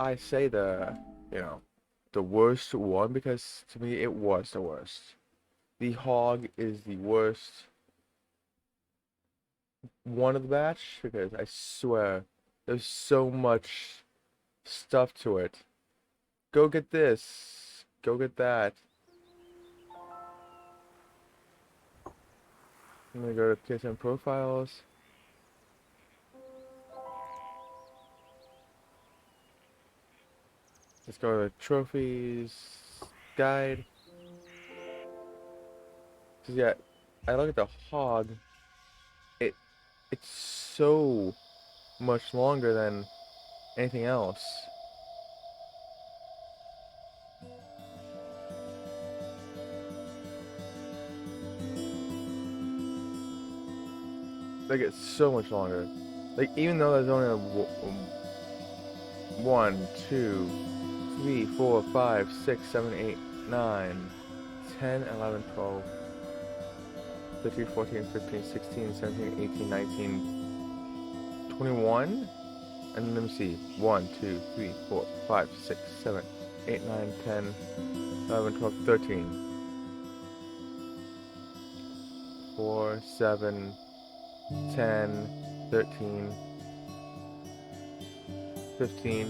I say you know, the worst one? Because to me, it was the worst. The hog is the worst one of the batch because I swear there's so much stuff to it. Go get this. Go get that. I'm gonna go to PSN profiles. Let's go to trophies guide. 'Cause yeah, I look at the hog. It it's so much longer than anything else. Like it's so much longer. Like even though there's only one, two, 3, 4, 5, 6, 7, 8, 9, 10, 11, 12, 13, 14, 15, 16, 17, 18, 19, 21. And let me see. 1, 2, 3, 4, 5, 6, 7, 8, 9, 10, 11, 12, 13. 4, 7, 10, 13, 15,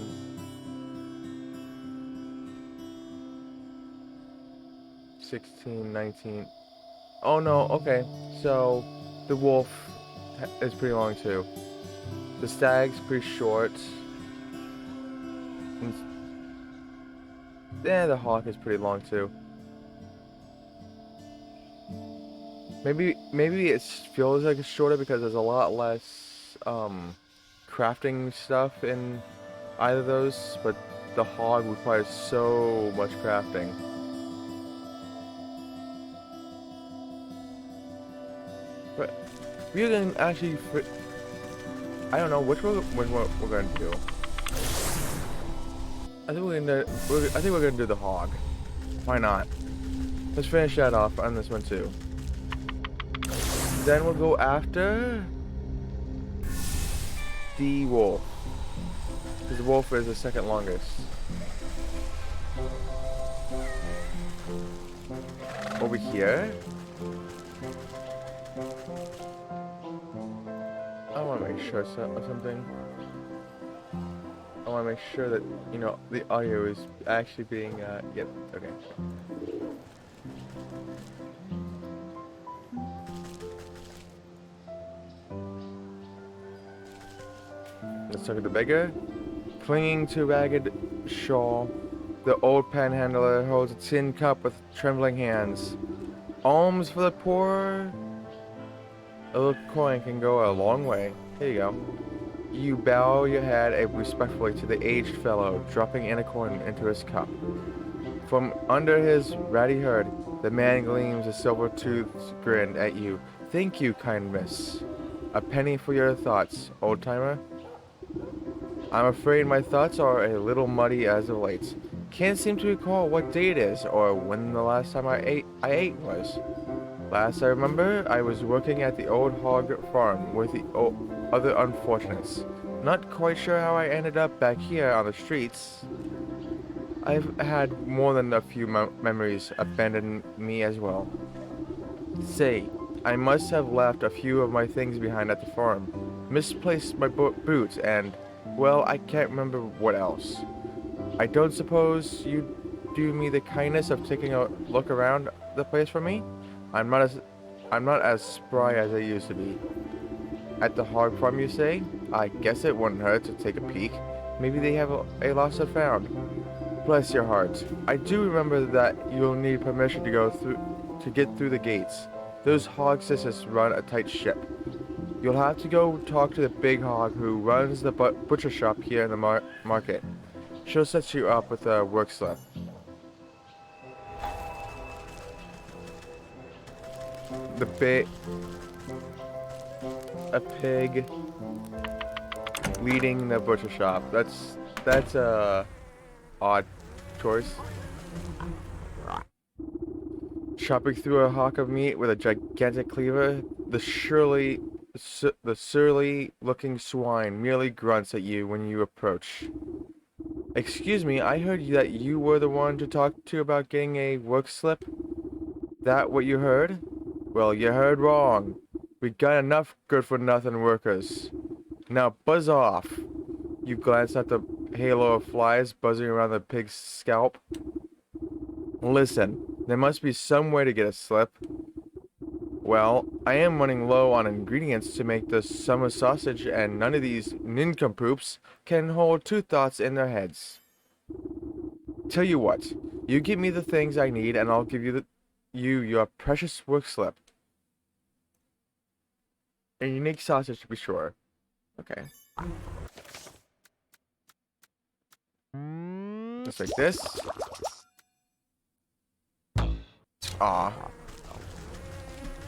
16, 19. Oh no, okay. So the wolf is pretty long too. The stag's pretty short. And the hawk is pretty long too. Maybe it feels like it's shorter because there's a lot less crafting stuff in either of those, but the hog requires so much crafting. But we're gonna actually, I don't know which one we're gonna do. I think we're gonna do the hog. Why not? Let's finish that off on this one too. Then we'll go after the wolf. Because the wolf is the second longest. Over here. I want to make sure of something. I want to make sure that, you know, the audio is actually being, yep, okay. Let's look at the beggar. Clinging to a ragged shawl, the old panhandler holds a tin cup with trembling hands. Alms for the poor? A little coin can go a long way. Here you go. You bow your head respectfully to the aged fellow, dropping in a coin into his cup. From under his ratty hood, the man gleams a silver-toothed grin at you. Thank you, kind miss. A penny for your thoughts, old-timer. I'm afraid my thoughts are a little muddy as of late. Can't seem to recall what day it is, or when the last time I ate was. Last I remember, I was working at the old hog farm with the other unfortunates. Not quite sure how I ended up back here on the streets. I've had more than a few memories abandon me as well. Say, I must have left a few of my things behind at the farm. Misplaced my boots and, well, I can't remember what else. I don't suppose you'd do me the kindness of taking a look around the place for me? I'm not as spry as I used to be. At the hog farm, you say? I guess it wouldn't hurt to take a peek. Maybe they have a lost and found. Bless your heart. I do remember that you'll need permission to get through the gates. Those hog sisters run a tight ship. You'll have to go talk to the big hog who runs the butcher shop here in the market. She'll set you up with a work slip. A pig leading the butcher shop. That's a odd choice. Chopping through a hunk of meat with a gigantic cleaver, the surly-looking swine merely grunts at you when you approach. Excuse me, I heard that you were the one to talk to about getting a work slip. That what you heard? Well, you heard wrong. We got enough good-for-nothing workers. Now buzz off. You glance at the halo of flies buzzing around the pig's scalp. Listen, there must be some way to get a slip. Well, I am running low on ingredients to make the summer sausage, and none of these nincompoops can hold two thoughts in their heads. Tell you what, you give me the things I need, and I'll give your precious work slip. A unique sausage, to be sure. Okay. Just like this. Aw.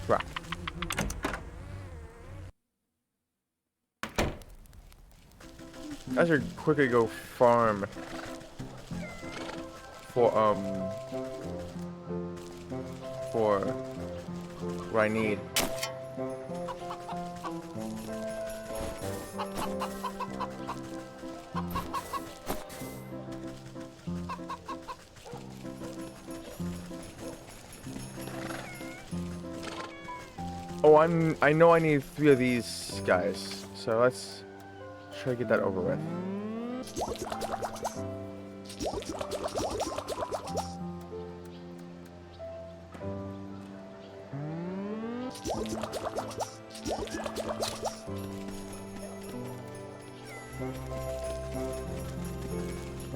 Crap. I should quickly go farm for what I need. Oh, I know I need 3 of these guys, so let's try to get that over with.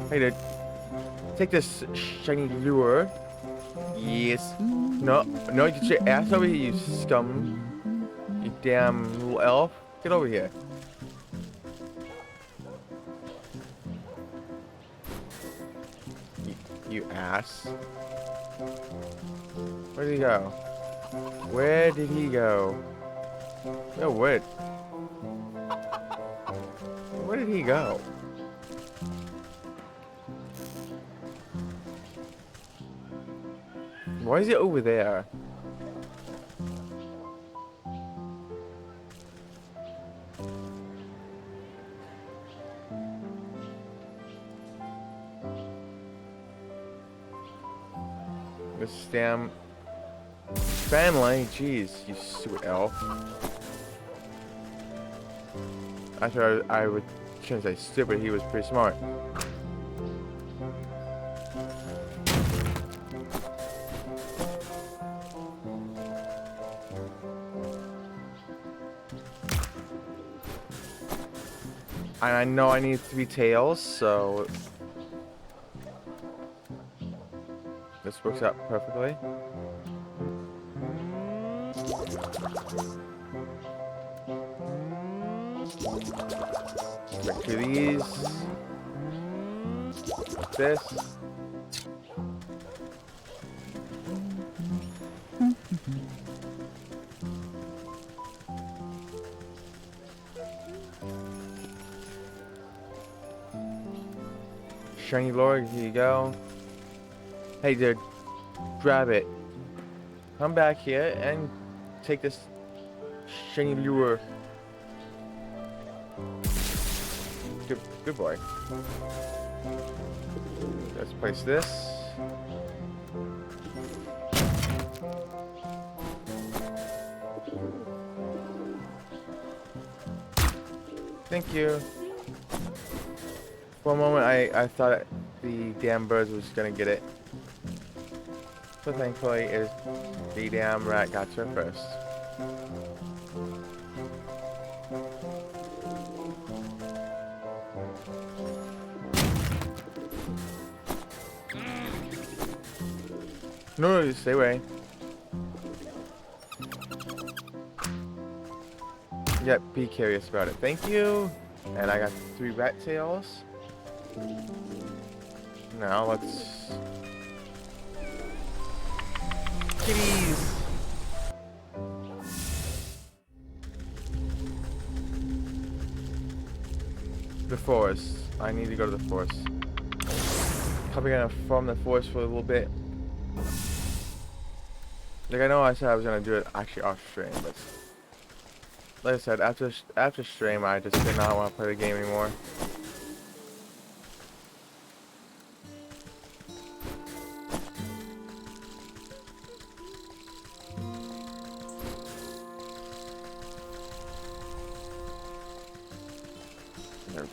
Hey dude, take this shiny lure. Yes. No, no, get your ass over here, you scum. You damn little elf. Get over here. You ass. Where did he go? Where did he go? Yo, where did he go? Why is it over there? This damn family, jeez, you stupid elf. After I shouldn't say stupid, he was pretty smart. And I know I need 3 tails, so this works out perfectly. Break 2 of these. Like this. Shiny Lord, here you go. Hey dude, grab it. Come back here and take this shiny lure. Good boy. Let's place this. Thank you. For a moment, I thought the damn birds was gonna get it. So thankfully, the damn rat got to it first. No, stay away. Yep, be curious about it. Thank you. And I got 3 rat tails. Now let's... Kitties! The forest. I need to go to the forest. Probably gonna farm the forest for a little bit. Like, I know I said I was gonna do it actually off stream, but like I said, after stream, I just did not want to play the game anymore.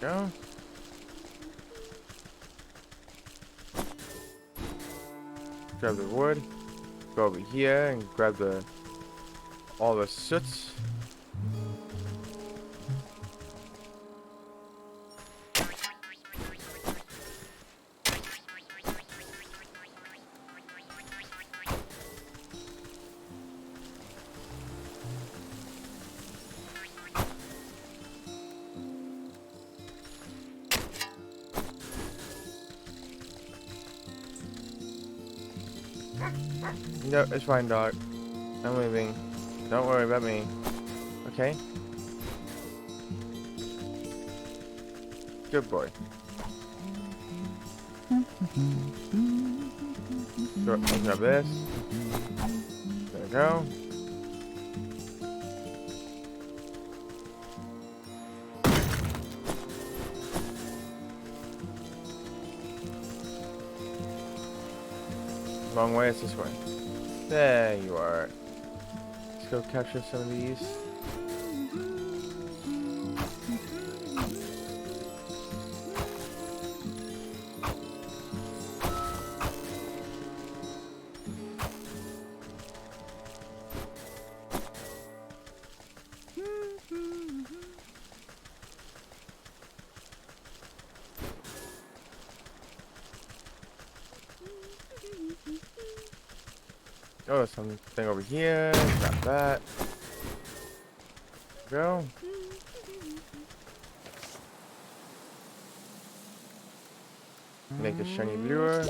Go. Grab the wood. Go over here and grab all the soots. No, it's fine, dog. I'm leaving. Don't worry about me. Okay? Good boy. Go, grab this. There we go. Wrong way, it's this way. There you are. Let's go capture some of these. Oh, something over here. Got that. Go. Make a shiny lure.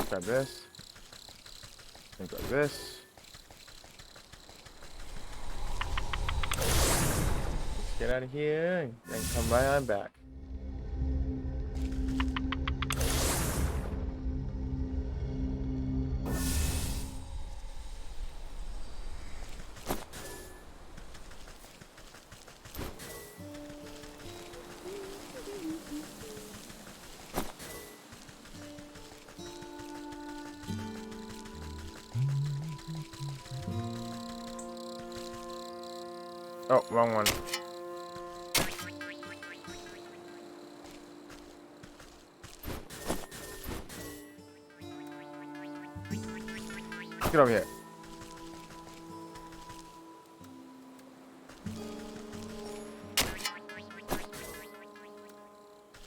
Grab this. And grab this. Let's get out of here and come right on back. Oh, wrong one. Get over here.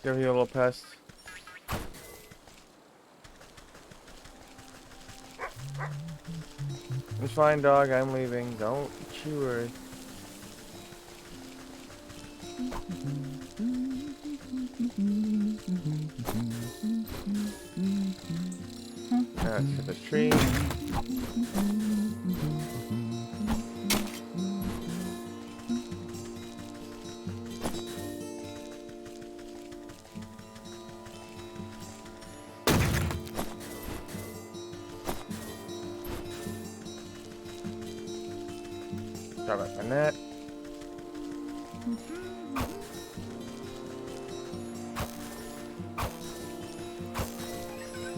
Get over here, little pest. It's fine, dog. I'm leaving. Don't you worry. Let's hit this tree. Grab up my net.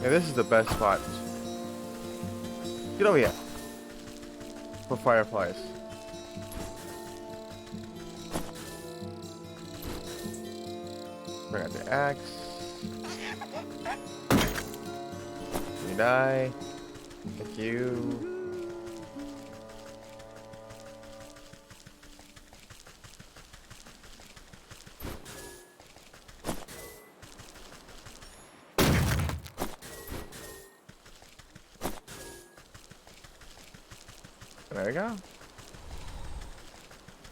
Yeah, this is the best spot. Get over here. For fireflies. Bring out the axe. You die. Thank you. There we go.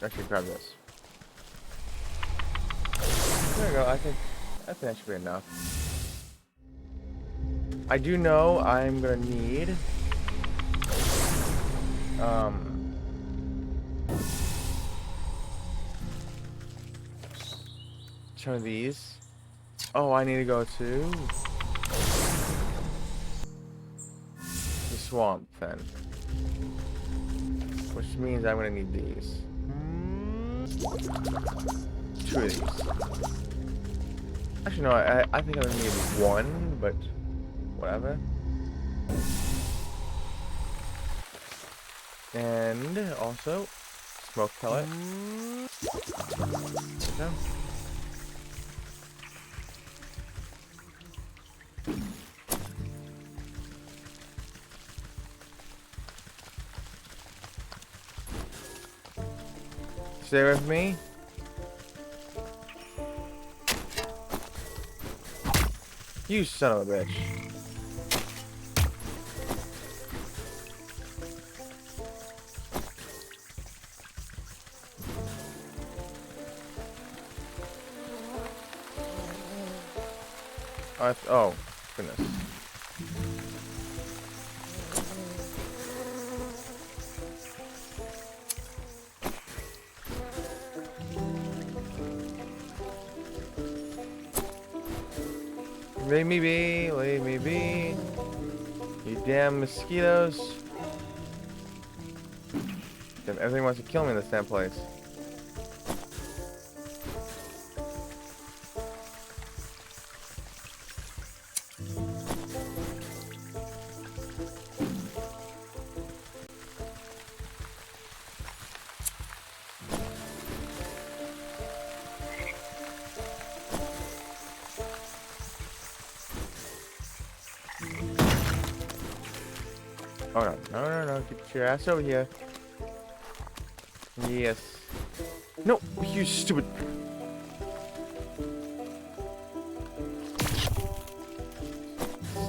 Actually, grab this. There we go. I think that should be enough. I do know I'm gonna need some of these. Oh, I need to go to the swamp then. Which means I'm gonna need these. 2 of these. Actually, no, I think I'm gonna need 1, but whatever. And also, smoke pellet. Okay. Stay with me. You son of a bitch. Oh, goodness. Leave me be, leave me be. You damn mosquitoes. Damn, everything wants to kill me in this damn place. Oh no, no, get your ass over here. Yes. No, you stupid.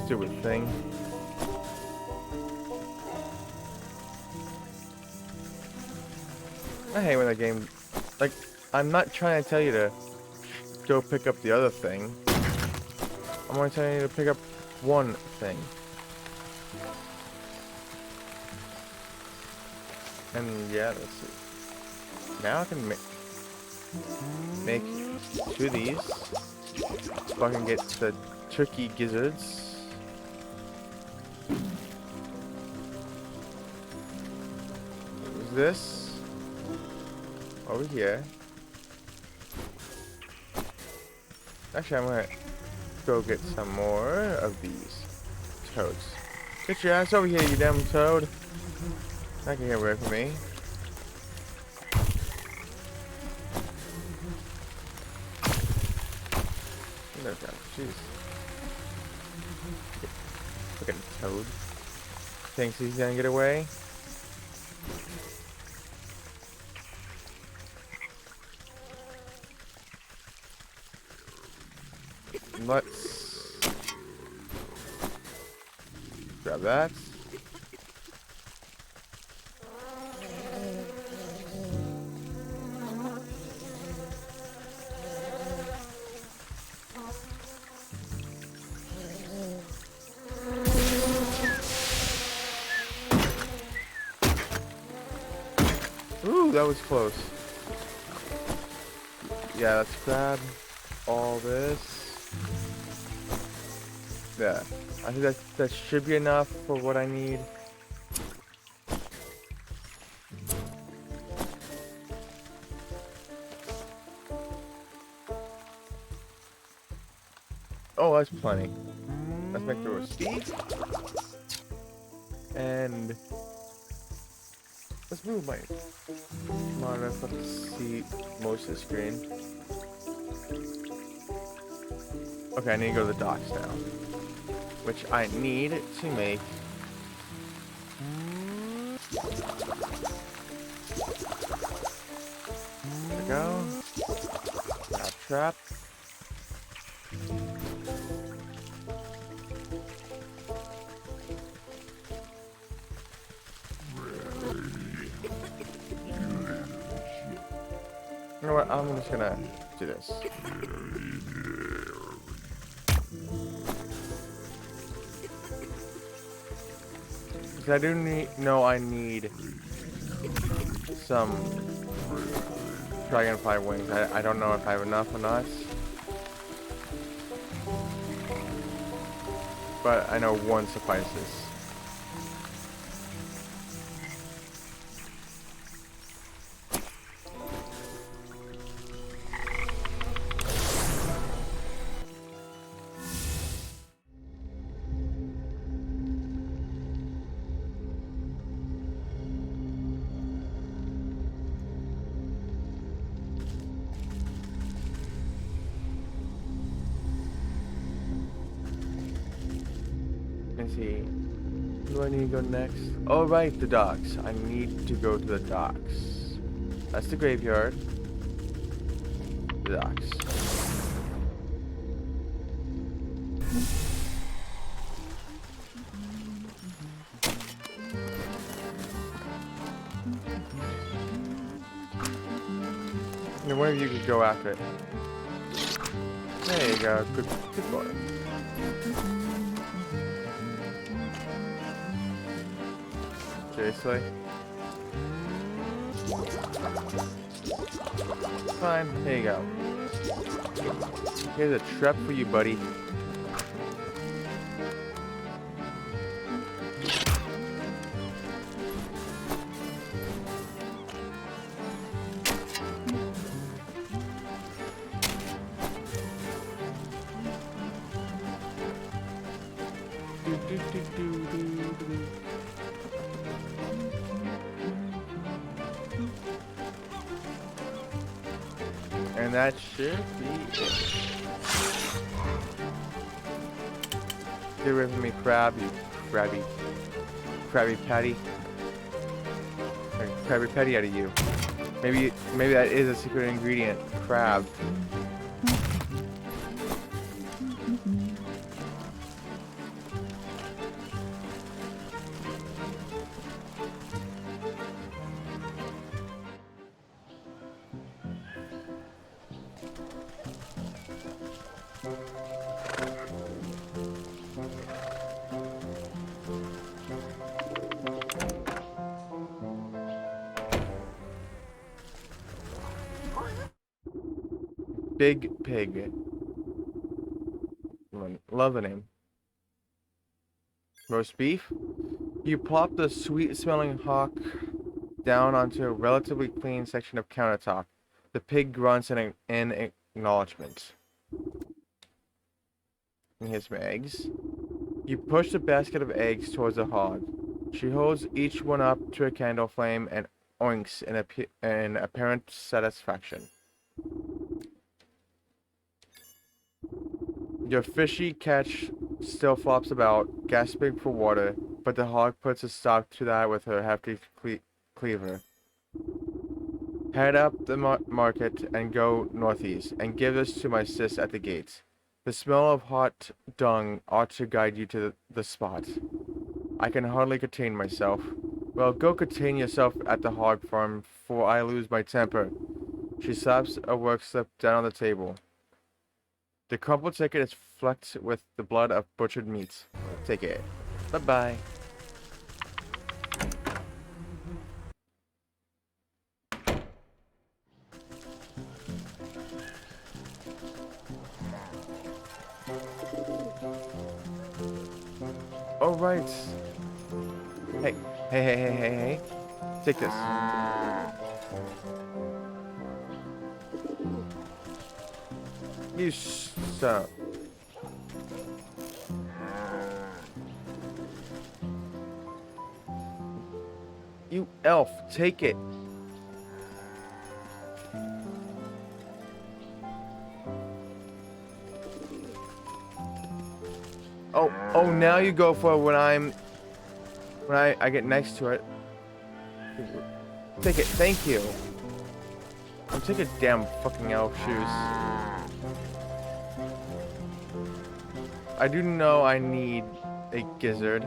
Stupid thing. I hate when the game, like, I'm not trying to tell you to go pick up the other thing. I'm only telling you to pick up one thing. And yeah, let's see. Now I can make two of these. So I can get the turkey gizzards. Use this over here. Actually, I'm gonna go get some more of these toads. Get your ass over here, you damn toad. I can get away from me. No, jeez. Look at the toad. Thinks he's gonna get away. Let's grab that. Ooh, that was close. Yeah, let's grab all this. Yeah, I think that should be enough for what I need. Oh, that's plenty. Let's make the roasty. And let's move my monitor so I can see most of the screen. Okay, I need to go to the docks now. Which I need to make. There we go. Trap. You know what? I'm just gonna do this. Because I do know I need some dragonfly wings. I don't know if I have enough or not. But I know one suffices. Let's see. Where do I need to go next? Oh, right, the docks. I need to go to the docks. That's the graveyard. The docks. And one of you could go after it. There you go. Good boy. Seriously? Fine. Here you go. Here's a trap for you, buddy. And that should be it. Get rid of me, crab, you crabby patty. Crabby patty out of you. Maybe that is a secret ingredient. Crab. Big Pig. Love the name. Roast beef. You plop the sweet-smelling hawk down onto a relatively clean section of countertop. The pig grunts in acknowledgement. And here's some eggs. You push the basket of eggs towards the hog. She holds each one up to a candle flame and oinks in apparent satisfaction. Your fishy catch still flops about, gasping for water, but the hog puts a stop to that with her hefty cleaver. Head up the market and go northeast, and give this to my sis at the gate. The smell of hot dung ought to guide you to the spot. I can hardly contain myself. Well, go contain yourself at the hog farm, for I lose my temper. She slaps a work slip down on the table. The crumpled ticket is flecked with the blood of butchered meat. Take it. Bye-bye. All right. Hey. Take this. You suck. You elf, take it. Oh, now you go for it when I get next to it. Take it, thank you. Take a damn fucking elf shoes. I do know I need a gizzard.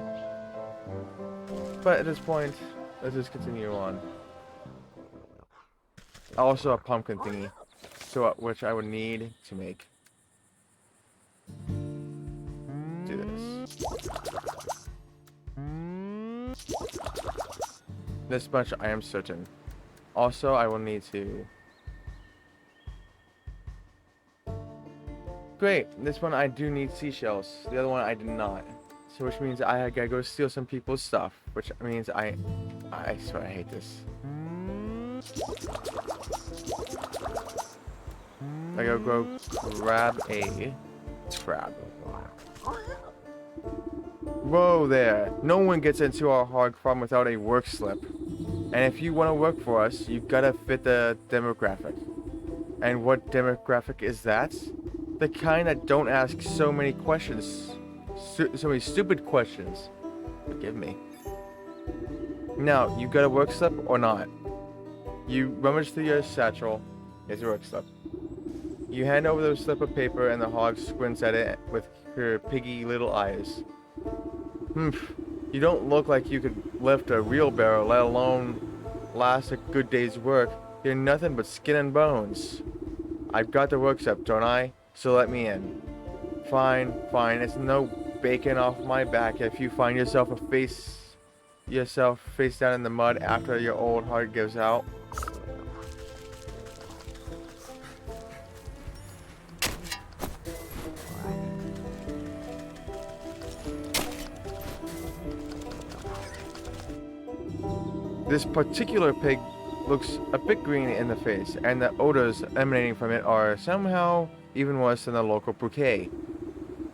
But at this point, let's just continue on. Also a pumpkin thingy. So which I would need to make. Do this. This much I am certain. Also, I will need to... Great, this one I do need seashells. The other one I do not. So which means I gotta go steal some people's stuff. Which means I swear I hate this. I gotta go grab a crab. Whoa there. No one gets into our hog farm without a work slip. And if you want to work for us, you've got to fit the demographic. And what demographic is that? The kind that don't ask so many questions. So many stupid questions. Forgive me. Now, you got a work slip or not? You rummage through your satchel. Here's your work slip. You hand over the slip of paper and the hog squints at it with her piggy little eyes. You don't look like you could lift a wheelbarrow, let alone last a good day's work. You're nothing but skin and bones. I've got the work slip, don't I? So let me in. Fine, fine. It's no bacon off my back if you find yourself face down in the mud after your old heart gives out. This particular pig looks a bit green in the face, and the odors emanating from it are somehow even worse than the local bouquet.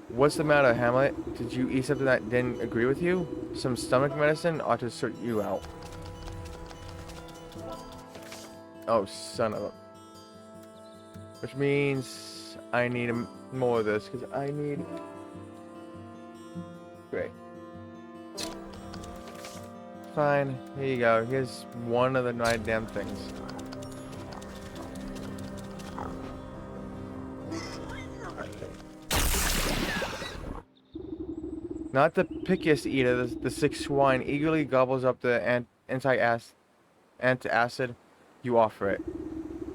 What's the matter, Hamlet? Did you eat something that didn't agree with you? Some stomach medicine ought to sort you out. Oh, son of a... Which means I need more of this, because I need... Great. Fine, here you go. Here's one of the 9 damn things. Not the pickiest eater, the sick swine eagerly gobbles up the antacid you offer it.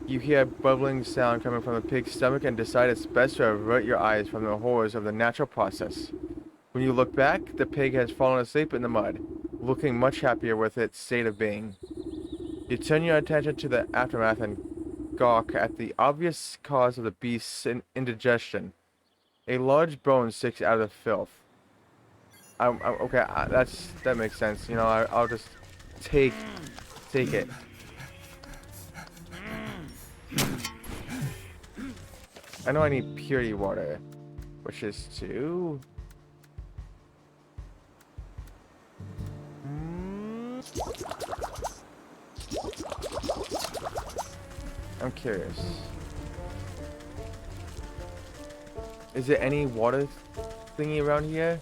You hear a bubbling sound coming from the pig's stomach and decide it's best to avert your eyes from the horrors of the natural process. When you look back, the pig has fallen asleep in the mud, looking much happier with its state of being. You turn your attention to the aftermath and gawk at the obvious cause of the beast's indigestion. A large bone sticks out of the filth. Okay, that makes sense. You know, I'll just take it. I know I need purity water, which is 2. I'm curious. Is there any water thingy around here?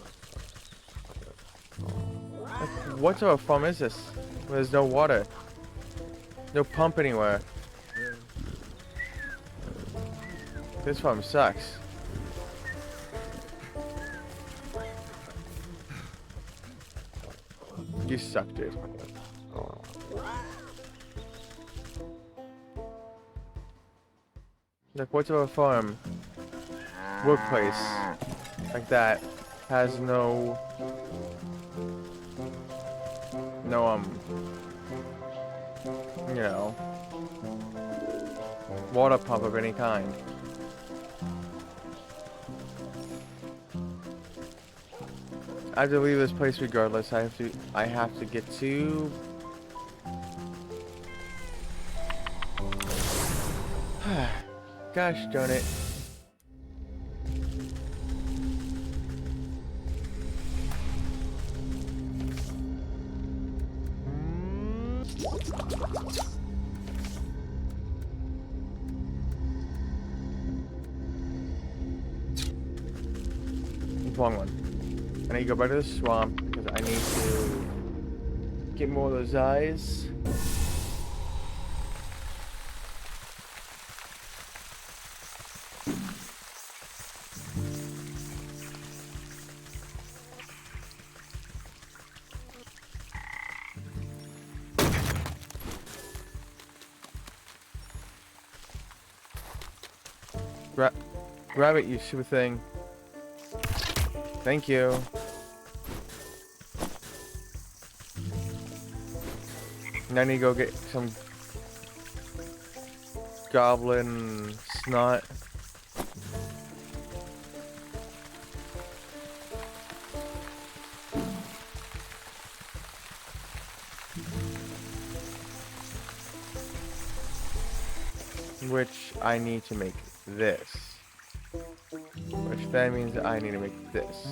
Like, what sort of farm is this? Where there's no water. No pump anywhere. This farm sucks. You suck, dude. Like, what sort of farm? Workplace. Like that. Has no... you know, water pump of any kind. I have to leave this place regardless. I have to get to... Gosh darn it. Wrong one. I need to go back to the swamp because I need to get more of those eyes. Grab it, you stupid thing. Thank you. Now I need to go get some goblin snot. Which I need to make this. Which that means I need to make this.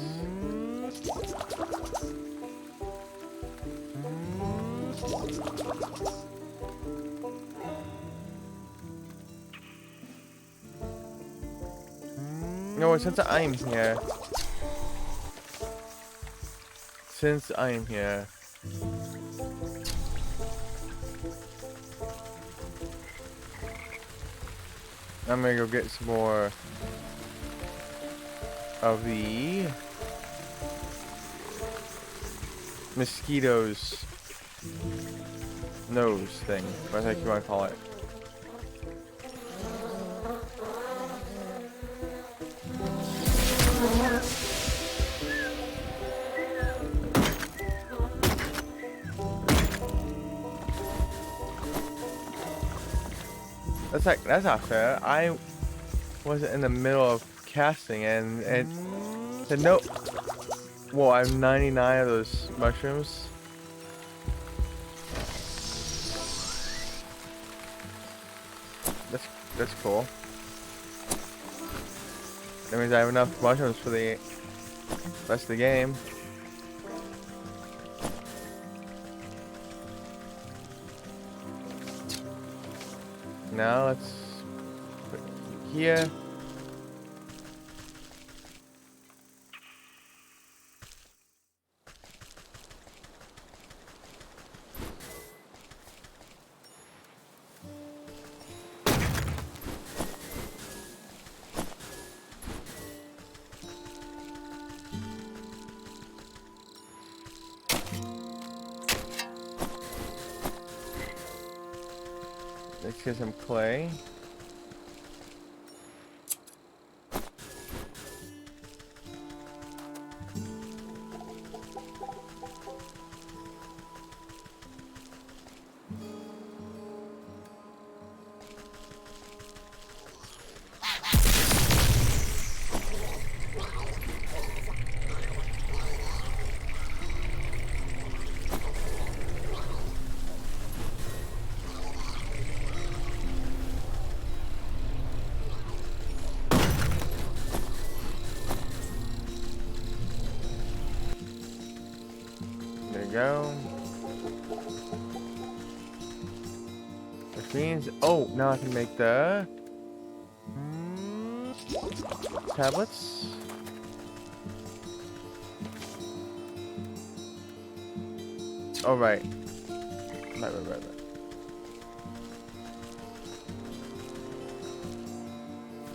No, since I'm here, since I am here, I'm gonna go get some more of the mosquitoes nose thing, whatever the heck you want to call it. That's not fair. I wasn't in the middle of casting and it said no. Whoa, I have 99 of those mushrooms. That's cool. That means I have enough mushrooms for the rest of the game. Now let's put it here. Let's get some clay. There you go. Which means, oh, now I can make the tablets. Oh, right. Right.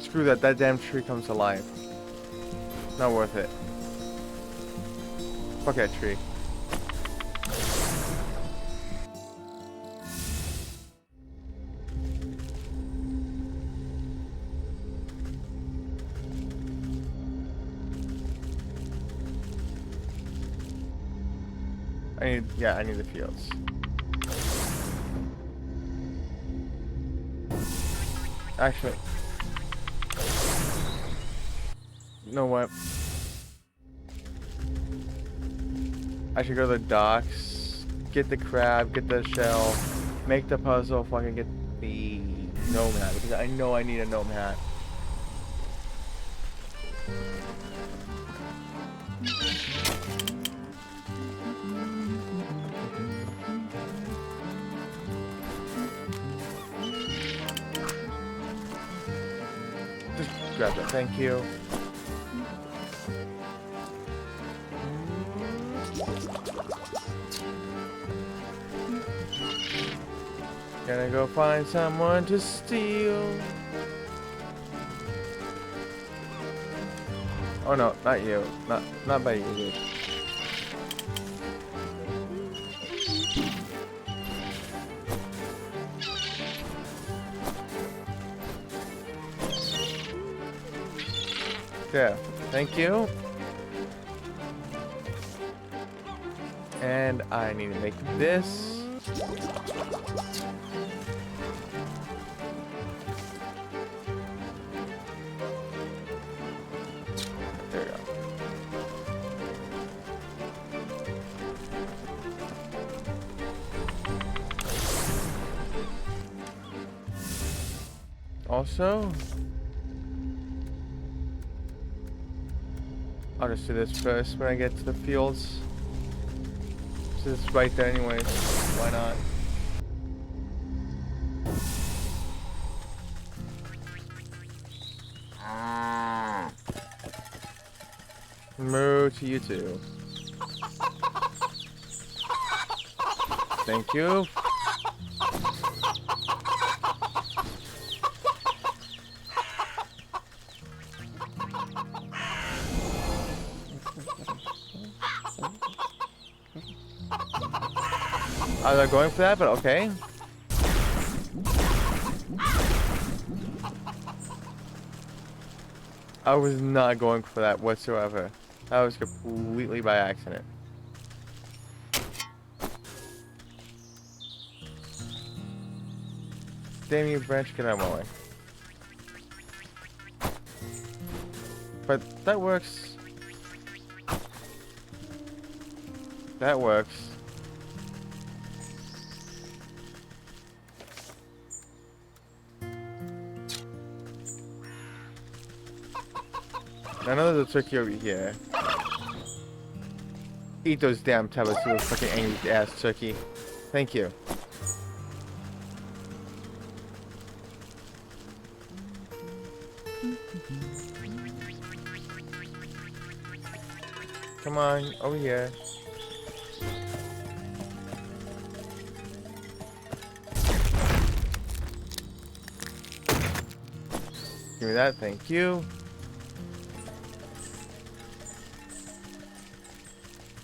Screw that, that damn tree comes to life. Not worth it. Fuck that tree. I need the fields. Actually, you know what? I should go to the docks, get the crab, get the shell, make the puzzle, fucking get the gnome hat, because I know I need a gnome hat. Grab that, thank you. Gonna go find someone to steal. Oh no, not you. Not by you, dude. Yeah, thank you. And I need to make this. There we go. Also, I'll just do this first when I get to the fields. So it's right there anyways. Why not? Moo to you too. Thank you. I was not going for that, but okay. I was not going for that whatsoever. That was completely by accident. Damn you, branch, get out of my way. But that works. That works. I know there's a turkey over here. Eat those damn tablets, you fucking angry ass turkey. Thank you. Come on, over here. Give me that, thank you.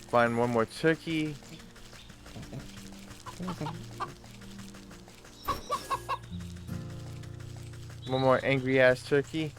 Find one more turkey. One more angry ass turkey.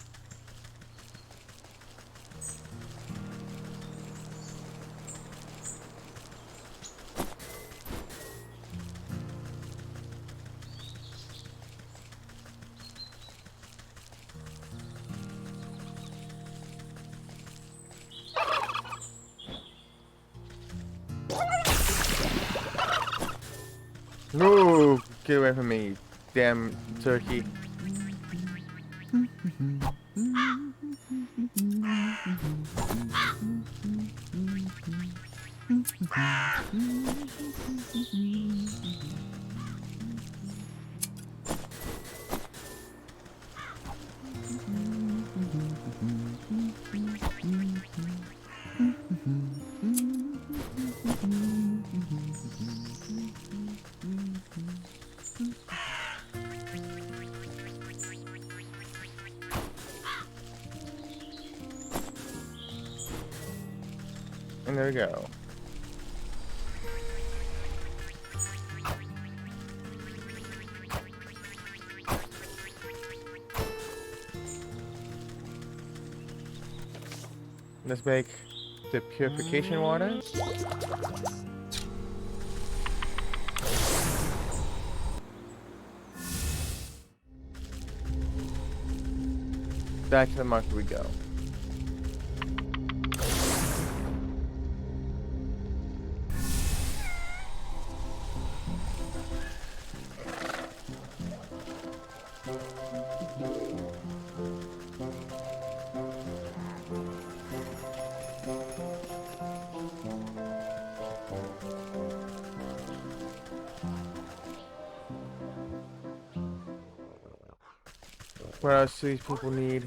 No, get away from me, you damn turkey. And there we go. Let's make the purification water. Back to the market we go. What else do these people need?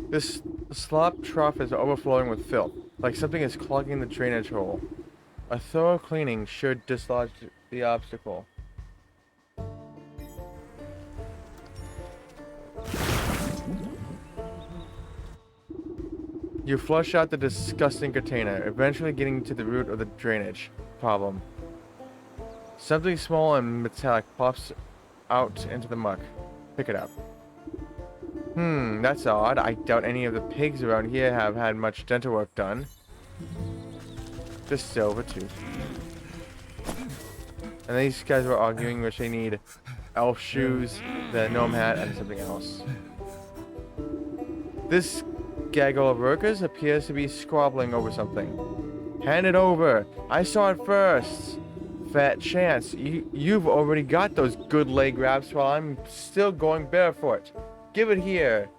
This slop trough is overflowing with filth, like something is clogging the drainage hole. A thorough cleaning should dislodge the obstacle. You flush out the disgusting container, eventually getting to the root of the drainage problem. Something small and metallic pops out into the muck. Pick it up. That's odd. I doubt any of the pigs around here have had much dental work done. Just silver tooth. And these guys were arguing which they need elf shoes, the gnome hat, and something else. This gaggle of workers appears to be squabbling over something. Hand it over! I saw it first! Fat chance, you've already got those good leg wraps while I'm still going barefoot. Give it here.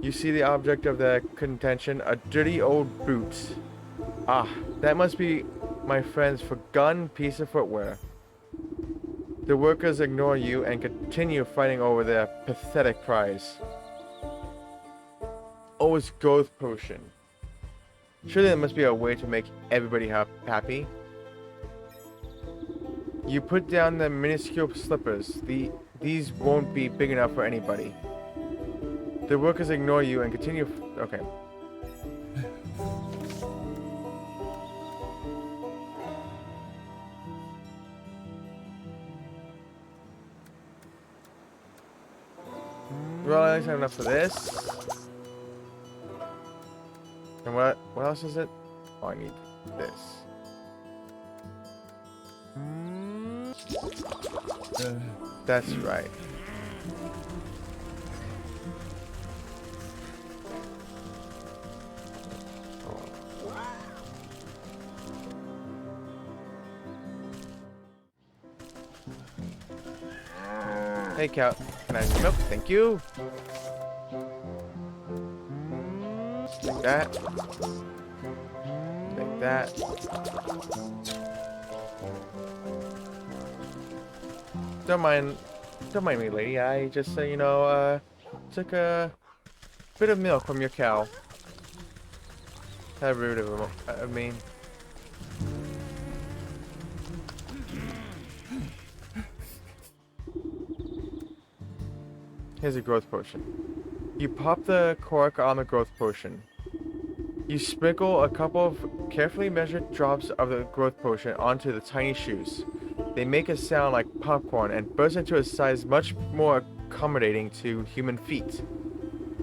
You see the object of their contention, a dirty old boot. Ah, that must be my friend's forgotten piece of footwear. The workers ignore you and continue fighting over their pathetic prize. Oh, it's growth potion. Surely there must be a way to make everybody happy. You put down the minuscule slippers. These won't be big enough for anybody. The workers ignore you and continue. Okay. Well, I have enough for this. And what else is it? Oh, I need this. That's right. Hey, cow. Can I have milk? Thank you. Like that. Like that. Don't mind me, lady. I just, took a bit of milk from your cow. How rude of me. Here's a growth potion. You pop the cork on the growth potion. You sprinkle a couple of carefully measured drops of the growth potion onto the tiny shoes. They make a sound like popcorn and burst into a size much more accommodating to human feet.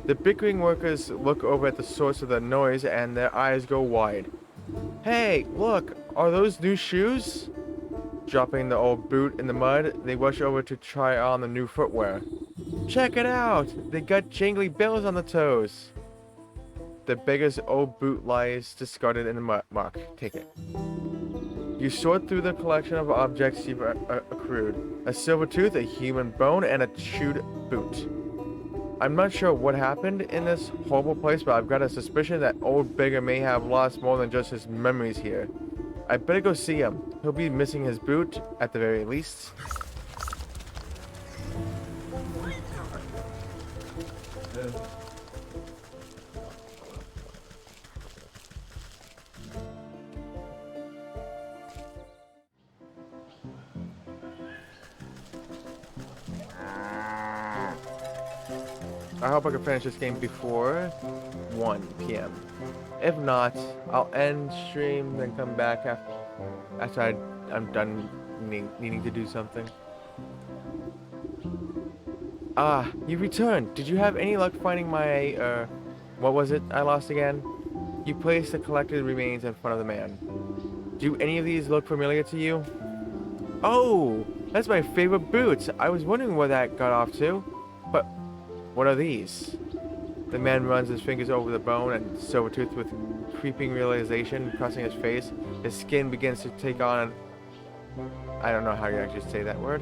The bickering workers look over at the source of the noise and their eyes go wide. Hey, look, are those new shoes? Dropping the old boot in the mud, they rush over to try on the new footwear. Check it out! They got jingly bells on the toes. The beggar's old boot lies discarded in the muck. Take it. You sort through the collection of objects you've accrued. A silver tooth, a human bone, and a chewed boot. I'm not sure what happened in this horrible place, but I've got a suspicion that old beggar may have lost more than just his memories here. I better go see him. He'll be missing his boot, at the very least. I hope I can finish this game before 1 p.m. If not, I'll end stream, then come back after I'm done needing to do something. Ah, you returned. Did you have any luck finding my, what was it I lost again? You placed the collected remains in front of the man. Do any of these look familiar to you? Oh, that's my favorite boots. I was wondering where that got off to. But what are these? The man runs his fingers over the bone and Silvertooth with creeping realization crossing his face. His skin begins to take on, I don't know how you actually say that word.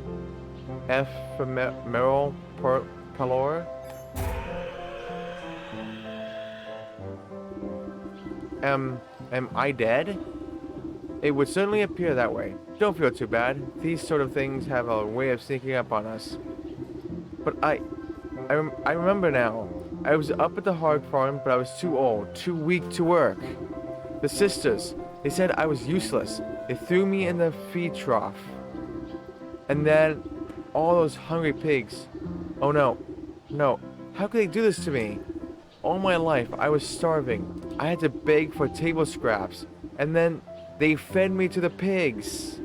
Ephemeral pallor. Am I dead? It would certainly appear that way. Don't feel too bad. These sort of things have a way of sneaking up on us. But I remember now. I was up at the hog farm, but I was too old, too weak to work. The sisters, they said I was useless. They threw me in the feed trough. And then, all those hungry pigs. Oh no, no, how could they do this to me? All my life, I was starving. I had to beg for table scraps. And then, they fed me to the pigs.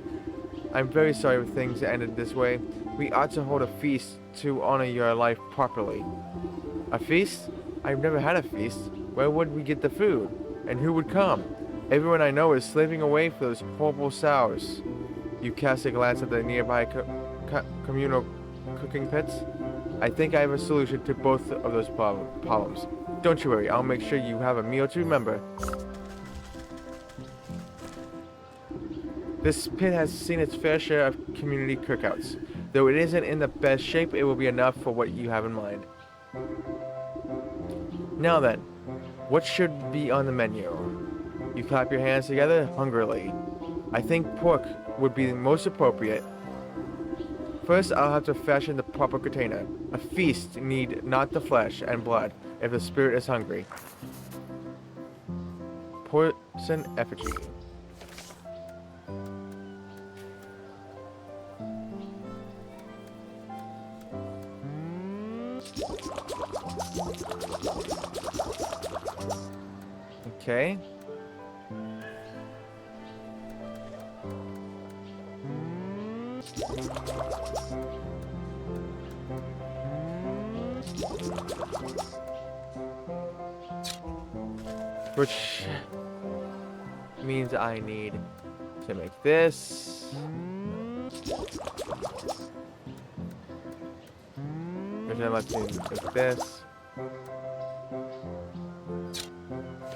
I'm very sorry things ended this way. We ought to hold a feast to honor your life properly. A feast? I've never had a feast. Where would we get the food? And who would come? Everyone I know is slaving away for those horrible sows. You cast a glance at the nearby communal cooking pits. I think I have a solution to both of those problems. Don't you worry, I'll make sure you have a meal to remember. This pit has seen its fair share of community cookouts. Though it isn't in the best shape, it will be enough for what you have in mind. Now then, what should be on the menu? You clap your hands together hungrily. I think pork would be the most appropriate. First, I'll have to fashion the proper container. A feast need not the flesh and blood if the spirit is hungry. Poison effigy. Okay. Which means I need to make this. Which then lets me make this.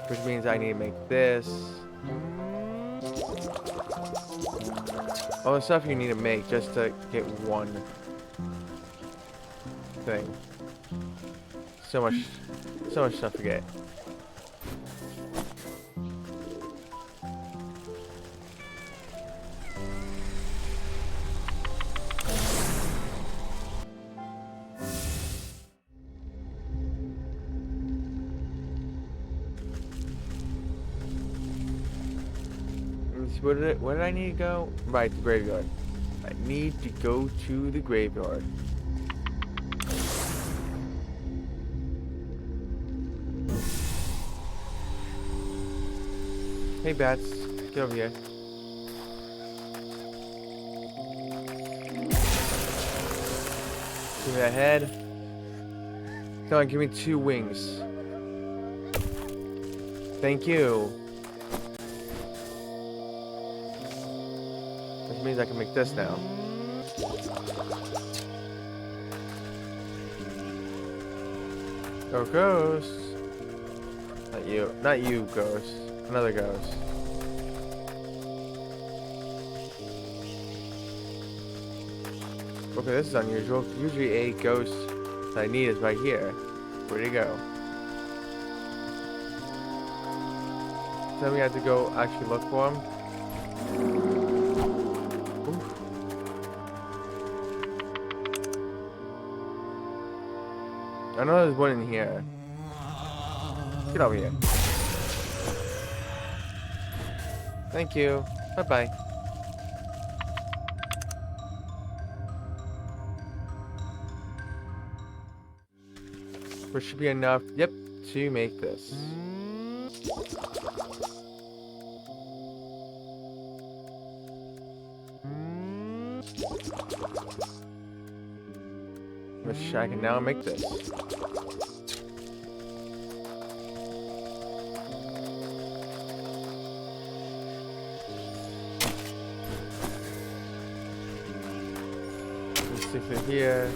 Which means I need to make this. All the stuff you need to make just to get one thing. So much stuff to get. Where did I need to go? Right, the graveyard. I need to go to the graveyard. Hey bats, get over here. Give me that head. Come on, give me 2 wings. Thank you. Which means I can make this now. Go ghost. Not you, ghost. Another ghost. Okay, this is unusual. Usually a ghost that I need is right here. Where'd he go? Tell me I have to go actually look for him. I know there's one in here. Get over here. Thank you. Bye-bye. Which should be enough, yep, to make this. Which I can now make this. Let's stick it here.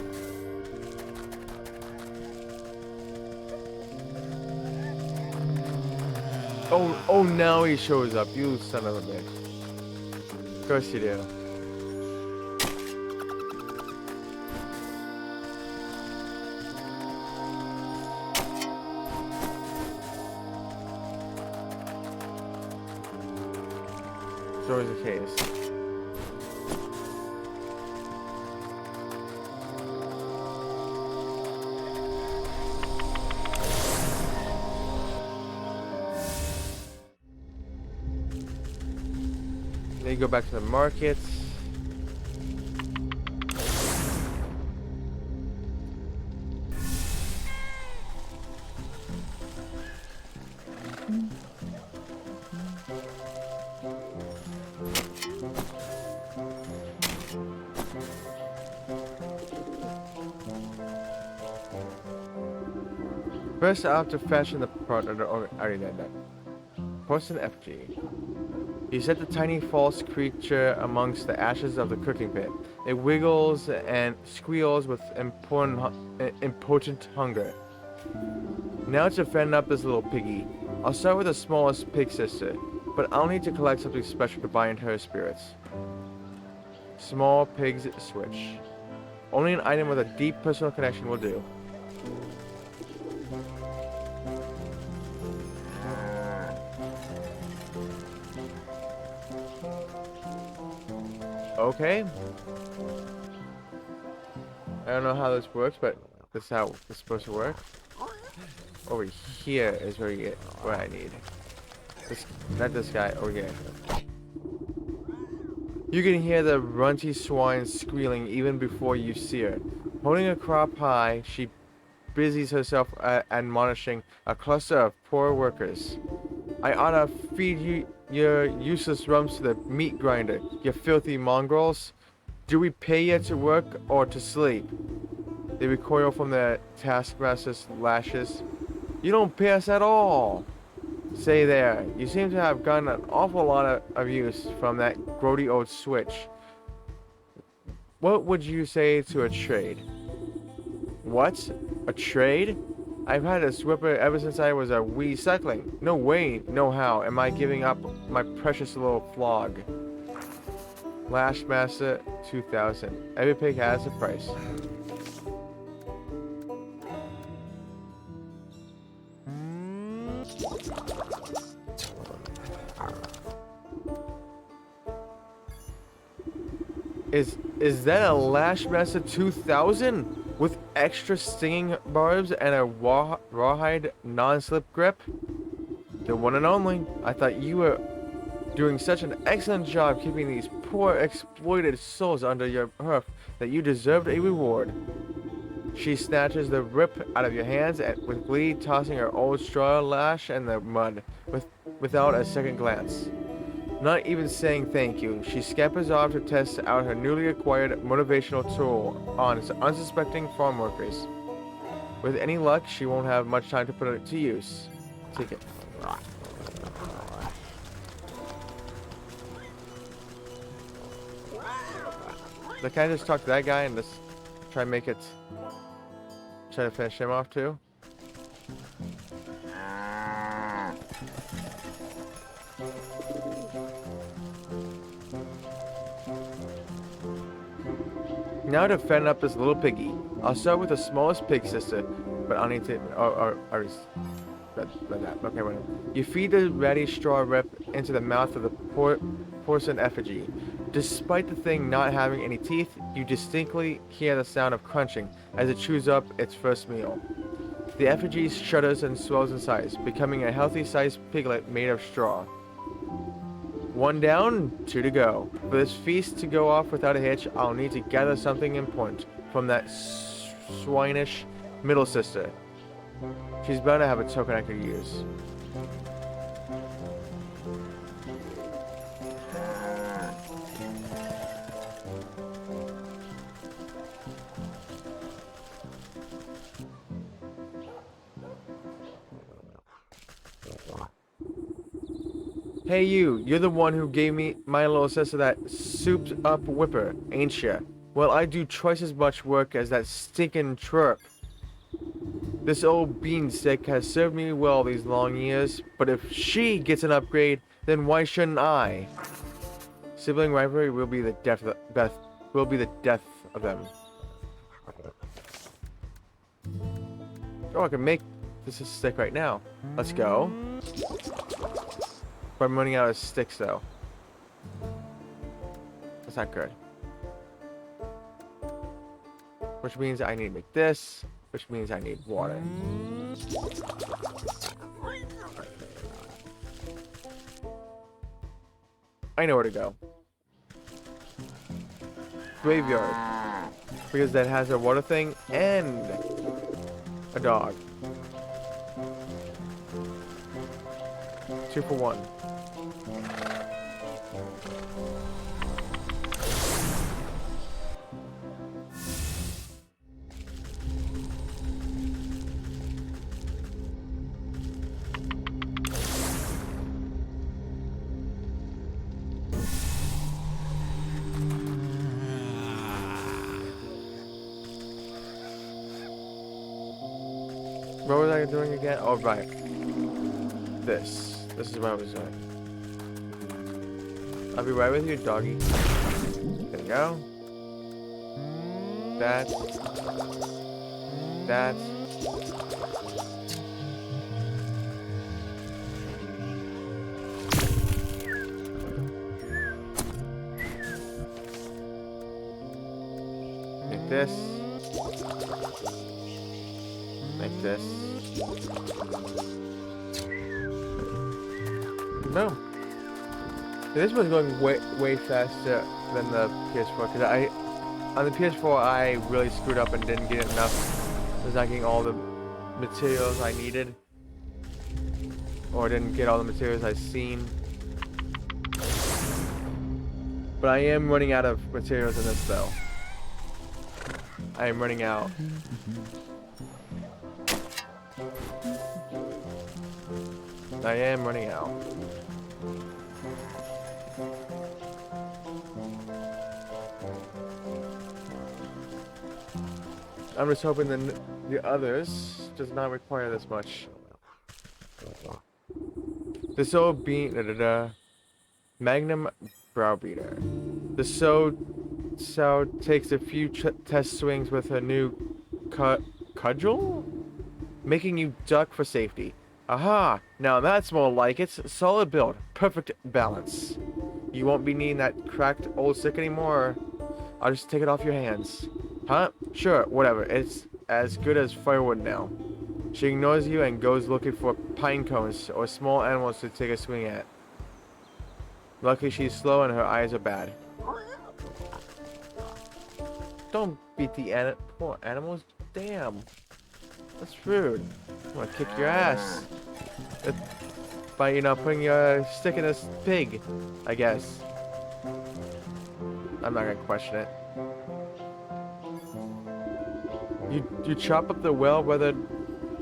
Oh, now he shows up, you son of a bitch. Of course you do. It's always the case. Then you go back to the markets. First, I have to fashion the part of the already did that. Poison effigy. You set the tiny false creature amongst the ashes of the cooking pit. It wiggles and squeals with impotent hunger. Now to fend up this little piggy. I'll start with the smallest pig sister, but I'll need to collect something special to bind her spirits. Small pig's switch. Only an item with a deep personal connection will do. Okay. I don't know how this works, but this is how it's supposed to work. Over here is where I need. This, not this guy, over here. You can hear the runty swine squealing even before you see her. Holding a crop high, she busies herself admonishing a cluster of poor workers. I oughta feed you your useless rumps to the meat grinder, you filthy mongrels. Do we pay you to work or to sleep? They recoil from their taskmaster's lashes. You don't pay us at all. Say there, you seem to have gotten an awful lot of use from that grody old switch. What would you say to a trade? What? A trade? I've had this whipper ever since I was a wee suckling. No way, no how, am I giving up my precious little flog. Lashmaster 2000. Every pig has a price. Is that a Lashmaster 2000? With extra stinging barbs and a rawhide non-slip grip? The one and only. I thought you were doing such an excellent job keeping these poor exploited souls under your hoof that you deserved a reward. She snatches the whip out of your hands and with glee, tossing her old straw lash in the mud without a second glance. Not even saying thank you, she scampers off to test out her newly acquired motivational tool on unsuspecting farm workers. With any luck, she won't have much time to put it to use. Take it. Can I just talk to that guy and just try and try to finish him off too? Now to fend up this little piggy. I'll start with the smallest pig sister, but I'll need to. I read that. Okay, whatever. You feed the ratty straw rip into the mouth of the porcelain effigy. Despite the thing not having any teeth, you distinctly hear the sound of crunching as it chews up its first meal. The effigy shudders and swells in size, becoming a healthy-sized piglet made of straw. One down, two to go. For this feast to go off without a hitch, I'll need to gather something important from that swinish middle sister. She's bound to have a token I could use. Hey you're the one who gave me my little sister that souped up whipper, ain't ya? Well, I do twice as much work as that stinking chirp. This old beanstick has served me well these long years, but if she gets an upgrade, then why shouldn't I? Sibling rivalry will be the death of them. Oh, I can make this a stick right now. Let's go. But I'm running out of sticks though. That's not good. Which means I need to make this, which means I need water. I know where to go. Graveyard. Because that has a water thing and a dog. 2 for 1. What was I doing again? Oh, right. This is what I was doing. I'll be right with you, doggy. There we go. That. Like this. Like this. Boom. This was going way faster than the PS4 because on the PS4 I really screwed up and didn't get enough. I was not getting all the materials I needed, or didn't get all the materials I seen. But I am running out of materials in this though. I am running out. I am running out. I'm just hoping the others does not require this much. This old bean, Magnum Browbeater. The so takes a few test swings with her new cudgel, making you duck for safety. Aha! Now that's more like it. Solid build, perfect balance. You won't be needing that cracked old stick anymore. I'll just take it off your hands. Huh? Sure, whatever. It's as good as firewood now. She ignores you and goes looking for pine cones or small animals to take a swing at. Luckily she's slow and her eyes are bad. Don't beat the poor animals. Damn. That's rude. I'm gonna kick your ass. By, you know, putting your stick in this pig, I guess. I'm not gonna question it. You chop up the well-weathered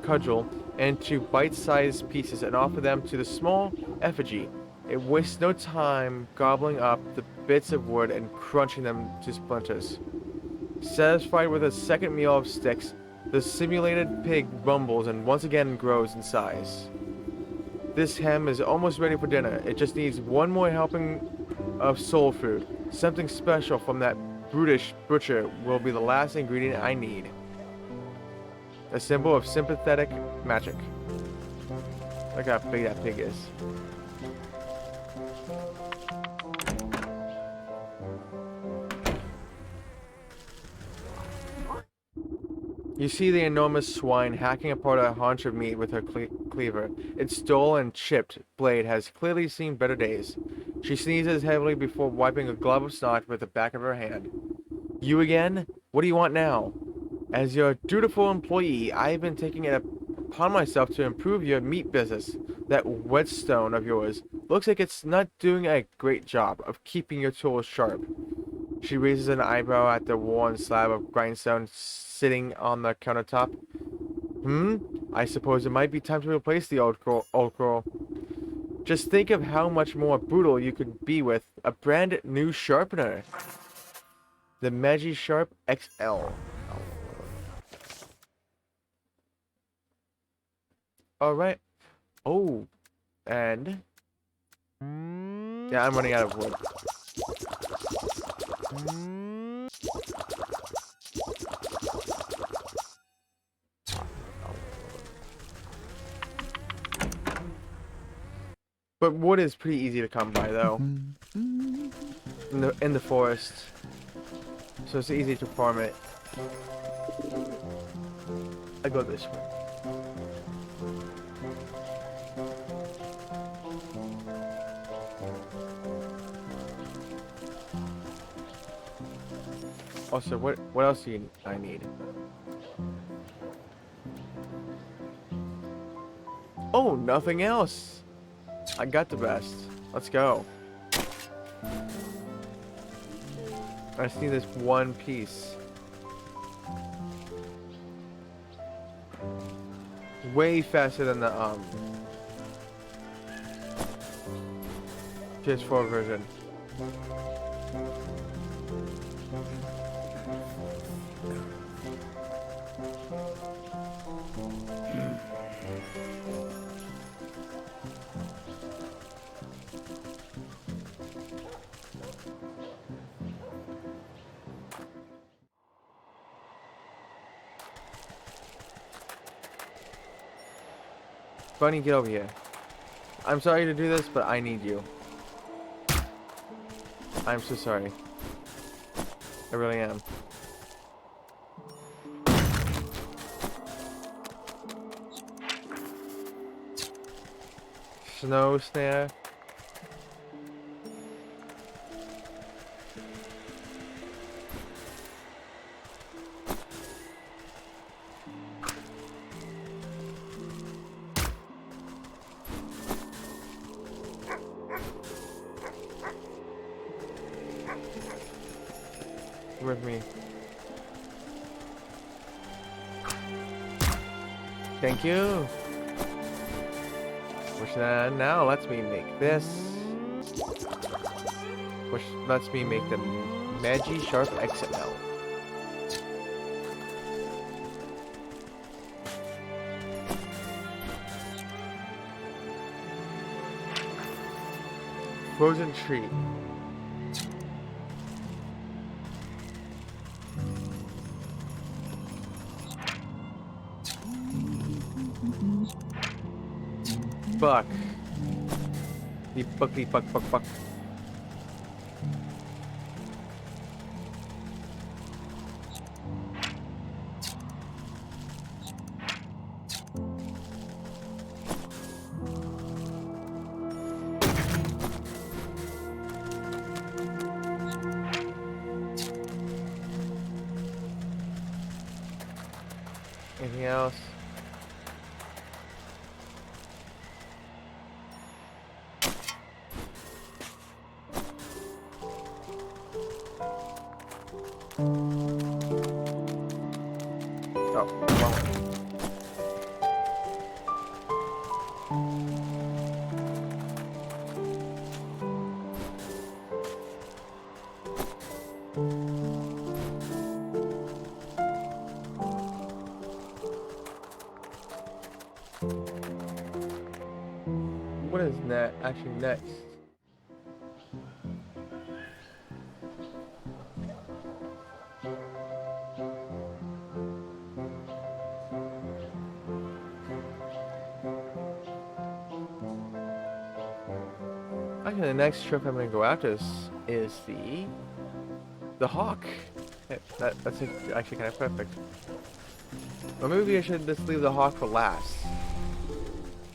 cudgel into bite-sized pieces and offer them to the small effigy. It wastes no time gobbling up the bits of wood and crunching them to splinters. Satisfied with a second meal of sticks, the simulated pig rumbles and once again grows in size. This ham is almost ready for dinner. It just needs one more helping of soul food. Something special from that brutish butcher will be the last ingredient I need. A symbol of sympathetic magic. Look how big that pig is. You see the enormous swine hacking apart a haunch of meat with her cleaver. Its dull and chipped blade has clearly seen better days. She sneezes heavily before wiping a glove of snot with the back of her hand. You again? What do you want now? As your dutiful employee, I have been taking it upon myself to improve your meat business. That whetstone of yours looks like it's not doing a great job of keeping your tools sharp. She raises an eyebrow at the worn slab of grindstone sitting on the countertop. I suppose it might be time to replace the old girl. Just think of how much more brutal you could be with a brand new sharpener. The Magi Sharp XL. Alright. Oh. And... yeah, I'm running out of wood. But wood is pretty easy to come by, though. In the forest. So it's easy to farm it. I go this way. Also, what else do I need? Oh, nothing else. I got the best. Let's go. I just need this one piece. Way faster than the PS4 version. Bunny, get over here. I'm sorry to do this, but I need you. I'm so sorry. I really am. Snow snare. With me. Thank you. Which now lets me make this. Which lets me make the Magi Sharp XL. Frozen tree. Buck. The buck. Anything else? Oh, wrong one. What is actually next? Actually, the next trip I'm gonna go after is the Hawk. That's actually kind of perfect. Or maybe I should just leave the Hawk for last.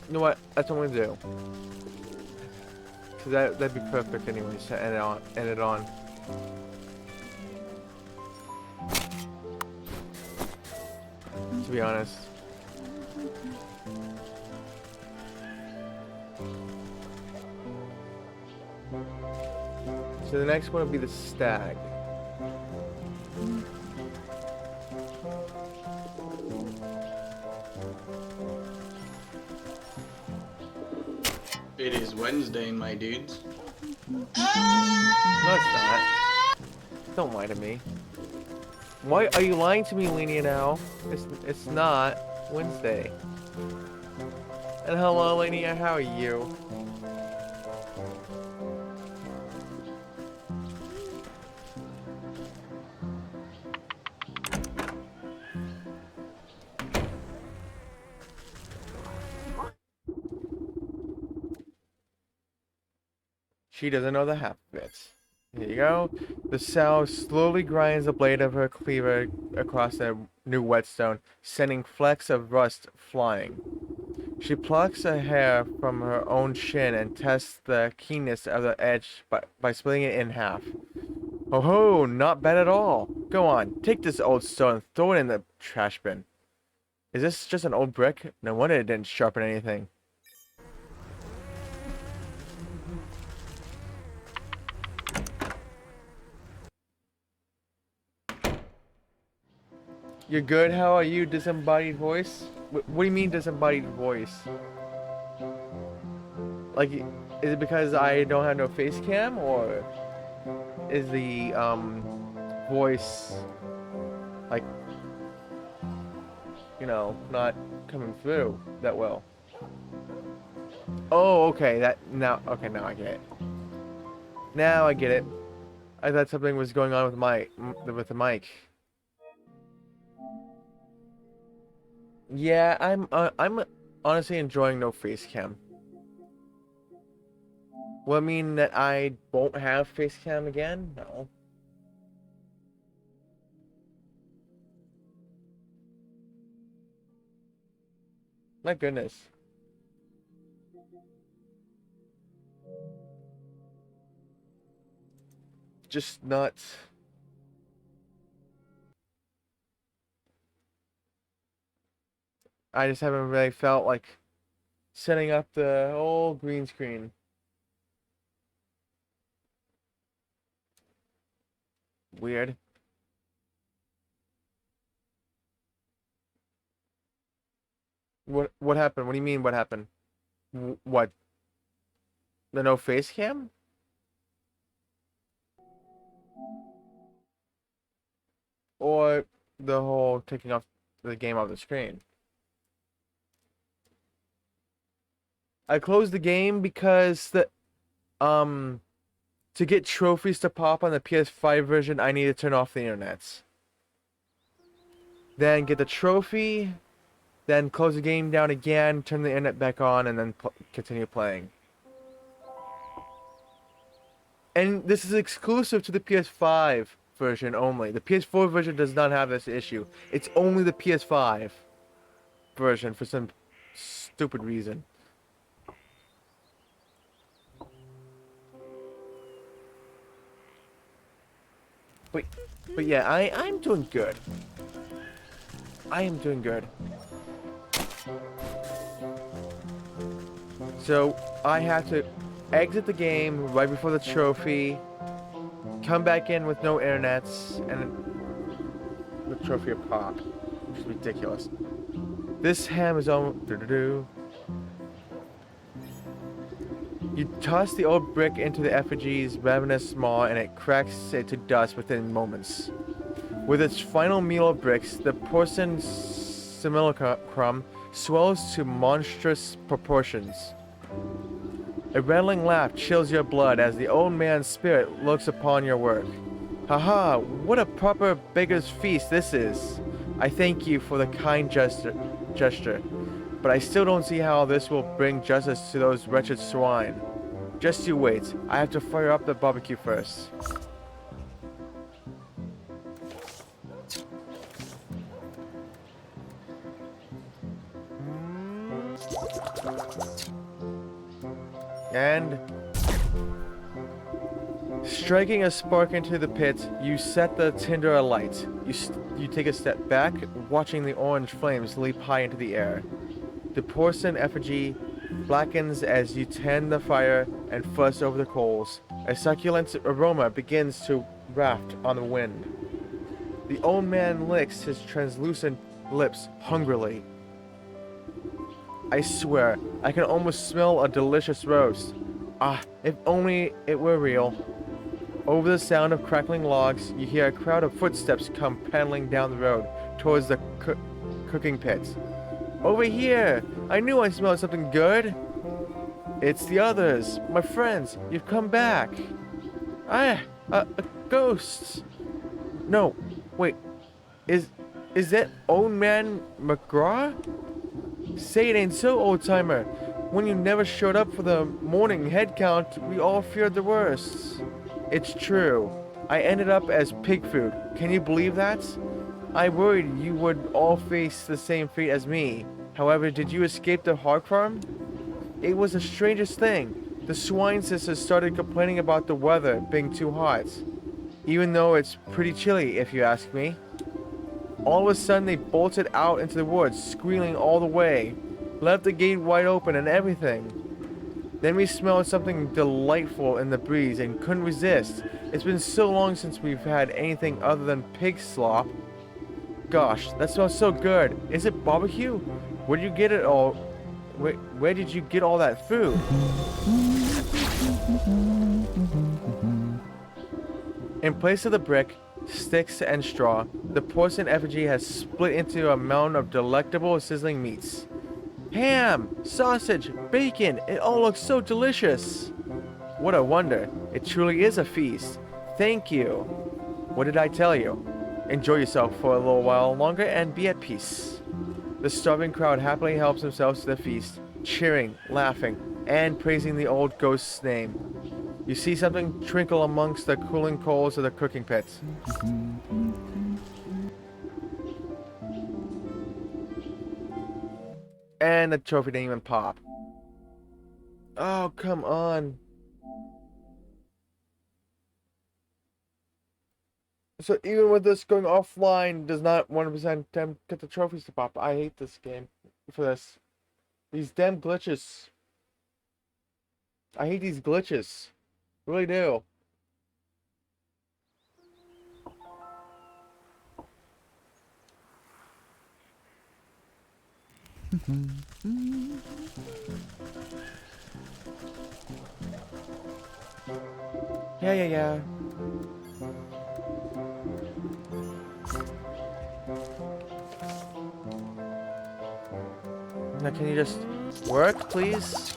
You know what? That's what I'm gonna do. Cause that'd be perfect anyways to end it on. To be honest. So the next one would be the Stag. It is Wednesday, my dudes. No, it's not. Don't lie to me. Why are you lying to me, Lenia, now? It's not Wednesday. And hello, Lenia, how are you? She doesn't know the half of it. Here you go. The sow slowly grinds the blade of her cleaver across the new whetstone, sending flecks of rust flying. She plucks a hair from her own shin and tests the keenness of the edge by splitting it in half. Oh ho, not bad at all. Go on, take this old stone and throw it in the trash bin. Is this just an old brick? No wonder it didn't sharpen anything. You're good? How are you, disembodied voice? What do you mean disembodied voice? Like, is it because I don't have no face cam, or is the voice like, you know, not coming through that well? Oh, okay, now I get it. Now I get it. I thought something was going on with the mic. Yeah, I'm honestly enjoying no face cam. Will it mean that I won't have face cam again? No. My goodness. just not. I just haven't really felt like setting up the old green screen. Weird. What happened? What do you mean what happened? What? The no face cam? Or the whole taking off the game off the screen? I closed the game because to get trophies to pop on the PS5 version, I need to turn off the internet. Then get the trophy, then close the game down again, turn the internet back on, and then continue playing. And this is exclusive to the PS5 version only. The PS4 version does not have this issue. It's only the PS5 version for some stupid reason. But yeah, I'm doing good. I am doing good. So I have to exit the game right before the trophy, come back in with no internets, and the trophy will pop. Which is ridiculous. This ham is almost. You toss the old brick into the effigy's ravenous maw and it cracks it to dust within moments. With its final meal of bricks, the porcelain simulacrum swells to monstrous proportions. A rattling laugh chills your blood as the old man's spirit looks upon your work. Haha, what a proper beggar's feast this is. I thank you for the kind gesture, but I still don't see how this will bring justice to those wretched swine. Just you wait, I have to fire up the barbecue first. And striking a spark into the pit, you set the tinder alight. You take a step back, watching the orange flames leap high into the air. The porcelain effigy blackens as you tend the fire and fuss over the coals. A succulent aroma begins to waft on the wind. The old man licks his translucent lips hungrily. I swear, I can almost smell a delicious roast. Ah, if only it were real. Over the sound of crackling logs, you hear a crowd of footsteps come paddling down the road towards the cooking pit. Over here! I knew I smelled something good! It's the others, my friends, you've come back! Ghosts! No, wait, is that old man McGraw? Say it ain't so, old-timer. When you never showed up for the morning head count, we all feared the worst. It's true. I ended up as pig food. Can you believe that? I worried you would all face the same fate as me. However, did you escape the hog farm? It was the strangest thing. The swine sisters started complaining about the weather being too hot. Even though it's pretty chilly, if you ask me. All of a sudden, they bolted out into the woods, squealing all the way. Left the gate wide open and everything. Then we smelled something delightful in the breeze and couldn't resist. It's been so long since we've had anything other than pig slop. Gosh, that smells so good. Is it barbecue? Where did you get it all? Where did you get all that food? In place of the brick, sticks, and straw, the porcelain effigy has split into a mound of delectable sizzling meats. Ham, sausage, bacon, it all looks so delicious. What a wonder. It truly is a feast. Thank you. What did I tell you? Enjoy yourself for a little while longer and be at peace. The starving crowd happily helps themselves to the feast, cheering, laughing, and praising the old ghost's name. You see something twinkle amongst the cooling coals of the cooking pit. And the trophy didn't even pop. Oh, come on. So even with this going offline, does not 100% get the trophies to pop. I hate this game for this. These damn glitches. I hate these glitches. Really do. Yeah. Now can you just work, please?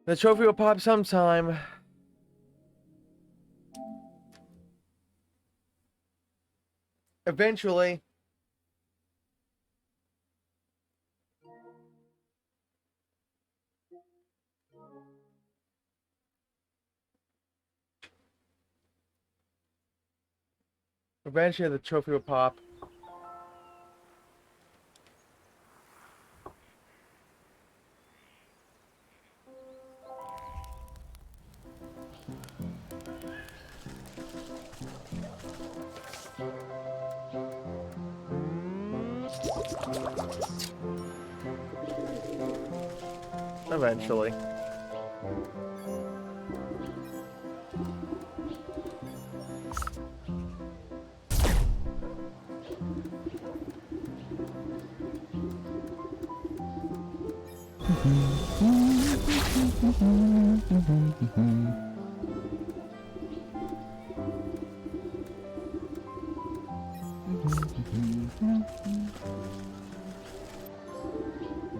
The trophy will pop sometime. Eventually. Eventually the trophy will pop. Eventually.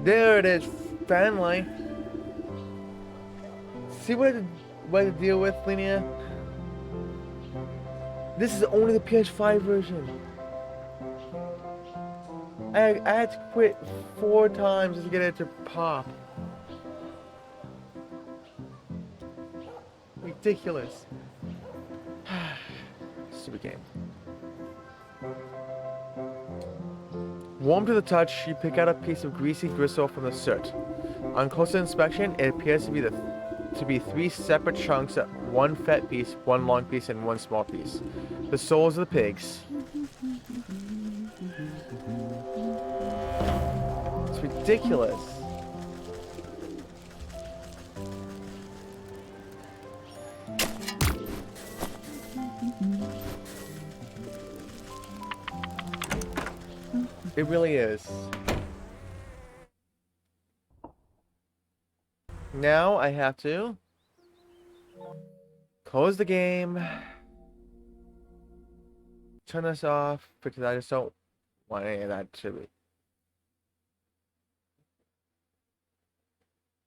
There it is, finally. See what I had to deal with, Linnea? This is only the PS5 version. I had to quit 4 times to get it to pop. Ridiculous. Stupid game. Warm to the touch, you pick out a piece of greasy gristle from the soot. On closer inspection, it appears to be 3 separate chunks, 1 fat piece, 1 long piece, and 1 small piece. The souls of the pigs. It's ridiculous. It really is. Now I have to close the game, turn this off because I just don't want any of that to be.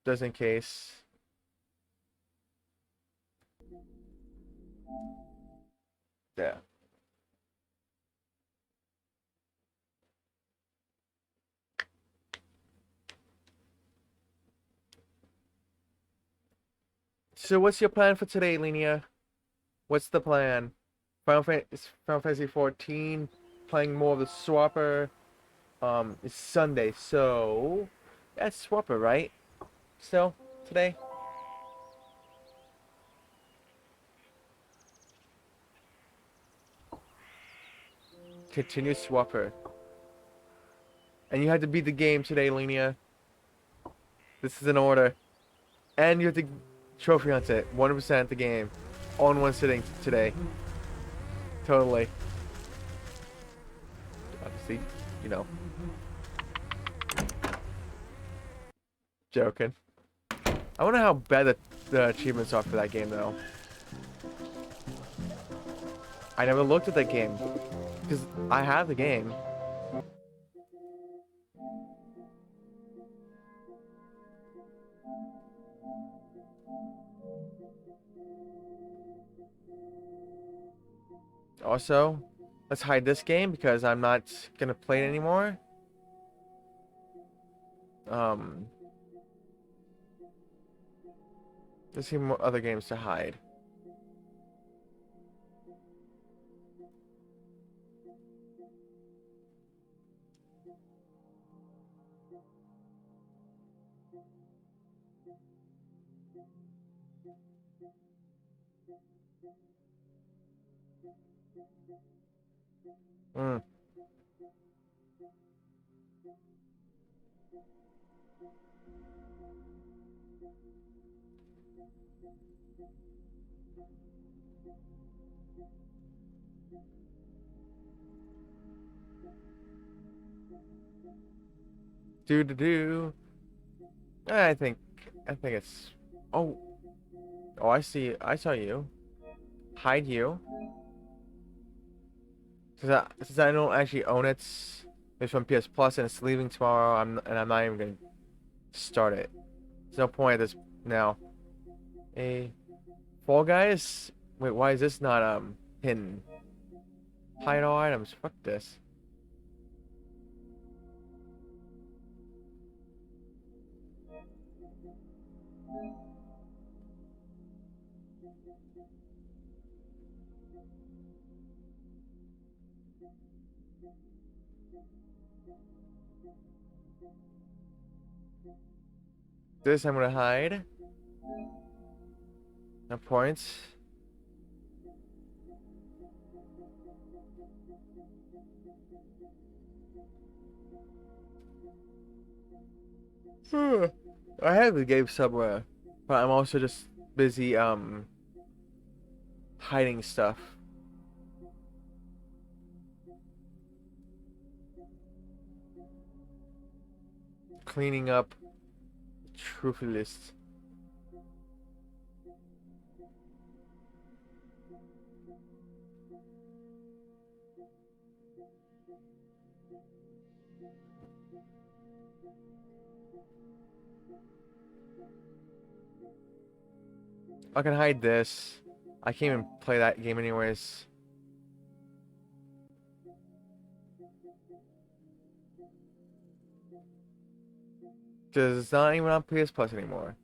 Just in case. There. So what's your plan for today, Linnea? What's the plan? Final Fantasy 14, playing more of the Swapper. It's Sunday, so that's Swapper, right? Still today. Continue Swapper. And you had to beat the game today, Linnea. This is an order. And you have to trophy hunt it. 100% the game. All in one sitting today. Totally. Obviously, you know. Joking. I wonder how bad the achievements are for that game, though. I never looked at that game. Because I have the game. Also, let's hide this game because I'm not gonna play it anymore. Um, let's see more other games to hide. Mm. Do do do. I think it's. Oh, oh, I see. I saw you. Hide you. Since I don't actually own it, it's from PS Plus and it's leaving tomorrow. I'm not even gonna start it. There's no point at this now. A Fall Guys. Wait, why is this not hidden? Hide all items. Fuck this. This I'm gonna hide. No points. I have the game somewhere, but I'm also just busy hiding stuff. Cleaning up trophy list. I can hide this. I can't even play that game anyways. Because it's not even on PS Plus anymore.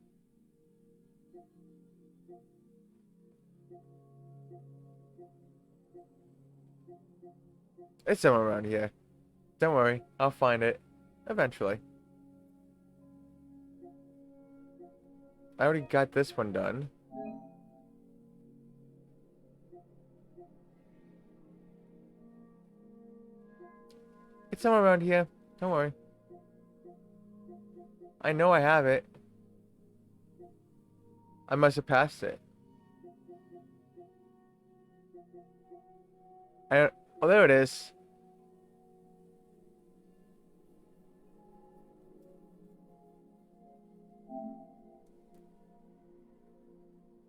It's somewhere around here. Don't worry, I'll find it. Eventually. I already got this one done. It's somewhere around here. Don't worry. I know I have it. I must have passed it. Oh, there it is.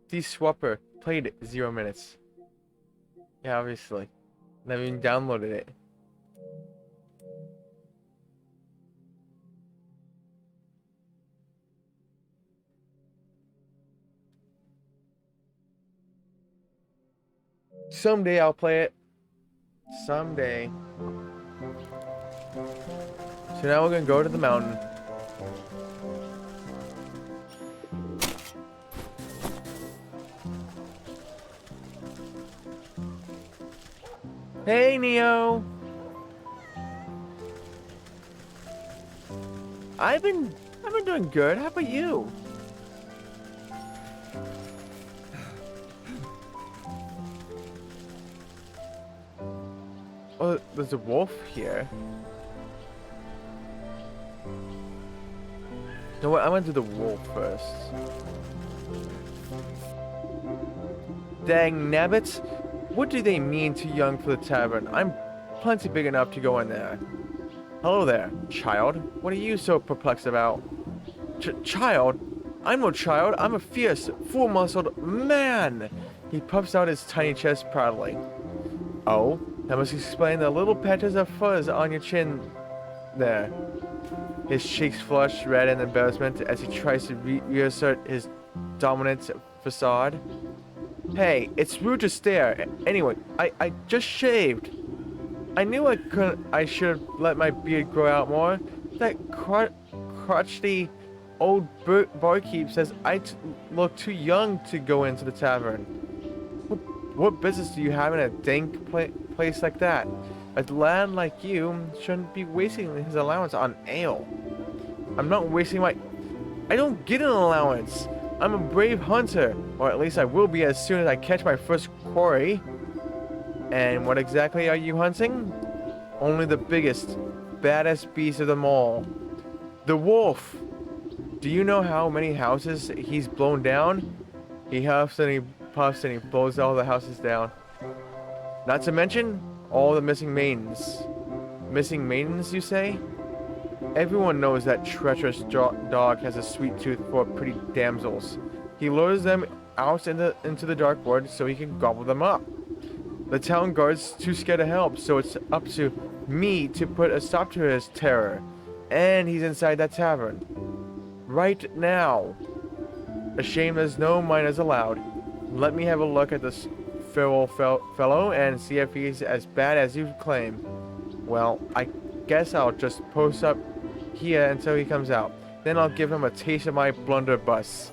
D-Swapper played 0 minutes. Yeah, obviously. Never even downloaded it. Someday I'll play it. Someday. So now we're gonna go to the mountain. Hey, Neo. I've been doing good. How about you? Oh, there's a wolf here. You know what? I'm gonna do the wolf first. Dang nabbits! What do they mean too young for the tavern? I'm plenty big enough to go in there. Hello there, child. What are you so perplexed about? Child? I'm no child. I'm a fierce, full-muscled man. He puffs out his tiny chest proudly. Oh, that must explain the little patches of fuzz on your chin there. His cheeks flush red in embarrassment as he tries to reassert his dominant facade. Hey, it's rude to stare. Anyway, I just shaved. I knew I should let my beard grow out more. That crotchety old barkeep says I look too young to go into the tavern. What business do you have in a dank place like that? A lad like you shouldn't be wasting his allowance on ale. I'm not wasting my... I don't get an allowance. I'm a brave hunter, or at least I will be as soon as I catch my first quarry. And what exactly are you hunting? Only the biggest, baddest beast of them all. The wolf! Do you know how many houses he's blown down? He huffs and he puffs and he blows all the houses down. Not to mention, all the missing maidens. Missing maidens, you say? Everyone knows that treacherous dog has a sweet tooth for pretty damsels. He lures them out into the dark wood so he can gobble them up. The town guard's too scared to help, so it's up to me to put a stop to his terror. And he's inside that tavern. Right now. A shame there's no miners allowed. Let me have a look at this feral fellow and see if he's as bad as you claim. Well, I guess I'll just post up here until he comes out. Then I'll give him a taste of my blunderbuss.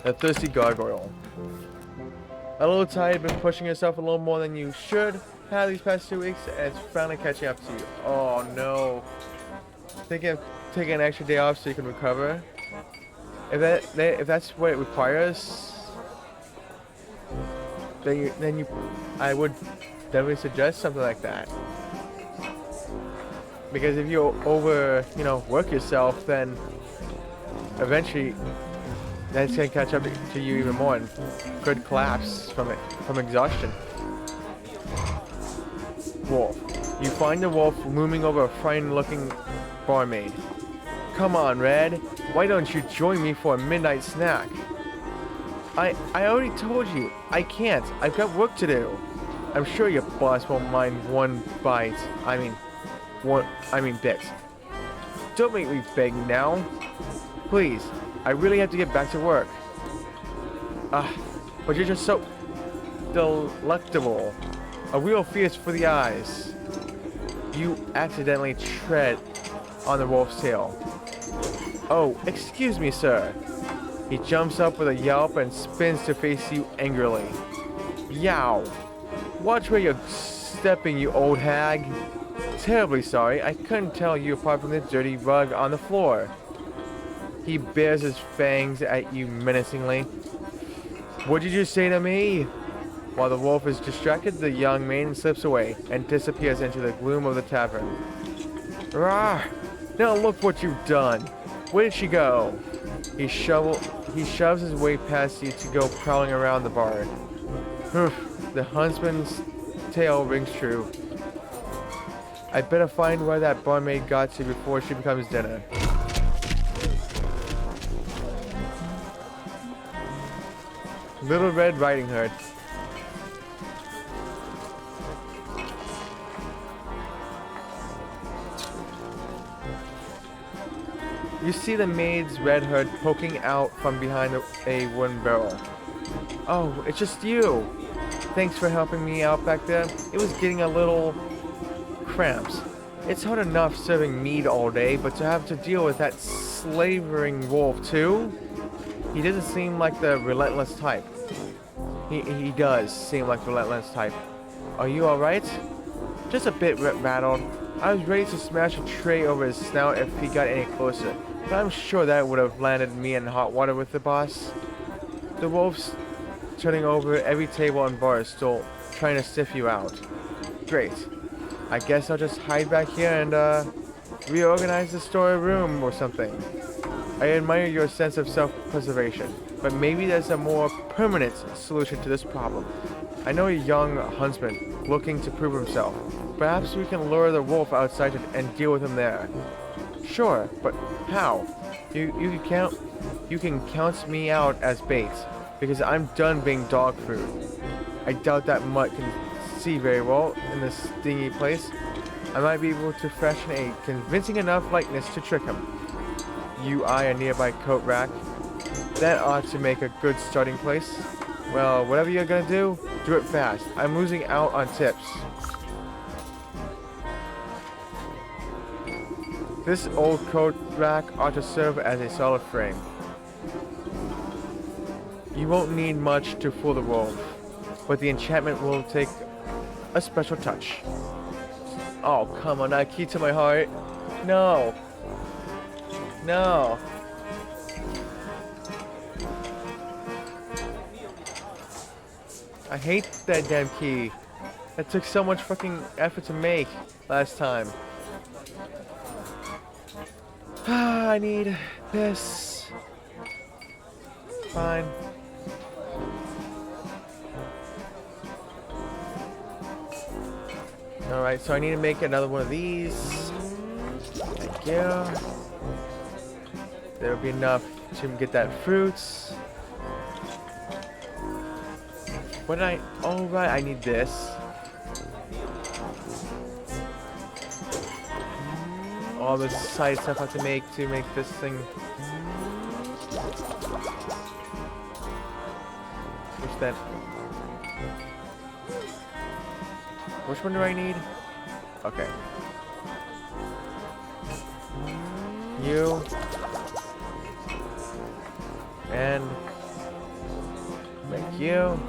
A thirsty gargoyle. A little tired, been pushing yourself a little more than you should have these past 2 weeks, and it's finally catching up to you. Oh no. Thinking of taking an extra day off so you can recover? If that's what it requires, then I would definitely suggest something like that. Because if you work yourself, then eventually that's gonna catch up to you even more and could collapse from exhaustion. Wolf. You find the wolf looming over a frightened-looking barmaid. Come on, Red. Why don't you join me for a midnight snack? I already told you. I can't. I've got work to do. I'm sure your boss won't mind one bite. I mean bit. Don't make me beg now. Please. I really have to get back to work. But you're just so delectable. A real feast for the eyes. You accidentally tread on the wolf's tail. Oh, excuse me, sir. He jumps up with a yelp and spins to face you angrily. Yow! Watch where you're stepping, you old hag. Terribly sorry, I couldn't tell you apart from the dirty rug on the floor. He bares his fangs at you menacingly. What did you say to me? While the wolf is distracted, the young maiden slips away and disappears into the gloom of the tavern. Rah! Now look what you've done. Where did she go? He shoves his way past you to go prowling around the bar. The huntsman's tale rings true. I better find where that barmaid got to before she becomes dinner. Little Red Riding Hood. You see the maid's red hood poking out from behind a wooden barrel. Oh, it's just you. Thanks for helping me out back there. It was getting a little cramps. It's hard enough serving mead all day, but to have to deal with that slavering wolf too? He doesn't seem like the relentless type. He does seem like the relentless type. Are you alright? Just a bit rattled. I was ready to smash a tray over his snout if he got any closer, but I'm sure that would have landed me in hot water with the boss. The wolf's turning over every table and bar stool, trying to sniff you out. Great. I guess I'll just hide back here and reorganize the storeroom or something. I admire your sense of self-preservation, but maybe there's a more permanent solution to this problem. I know a young huntsman looking to prove himself. Perhaps we can lure the wolf outside and deal with him there. Sure, but how? You can count me out as bait, because I'm done being dog food. I doubt that mutt can see very well in this stingy place. I might be able to fashion a convincing enough likeness to trick him. You eye a nearby coat rack. That ought to make a good starting place. Well, whatever you're gonna do it fast. I'm losing out on tips. This old coat rack ought to serve as a solid frame. You won't need much to fool the wolf, but the enchantment will take a special touch. Oh, come on, that key to my heart. No. No. I hate that damn key. That took so much fucking effort to make last time. I need this. Fine. Alright, so I need to make another one of these. Thank you. There'll be enough to get that fruits. What did I... Oh, right, I need this. All the side stuff I have to make this thing. Which then... Which one do I need? Okay. You. And... Thank you.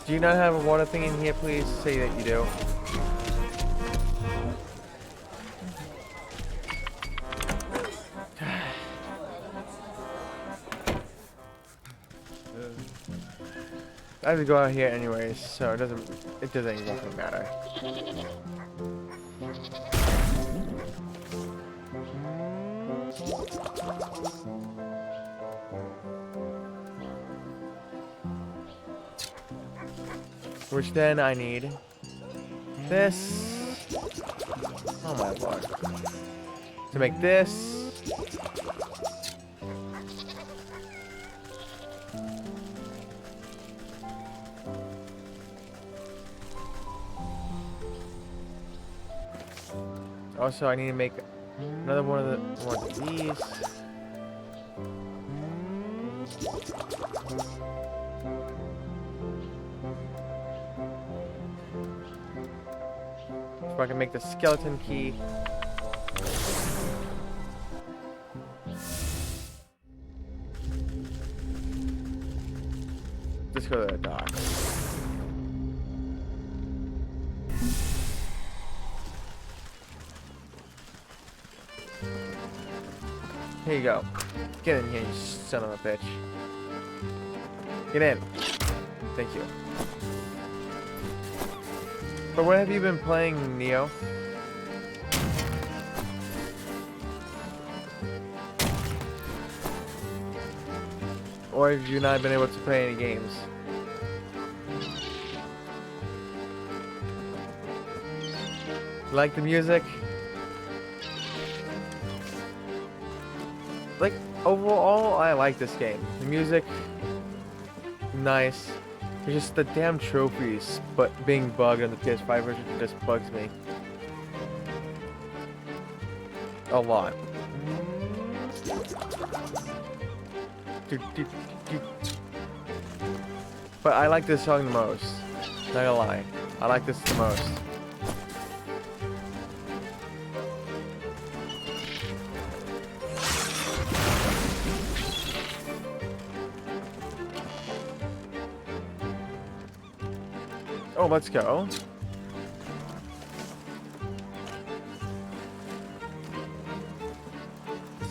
Do you not have a water thing in here? Please say that you do. I have to go out here anyways, so it doesn't exactly matter. Which then I need this. Oh my lord. To make this. Also, I need to make another one of these. So I can make the skeleton key. Let's go to the dock. Here you go. Get in here, you son of a bitch. Get in. Thank you. But what have you been playing, Neo? Or have you not been able to play any games? Like the music? Like, overall, I like this game. The music, nice. It's just the damn trophies, but being bugged on the PS5 version just bugs me. A lot. But I like this song the most. Not gonna lie. I like this the most. Oh, let's go.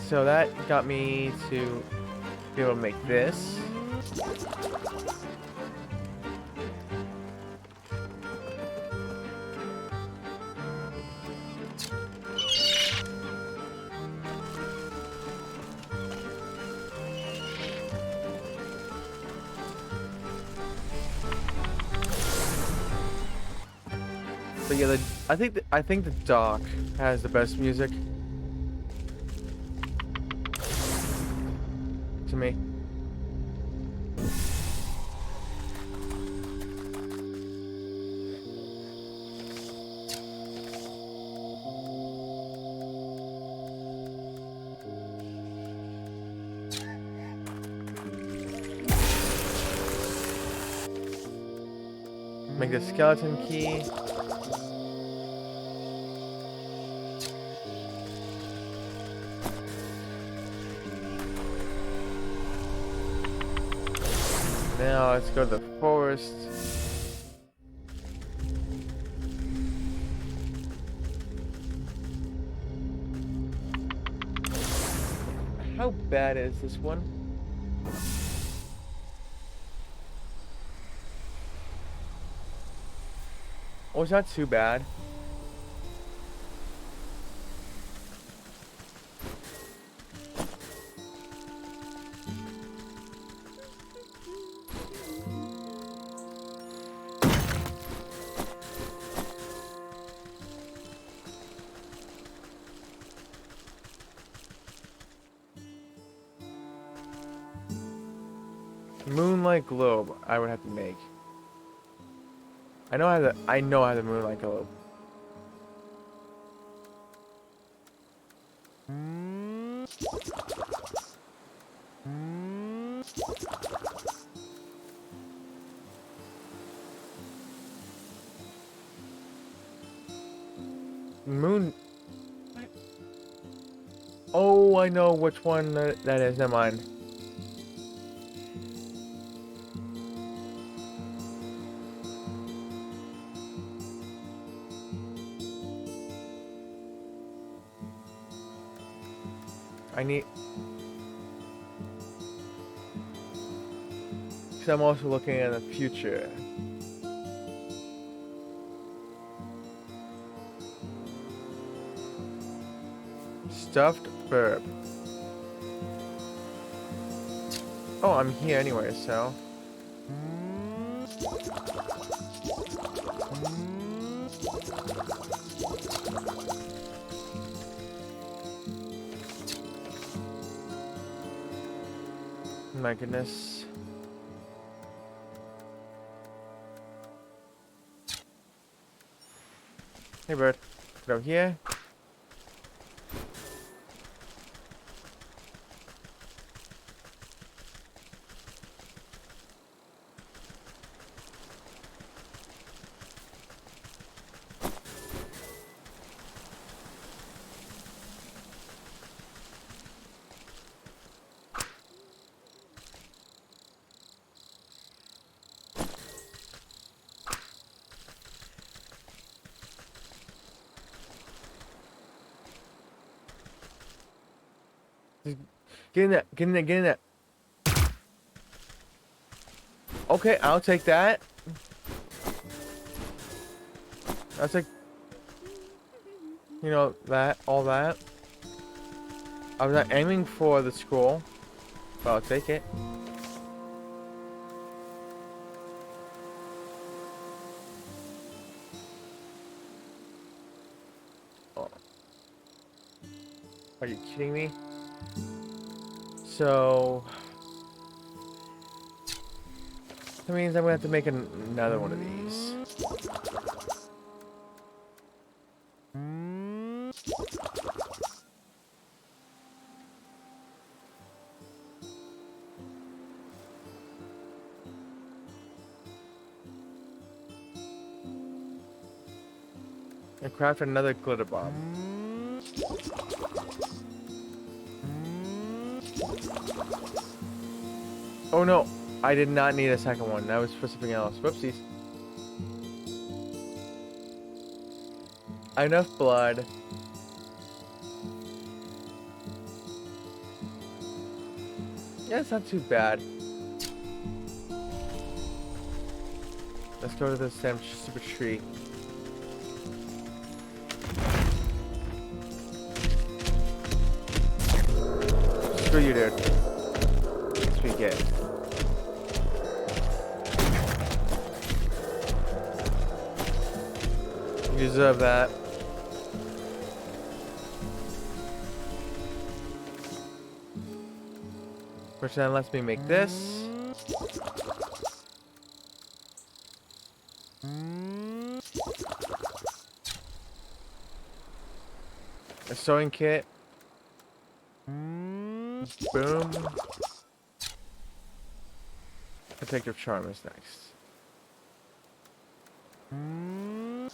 So that got me to be able to make this. But yeah, I think the dock has the best music. To me. Make the skeleton key. Now let's go to the forest. How bad is this one? Oh, it's not too bad. Moonlight globe I would have to make. I know how the moonlight globe. Moon. Oh, I know which one that is. Never mind. I need. Because I'm also looking at the future. Stuffed burb. Oh, I'm here anyway, so. My goodness. Hey, bird. Get over here. Get in there, get in there, get in there. Okay, I'll take that. I'll take, you know, all that. I was not aiming for the scroll, but I'll take it. Oh. Are you kidding me? So that means I'm gonna have to make another one of these. And craft another glitter bomb. Oh no, I did not need a second one. That was for something else. Whoopsies. Enough blood. Yeah, it's not too bad. Let's go to this damn stupid tree. Screw you, dude. That's what you get. You deserve that. Which then lets me make this. A sewing kit. Boom. Protective charm is next. You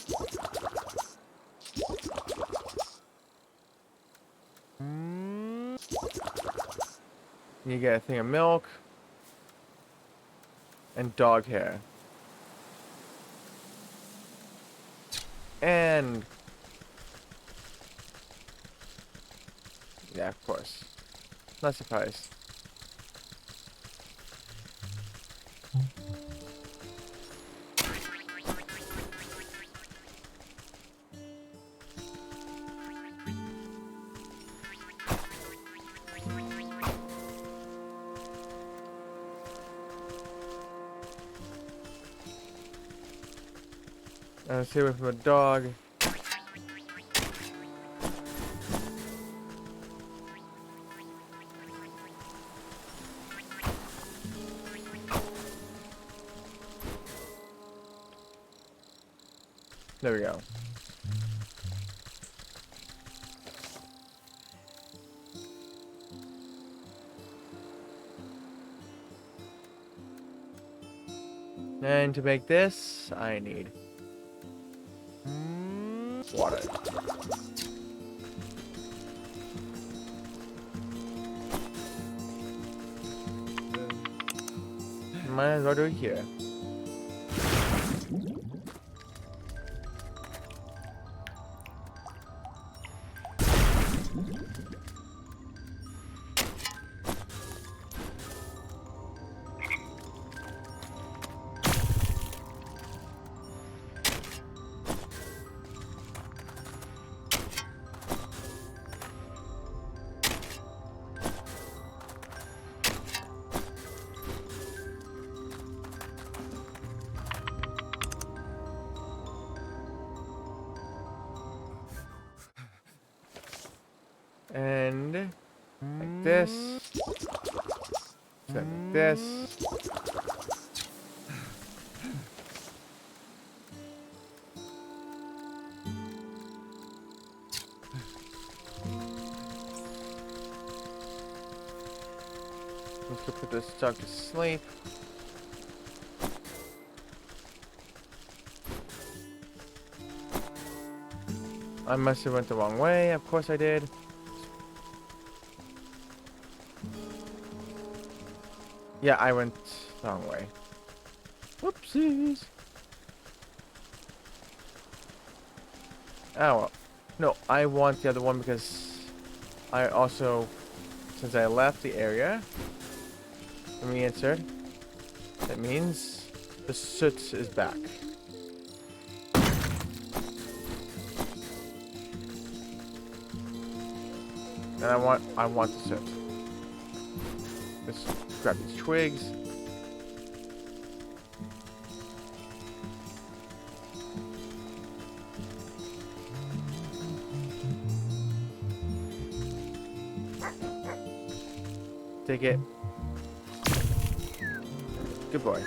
get a thing of milk and dog hair. And yeah, of course. Not surprised. Let's see from a dog. There we go. And to make this, I need water. Might as well do it here. And like this. Then like this. Let's go put this dog to sleep. I must have went the wrong way. Of course I did. Yeah, I went the wrong way. Whoopsies. Oh, well. No, I want the other one because I also, since I left the area, let me insert. That means the soot is back. And I want the soot. Let's grab these twigs. Take it. Good boy.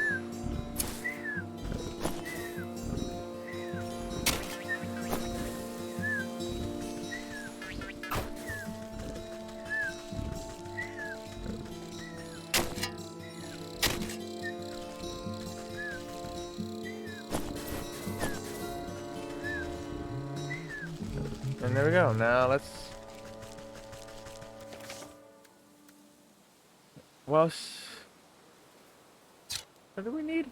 And there we go. Now let's... Well, what do we need?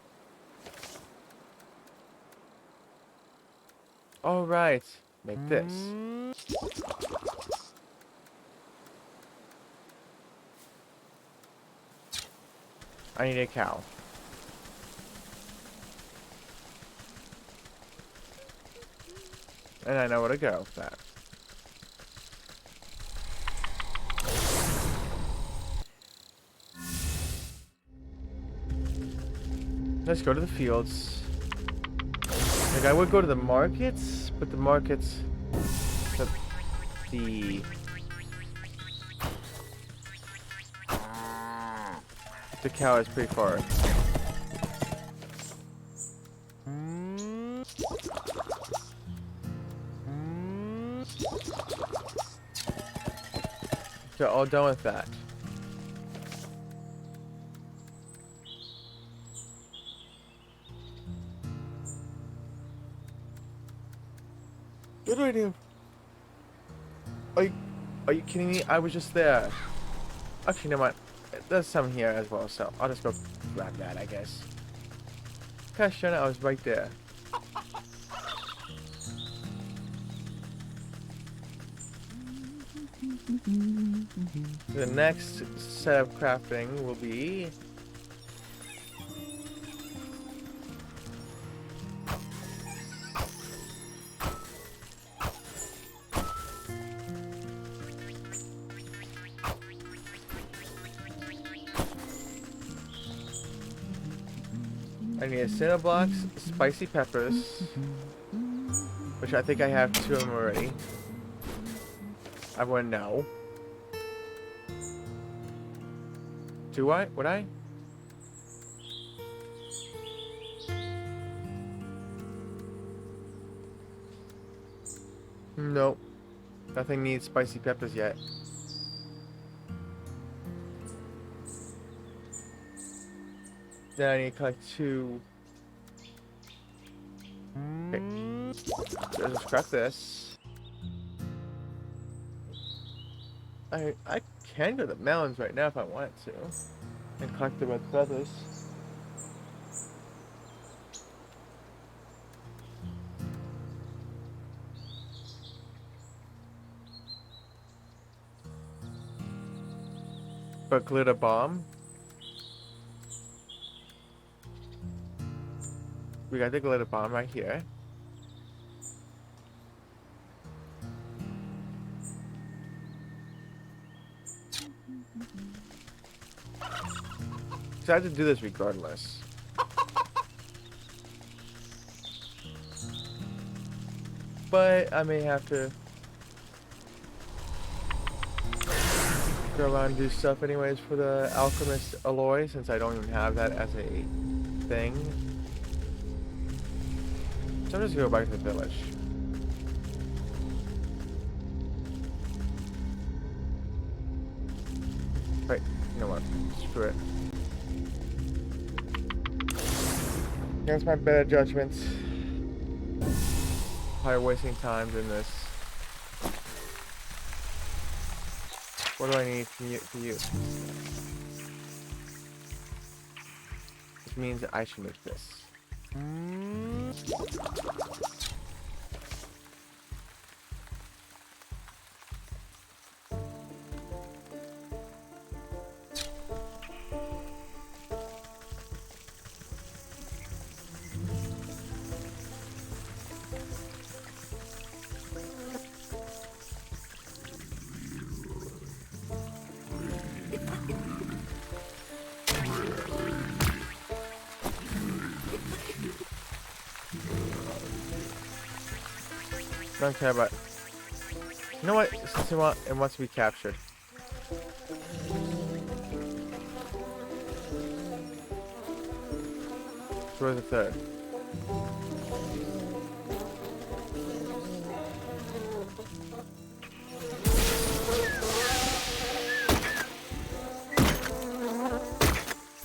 All right, make this. I need a cow. And I know where to go with that. Let's go to the fields. Like, I would go to the markets, but the markets... The cow is pretty far. They're all done with that. What do I do? Are you kidding me? I was just there. Actually, never mind. There's some here as well, so I'll just go grab that, I guess. Gosh darn it, I was right there. The next set of crafting will be... I need cinnamon blocks, spicy peppers, which I think I have 2 of them already. I want to know. Do I? Would I? Nope. Nothing needs spicy peppers yet. Then I need to collect 2. Okay. So let's scrap this. I can go to the mountains right now if I wanted to. And collect the red feathers. But glitter bomb. We got the glitter bomb right here. So I have to do this regardless. But I may have to go around and do stuff anyways for the alchemist alloy, since I don't even have that as a thing. So I'm just gonna go back to the village. Wait, you know what? Screw it. Against my better judgment. Probably wasting time doing this. What do I need from you? This means that I should make this. Don't care about. You know what? Since it wants to be captured. So where's the third?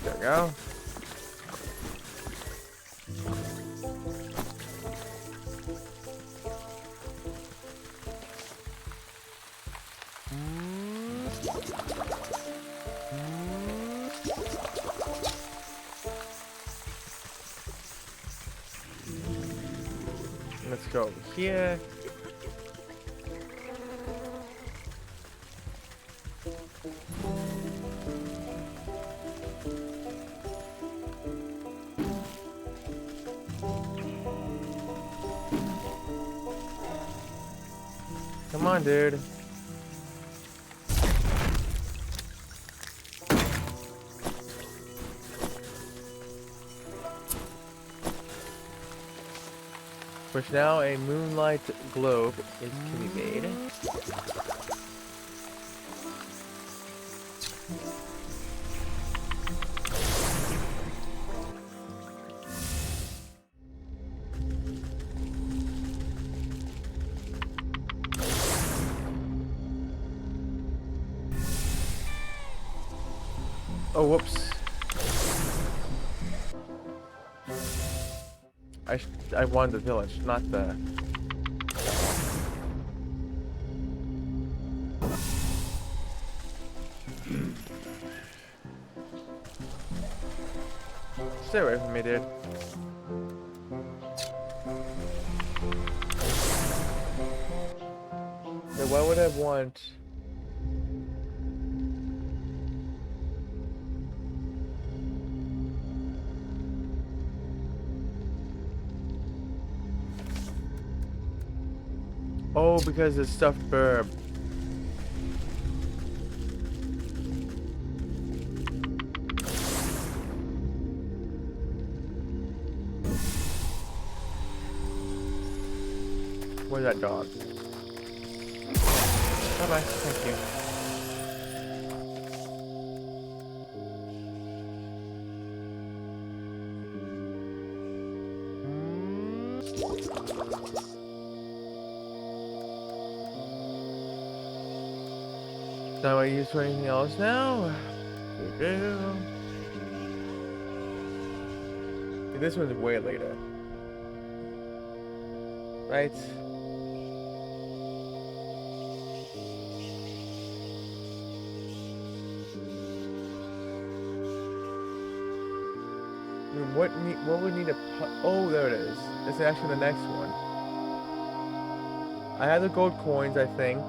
There we go. Let's go over here. Come on, dude. Which now a moonlight globe is to be made. Oh, whoops. I wanted the village, not the... Stay away from me, dude. So why would I want... Oh, because it's stuffed burb. Where's that dog? Bye-bye, thank you. Now I use for anything else now? This one's way later. Right? What would need a oh, there it is. It's actually the next one. I have the gold coins, I think.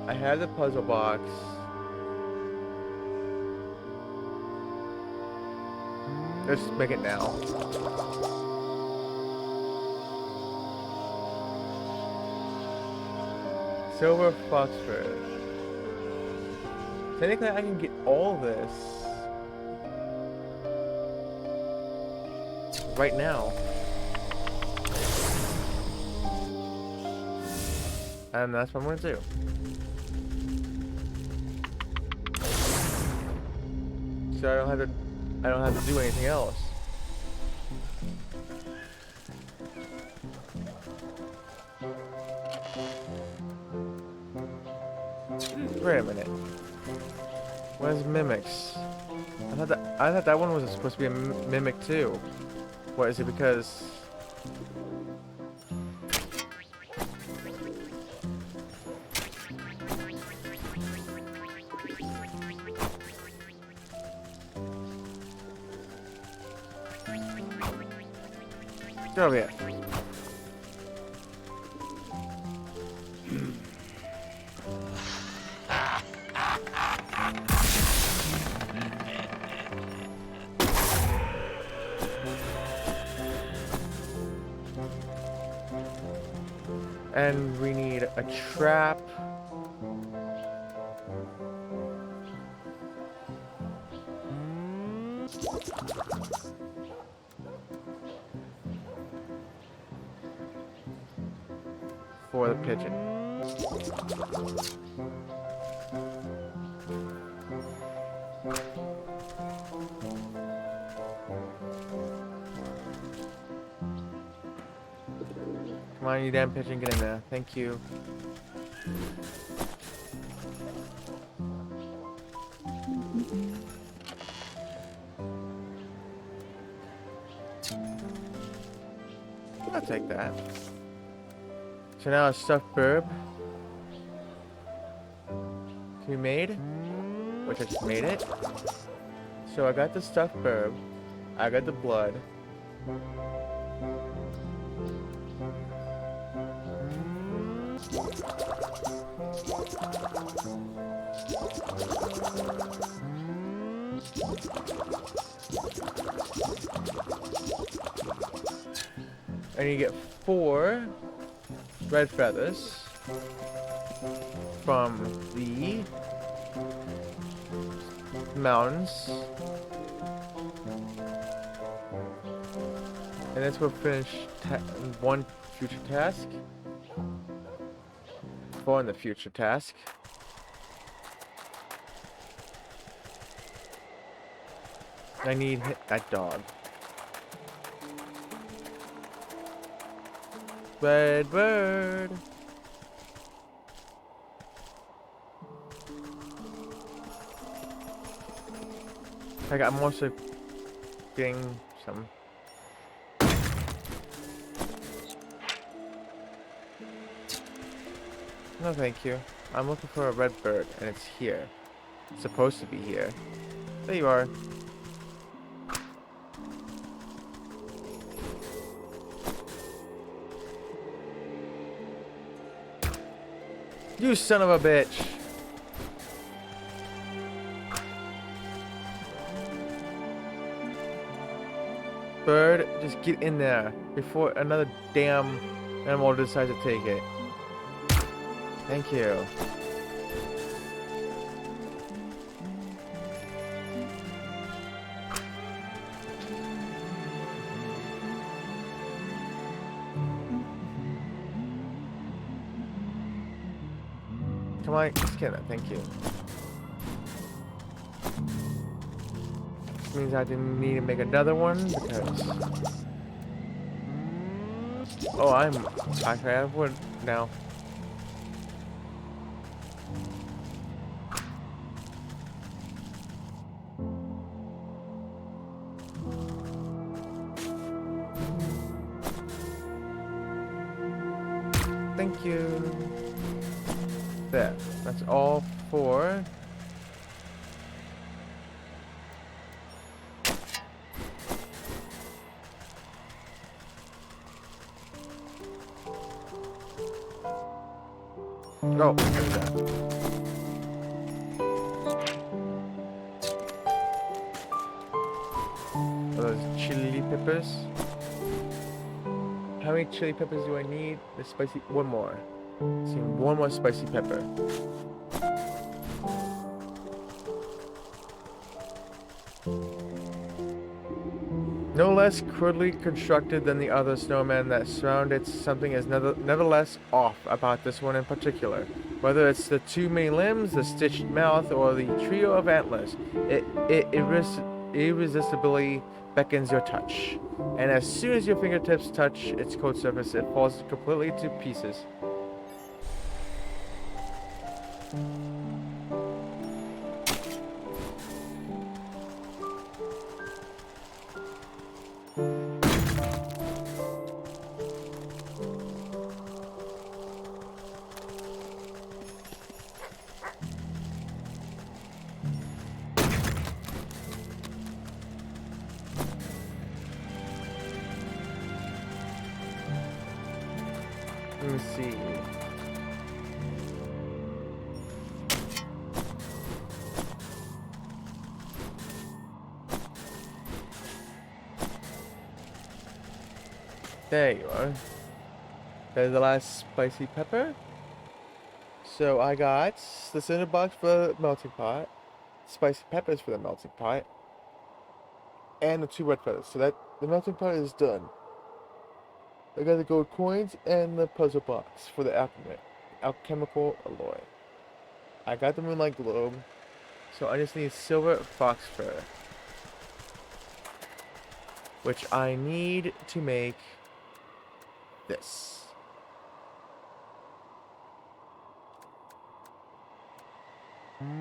I have the puzzle box. Let's make it now. Silver Foxford. Technically, I can get all this right now. And that's what I'm gonna do. So I don't have to do anything else. Wait a minute. Where's mimics? I thought that one was supposed to be a mimic too. What is it because? Get over here. And we need a trap. For the pigeon. Come on, you damn pigeon, get in there. Thank you. I'll take that. So now a stuffed burb to be made, which I just made it. So I got the stuffed burb, I got the blood. And you get 4 red feathers from the mountains. And this will finish one future task. 4 in the future task. I need that dog. Red bird. I'm also getting some. No, thank you. I'm looking for a red bird, and it's here. It's supposed to be here. There you are. You son of a bitch. Bird, just get in there before another damn animal decides to take it. Thank you. Come on, just get it. Thank you. This means I didn't need to make another one because. Oh, I'm actually out of wood now. Thank you. There. That's all four. Oh, there's that. Those chili peppers. How many chili peppers do I need? The spicy. One more. See, one more spicy pepper. No less crudely constructed than the other snowmen that surround it, something is nevertheless off about this one in particular. Whether it's the two main limbs, the stitched mouth, or the trio of antlers, it irresistibly beckons your touch. And as soon as your fingertips touch its coat surface, it falls completely to pieces. Let me see. There you are. There's the last spicy pepper. So I got the cinder box for the melting pot, spicy peppers for the melting pot, and the 2 red feathers. So that the melting pot is done. I got the gold coins and the puzzle box for the alchemical alloy. I got the moonlight globe, so I just need silver fox fur, which I need to make this.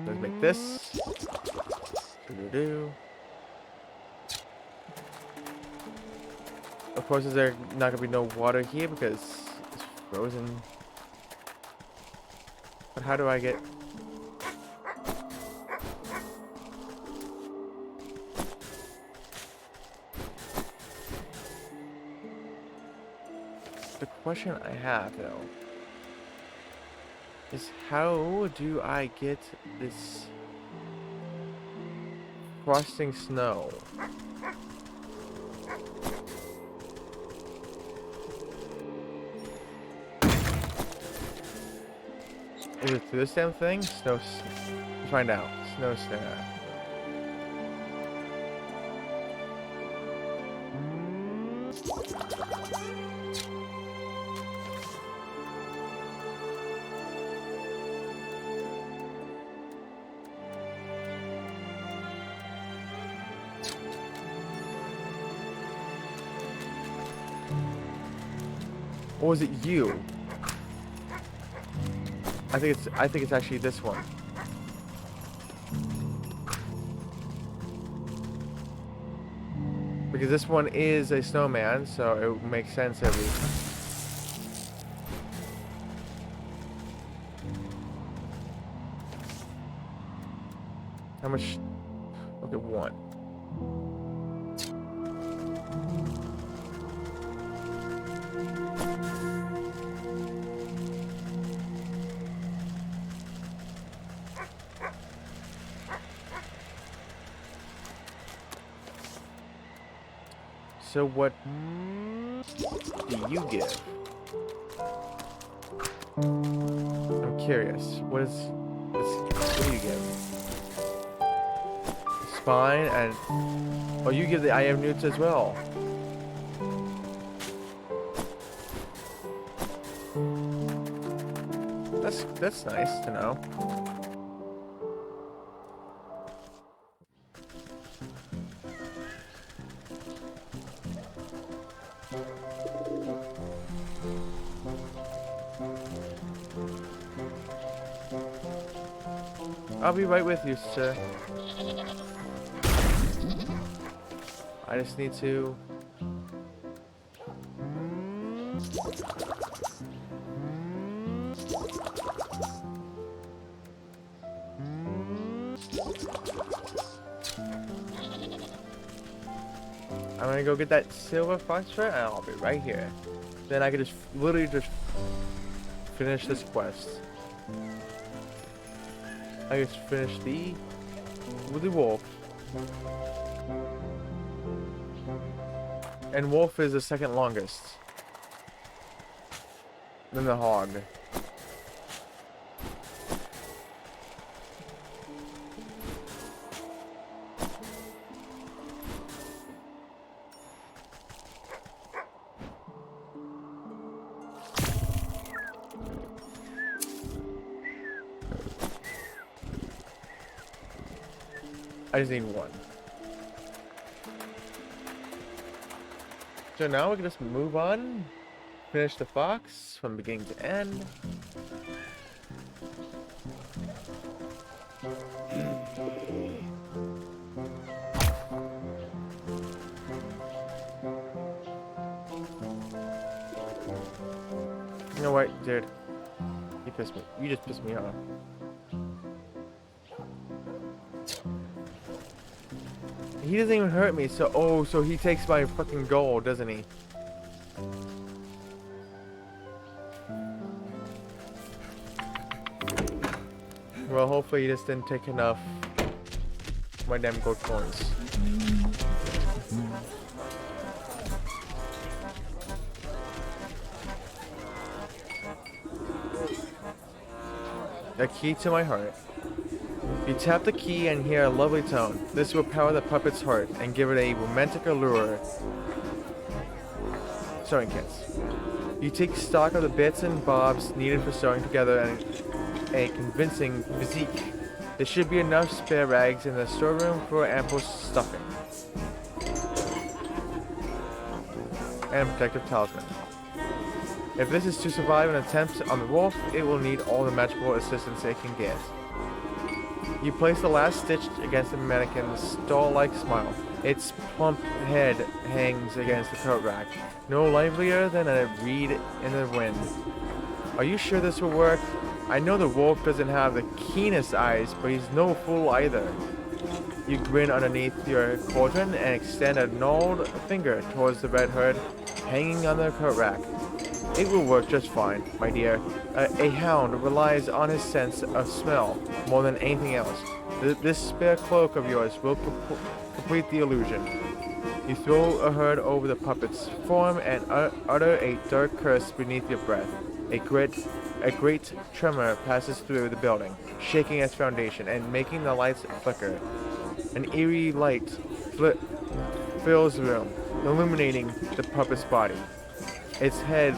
Let's make this. Doo-doo-doo. Of course, is there not gonna be no water here because it's frozen? But how do I get? The question I have though is how do I get this frosting snow? Is it through this damn thing? Let's find out. Snow snare. Or was it you? I think it's actually this one. Because this one is a snowman, so it would make sense at least. How much? Okay, 1. So what do you give? I'm curious. What do you give? Spine and oh, you give the IM newts as well. That's nice to know. I'll be right with you, sir. I just need to... I'm gonna go get that silver phosphor and I'll be right here. Then I can just literally just finish this quest. I just finished with the wolf. And wolf is the second longest. Then the hog. I just need one. So now we can just move on. Finish the fox from beginning to end. You know what, dude? You just pissed me off. He doesn't even hurt me, so he takes my fucking gold, doesn't he? Well, hopefully he just didn't take enough of my damn gold coins. The key to my heart. You tap the key and hear a lovely tone. This will power the puppet's heart and give it a romantic allure. Sewing kits. You take stock of the bits and bobs needed for sewing together and a convincing physique. There should be enough spare rags in the storeroom for ample stuffing. And a protective talisman. If this is to survive an attempt on the wolf, it will need all the magical assistance it can get. You place the last stitch against the mannequin's doll-like smile. Its plump head hangs against the coat rack, no livelier than a reed in the wind. Are you sure this will work? I know the wolf doesn't have the keenest eyes, but he's no fool either. You grin underneath your cauldron and extend a gnarled finger towards the red herd hanging on the coat rack. It will work just fine, my dear. A hound relies on his sense of smell more than anything else. This spare cloak of yours will complete the illusion. You throw a herd over the puppet's form and utter a dark curse beneath your breath. A great tremor passes through the building, shaking its foundation and making the lights flicker. An eerie light fills the room, illuminating the puppet's body. Its head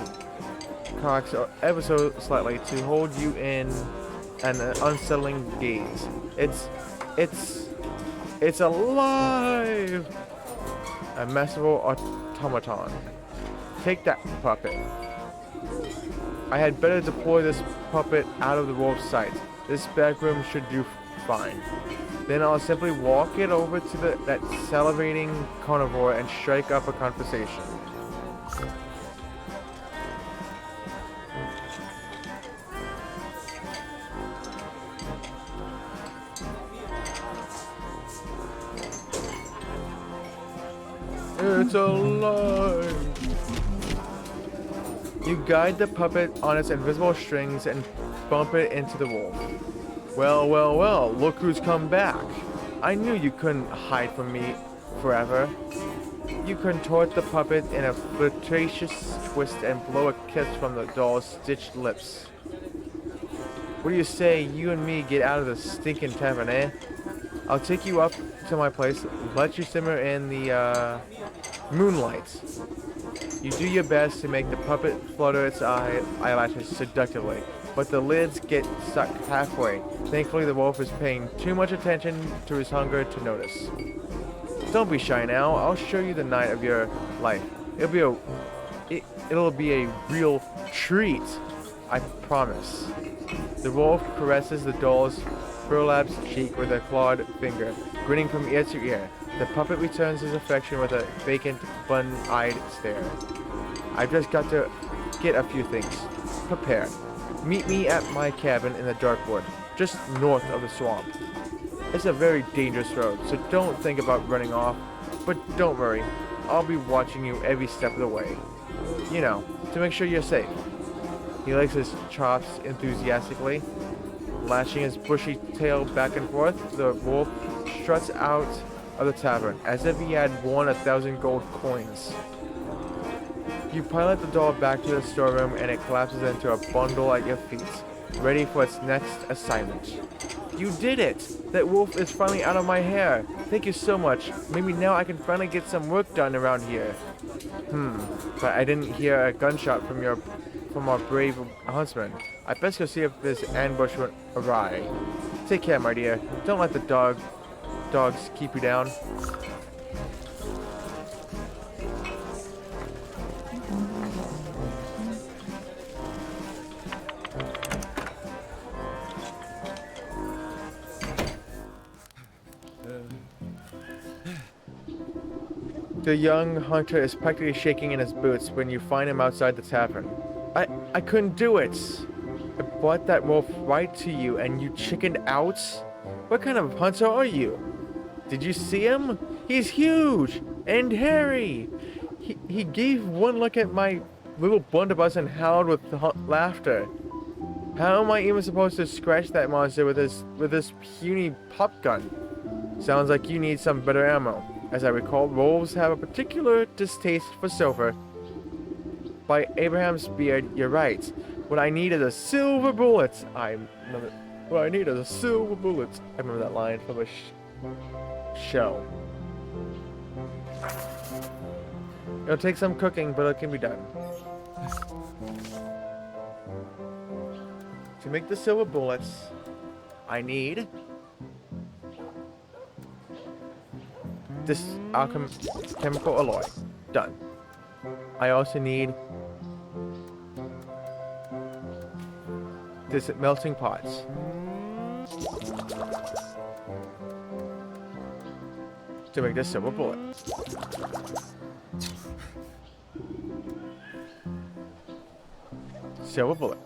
cocks ever so slightly to hold you in an unsettling gaze. It's alive! A masterful automaton. Take that, puppet. I had better deploy this puppet out of the wolf's sight. This back room should do fine. Then I'll simply walk it over to that salivating carnivore and strike up a conversation. It's alive! You guide the puppet on its invisible strings and bump it into the wolf. Well, well, well, look who's come back. I knew you couldn't hide from me forever. You contort the puppet in a flirtatious twist and blow a kiss from the doll's stitched lips. What do you say you and me get out of this stinking tavern, eh? I'll take you up to my place, let you simmer in the, moonlight. You do your best to make the puppet flutter its eyelashes seductively, but the lids get stuck halfway. Thankfully, the wolf is paying too much attention to his hunger to notice. Don't be shy now. I'll show you the night of your life. It'll be a real treat. I promise. The wolf caresses the doll's burlap's cheek with a clawed finger, grinning from ear to ear. The puppet returns his affection with a vacant, bun-eyed stare. I've just got to get a few things prepared. Meet me at my cabin in the dark wood, just north of the swamp. It's a very dangerous road, so don't think about running off. But don't worry, I'll be watching you every step of the way. You know, to make sure you're safe. He licks his chops enthusiastically. Lashing his bushy tail back and forth, the wolf struts out of the tavern, as if he had won 1,000 gold coins. You pilot the doll back to the storeroom and it collapses into a bundle at your feet, ready for its next assignment. You did it! That wolf is finally out of my hair. Thank you so much. Maybe now I can finally get some work done around here. But I didn't hear a gunshot from our brave huntsman. I best go see if this ambush went awry. Take care, my dear. Don't let the dogs keep you down. The young hunter is practically shaking in his boots when you find him outside the tavern. I couldn't do it. I brought that wolf right to you and you chickened out? What kind of hunter are you? Did you see him? He's huge and hairy. He gave one look at my little blunderbuss and howled with laughter. How am I even supposed to scratch that monster with this puny pop gun? Sounds like you need some better ammo. As I recall, wolves have a particular distaste for silver. By Abraham's beard, you're right. What I need is a silver bullet. What I need is a silver bullet. I remember that line from a show. It'll take some cooking, but it can be done. To make the silver bullets, I need this chemical alloy. Done. I also need this melting pots. To make this silver bullet. Silver bullet.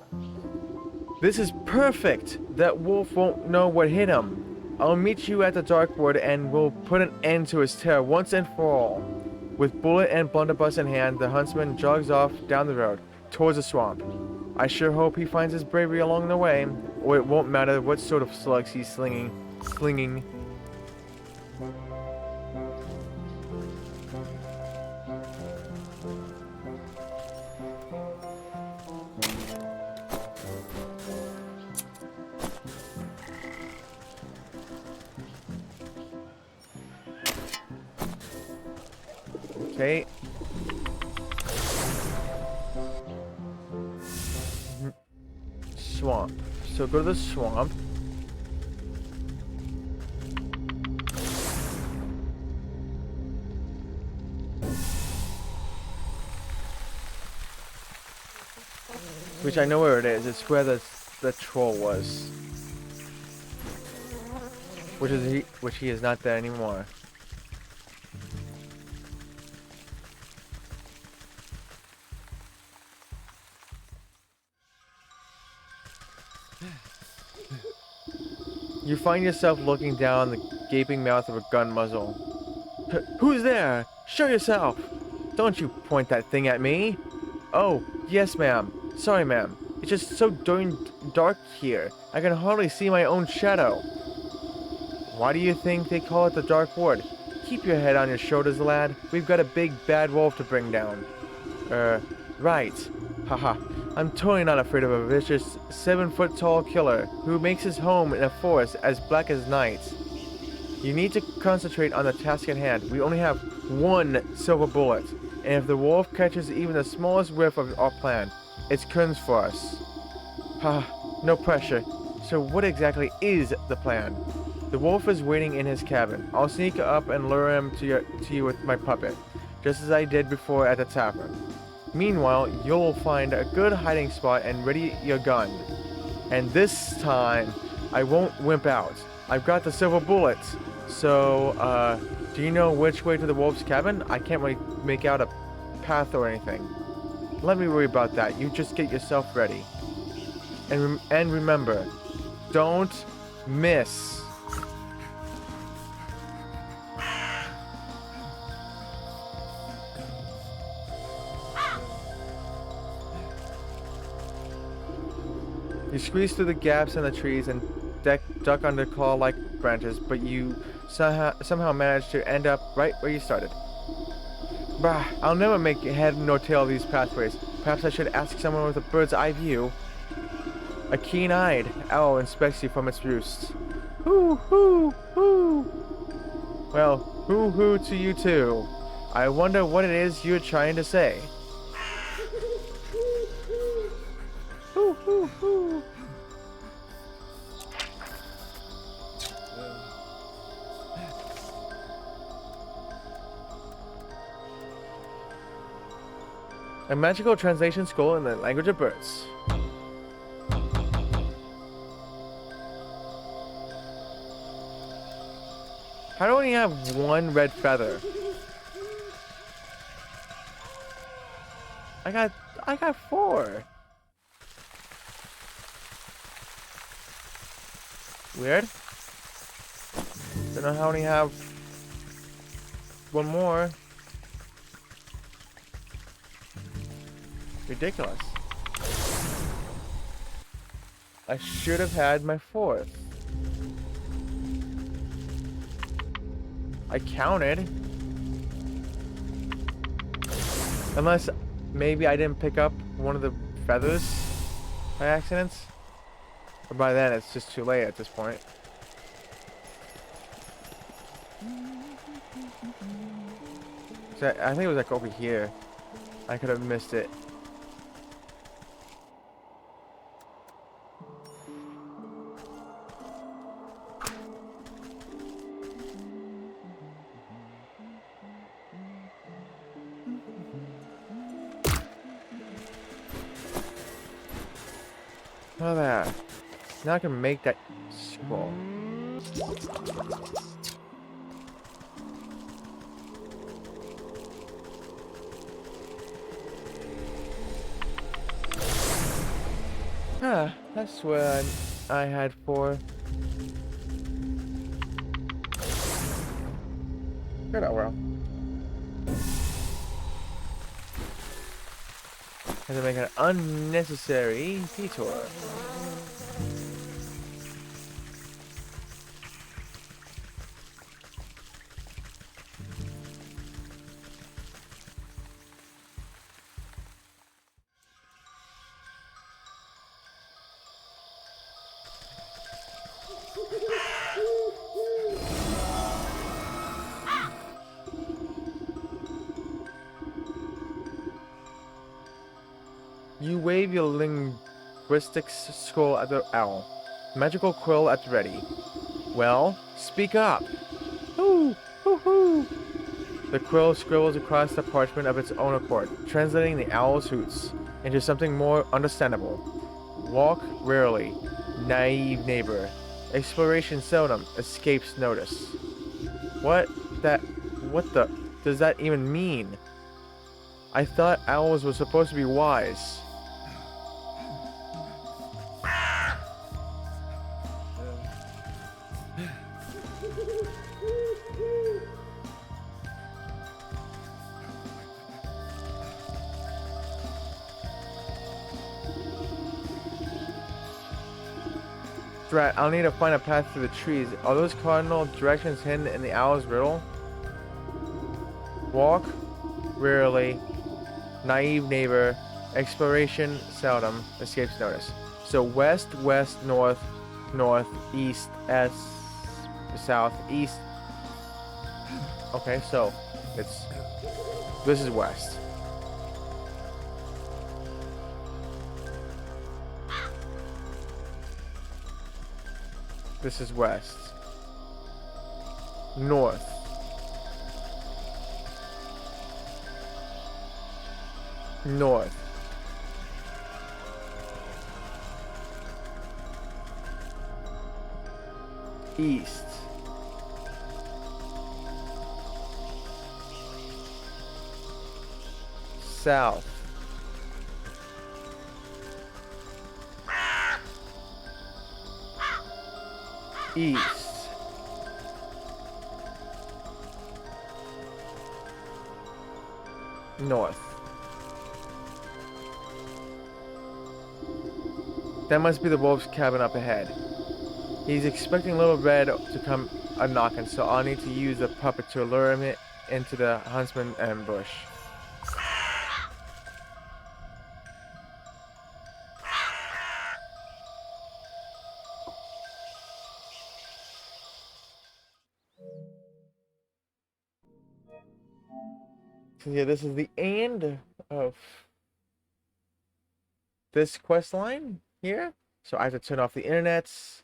This is perfect! That wolf won't know what hit him. I'll meet you at the dark wood and we'll put an end to his terror once and for all. With bullet and blunderbuss in hand, the huntsman jogs off down the road, towards the swamp. I sure hope he finds his bravery along the way, or it won't matter what sort of slugs he's slinging. Okay. Swamp. So go to the swamp. Which I know where it is. It's where the troll was. Which he is not there anymore. You find yourself looking down the gaping mouth of a gun muzzle. Who's there? Show yourself! Don't you point that thing at me! Oh, yes ma'am. Sorry ma'am. It's just so darn dark here. I can hardly see my own shadow. Why do you think they call it the dark wood? keep your head on your shoulders, lad. We've got a big bad wolf to bring down. Right. Haha. I'm totally not afraid of a vicious 7-foot-tall killer who makes his home in a forest as black as night. You need to concentrate on the task at hand. We only have one silver bullet, and if the wolf catches even the smallest whiff of our plan, it's curtains for us. No pressure. So what exactly is the plan? The wolf is waiting in his cabin. I'll sneak up and lure him to you with my puppet, just as I did before at the tavern. Meanwhile, you'll find a good hiding spot and ready your gun. And this time, I won't wimp out. I've got the silver bullets. So, do you know which way to the wolf's cabin? I can't really make out a path or anything. Let me worry about that. You just get yourself ready. And remember, don't miss. You squeeze through the gaps in the trees and duck under claw-like branches, but you somehow manage to end up right where you started. Bah, I'll never make head nor tail of these pathways. Perhaps I should ask someone with a bird's eye view. A keen-eyed owl inspects you from its roost. Hoo, hoo, hoo. Well, hoo, hoo to you too. I wonder what it is you're trying to say. Hoo, hoo, hoo. A magical translation scroll in the language of birds. How do we have one red feather? I got 4. Weird. Don't know how many have one more. Ridiculous. I should have had my 4th. I counted. Unless maybe I didn't pick up one of the feathers by accident. Or by then it's just too late at this point. So I think it was like over here. I could have missed it. Oh, there. Now I can make that scroll. That's what I had 4. Good, oh well. Had to make an unnecessary detour. You wave your linguistics scroll at the owl. Magical quill at the ready. Well, speak up. Hoo, hoo, hoo. The quill scribbles across the parchment of its own accord, translating the owl's hoots into something more understandable. Walk rarely, naive neighbor. Exploration seldom escapes notice. What the does that even mean? I thought owls were supposed to be wise. Drat, I'll need to find a path through the trees. Are those cardinal directions hidden in the owl's riddle? Walk rarely, naive neighbor, exploration seldom, escapes notice. So west, west, north, north, east, south, east. Okay, so this is west. This is west. North. North. East. South. East. North. That must be the wolf's cabin up ahead. He's expecting Little Red to come a-knocking, so I'll need to use the puppet to lure him into the huntsman ambush. So yeah, this is the end of this quest line here. So I have to turn off the internets.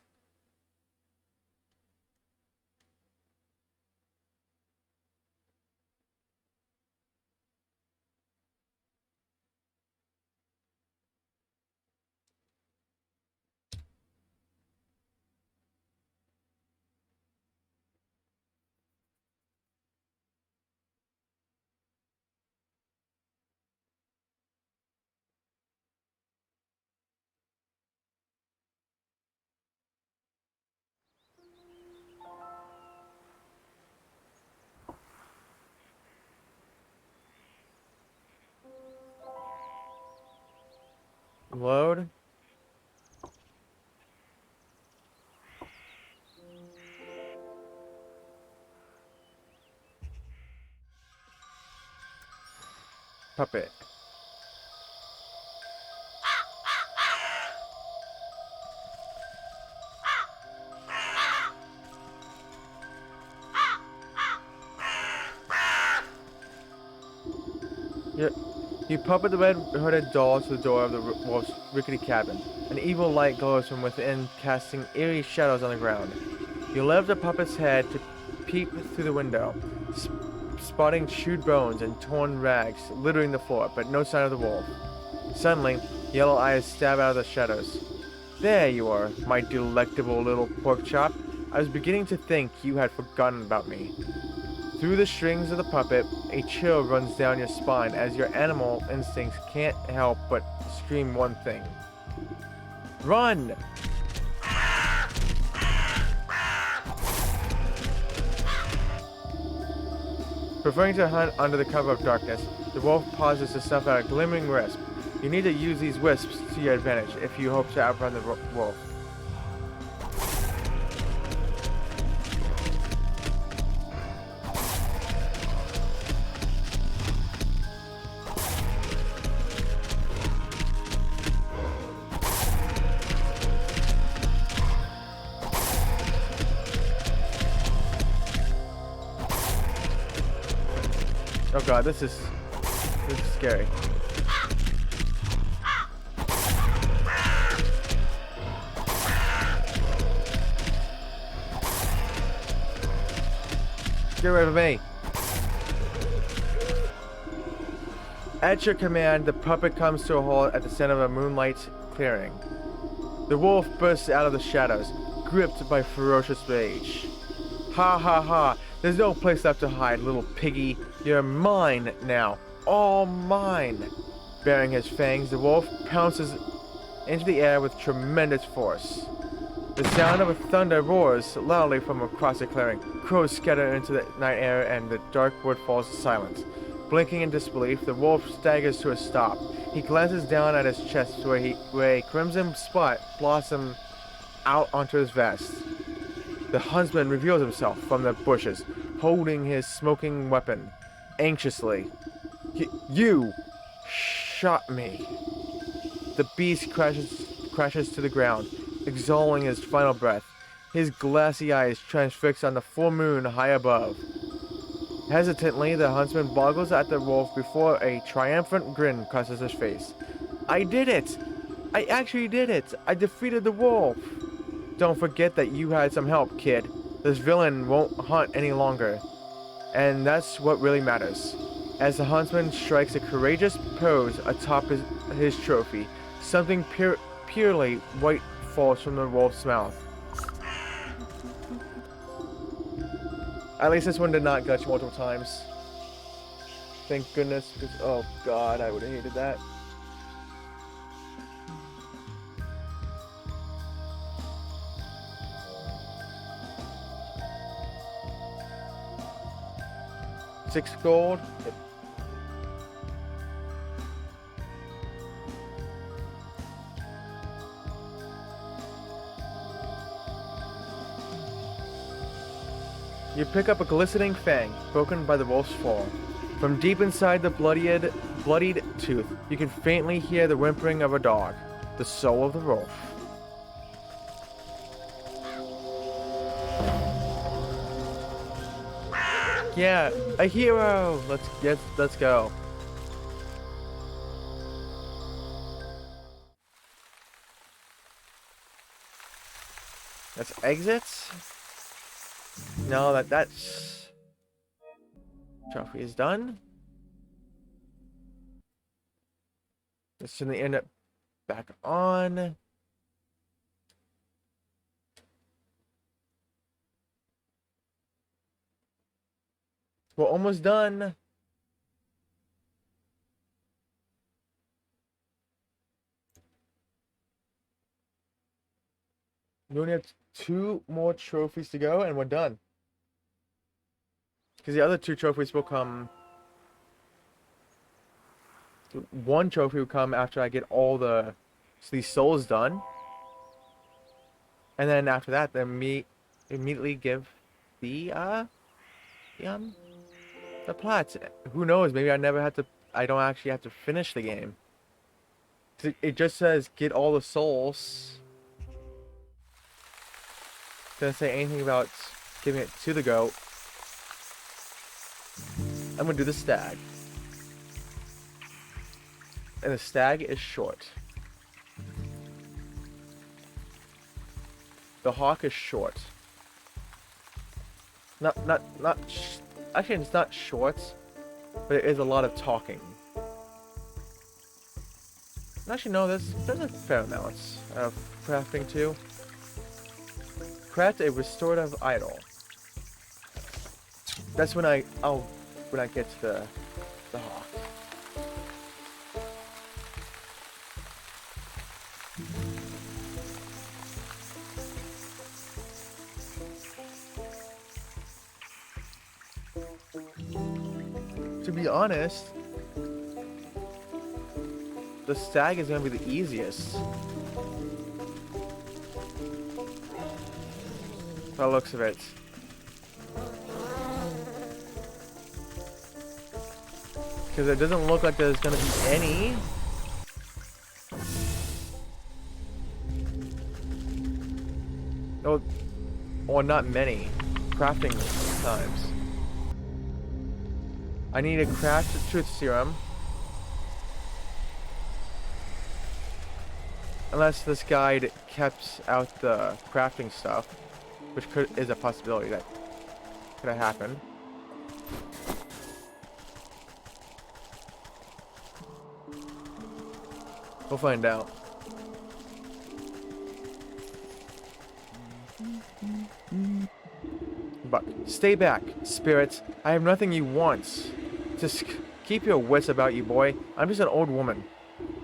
Load. Puppet. You puppet the red-hooded doll to the door of the wolf's rickety cabin. An evil light glows from within, casting eerie shadows on the ground. You lift the puppet's head to peep through the window, spotting chewed bones and torn rags littering the floor, but no sign of the wolf. Suddenly, yellow eyes stab out of the shadows. There you are, my delectable little pork chop. I was beginning to think you had forgotten about me. Through the strings of the puppet, a chill runs down your spine as your animal instincts can't help but scream one thing. Run! Preferring to hunt under the cover of darkness, the wolf pauses to snuff out a glimmering wisp. You need to use these wisps to your advantage if you hope to outrun the wolf. Oh god, this is scary. Get rid of me. At your command, the puppet comes to a halt at the center of a moonlight clearing. The wolf bursts out of the shadows, gripped by ferocious rage. Ha ha ha! There's no place left to hide, little piggy. You're mine now. All mine. Baring his fangs, the wolf pounces into the air with tremendous force. The sound of a thunder roars loudly from across the clearing. Crows scatter into the night air and the dark wood falls to silence. Blinking in disbelief, the wolf staggers to a stop. He glances down at his chest where a crimson spot blossoms out onto his vest. The huntsman reveals himself from the bushes, holding his smoking weapon. anxiously. You shot me. The beast crashes to the ground, exhaling his final breath. His glassy eyes transfixed on the full moon high above. Hesitantly, the huntsman boggles at the wolf before a triumphant grin crosses his face. I did it! I actually did it! I defeated the wolf! Don't forget that you had some help, kid. This villain won't hunt any longer. And that's what really matters. As the huntsman strikes a courageous pose atop his trophy, something purely white falls from the wolf's mouth. At least this one did not glitch multiple times. Thank goodness, because oh god, I would have hated that. $6 gold. Yep. You pick up a glistening fang, broken by the wolf's fall. From deep inside the bloodied tooth, you can faintly hear the whimpering of a dog, the soul of the wolf. Yeah, a hero! Let's go. That's exits? No, that's trophy is done. Let's turn the internet back on. We're almost done. We only have 2 more trophies to go and we're done. Because the other 2 trophies will come. 1 trophy will come after I get all these souls done. And then after that, then immediately give the plats. Who knows? Maybe I don't actually have to finish the game. It just says get all the souls. Doesn't say anything about giving it to the goat. I'm gonna do the stag. And the stag is short. The hawk is short. Actually, it's not short, but it is a lot of talking. Actually, no, there's a fair amount of crafting too. Craft a restorative idol. That's when I get to the hawk. To be honest, the stag is gonna be the easiest. By the looks of it. Because it doesn't look like there's gonna be any. No, or not many crafting times. I need to craft the truth serum. Unless this guide kept out the crafting stuff, which is a possibility that could have happened. We'll find out. But stay back, spirits. I have nothing you want. Just keep your wits about you, boy. I'm just an old woman.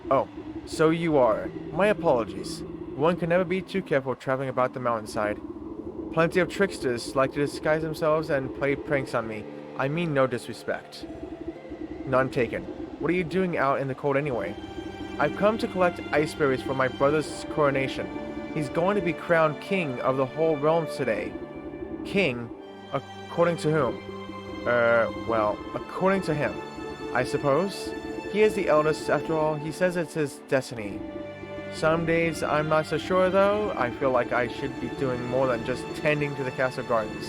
Oh, so you are. My apologies. One can never be too careful traveling about the mountainside. Plenty of tricksters like to disguise themselves and play pranks on me. I mean no disrespect. None taken. What are you doing out in the cold anyway? I've come to collect ice berries for my brother's coronation. He's going to be crowned king of the whole realm today. King? According to whom? Well, according to him, I suppose. He is the eldest, after all. He says it's his destiny. Some days I'm not so sure, though. I feel like I should be doing more than just tending to the castle gardens.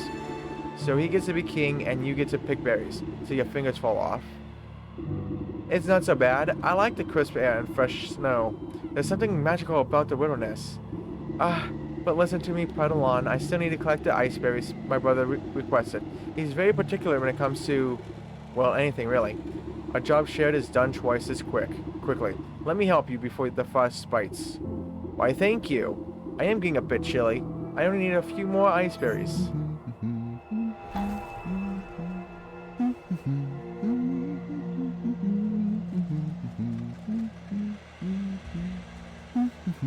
So he gets to be king, and you get to pick berries, so your fingers fall off. It's not so bad. I like the crisp air and fresh snow. There's something magical about the wilderness. But listen to me prattle on. I still need to collect the ice berries my brother requested. He's very particular when it comes to, well, anything really. A job shared is done twice as quickly. Let me help you before the frost bites. Why, thank you. I am getting a bit chilly. I only need a few more ice berries.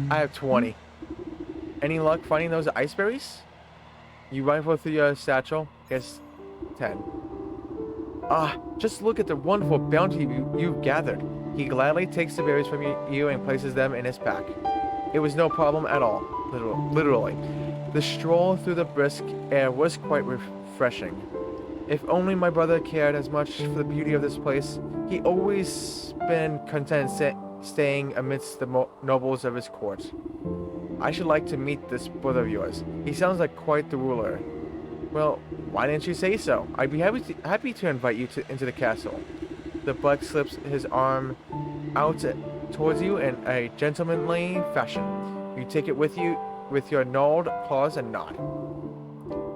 I have 20. Any luck finding those ice berries? You rifle through your satchel. Here's 10. Just look at the wonderful bounty you've gathered. He gladly takes the berries from you and places them in his pack. It was no problem at all, literally. The stroll through the brisk air was quite refreshing. If only my brother cared as much for the beauty of this place. He always been content staying amidst the nobles of his court. I should like to meet this brother of yours. He sounds like quite the ruler. Well, why didn't you say so? I'd be happy to invite you into the castle. The bug slips his arm out towards you in a gentlemanly fashion. You take it with you with your gnarled claws and nod.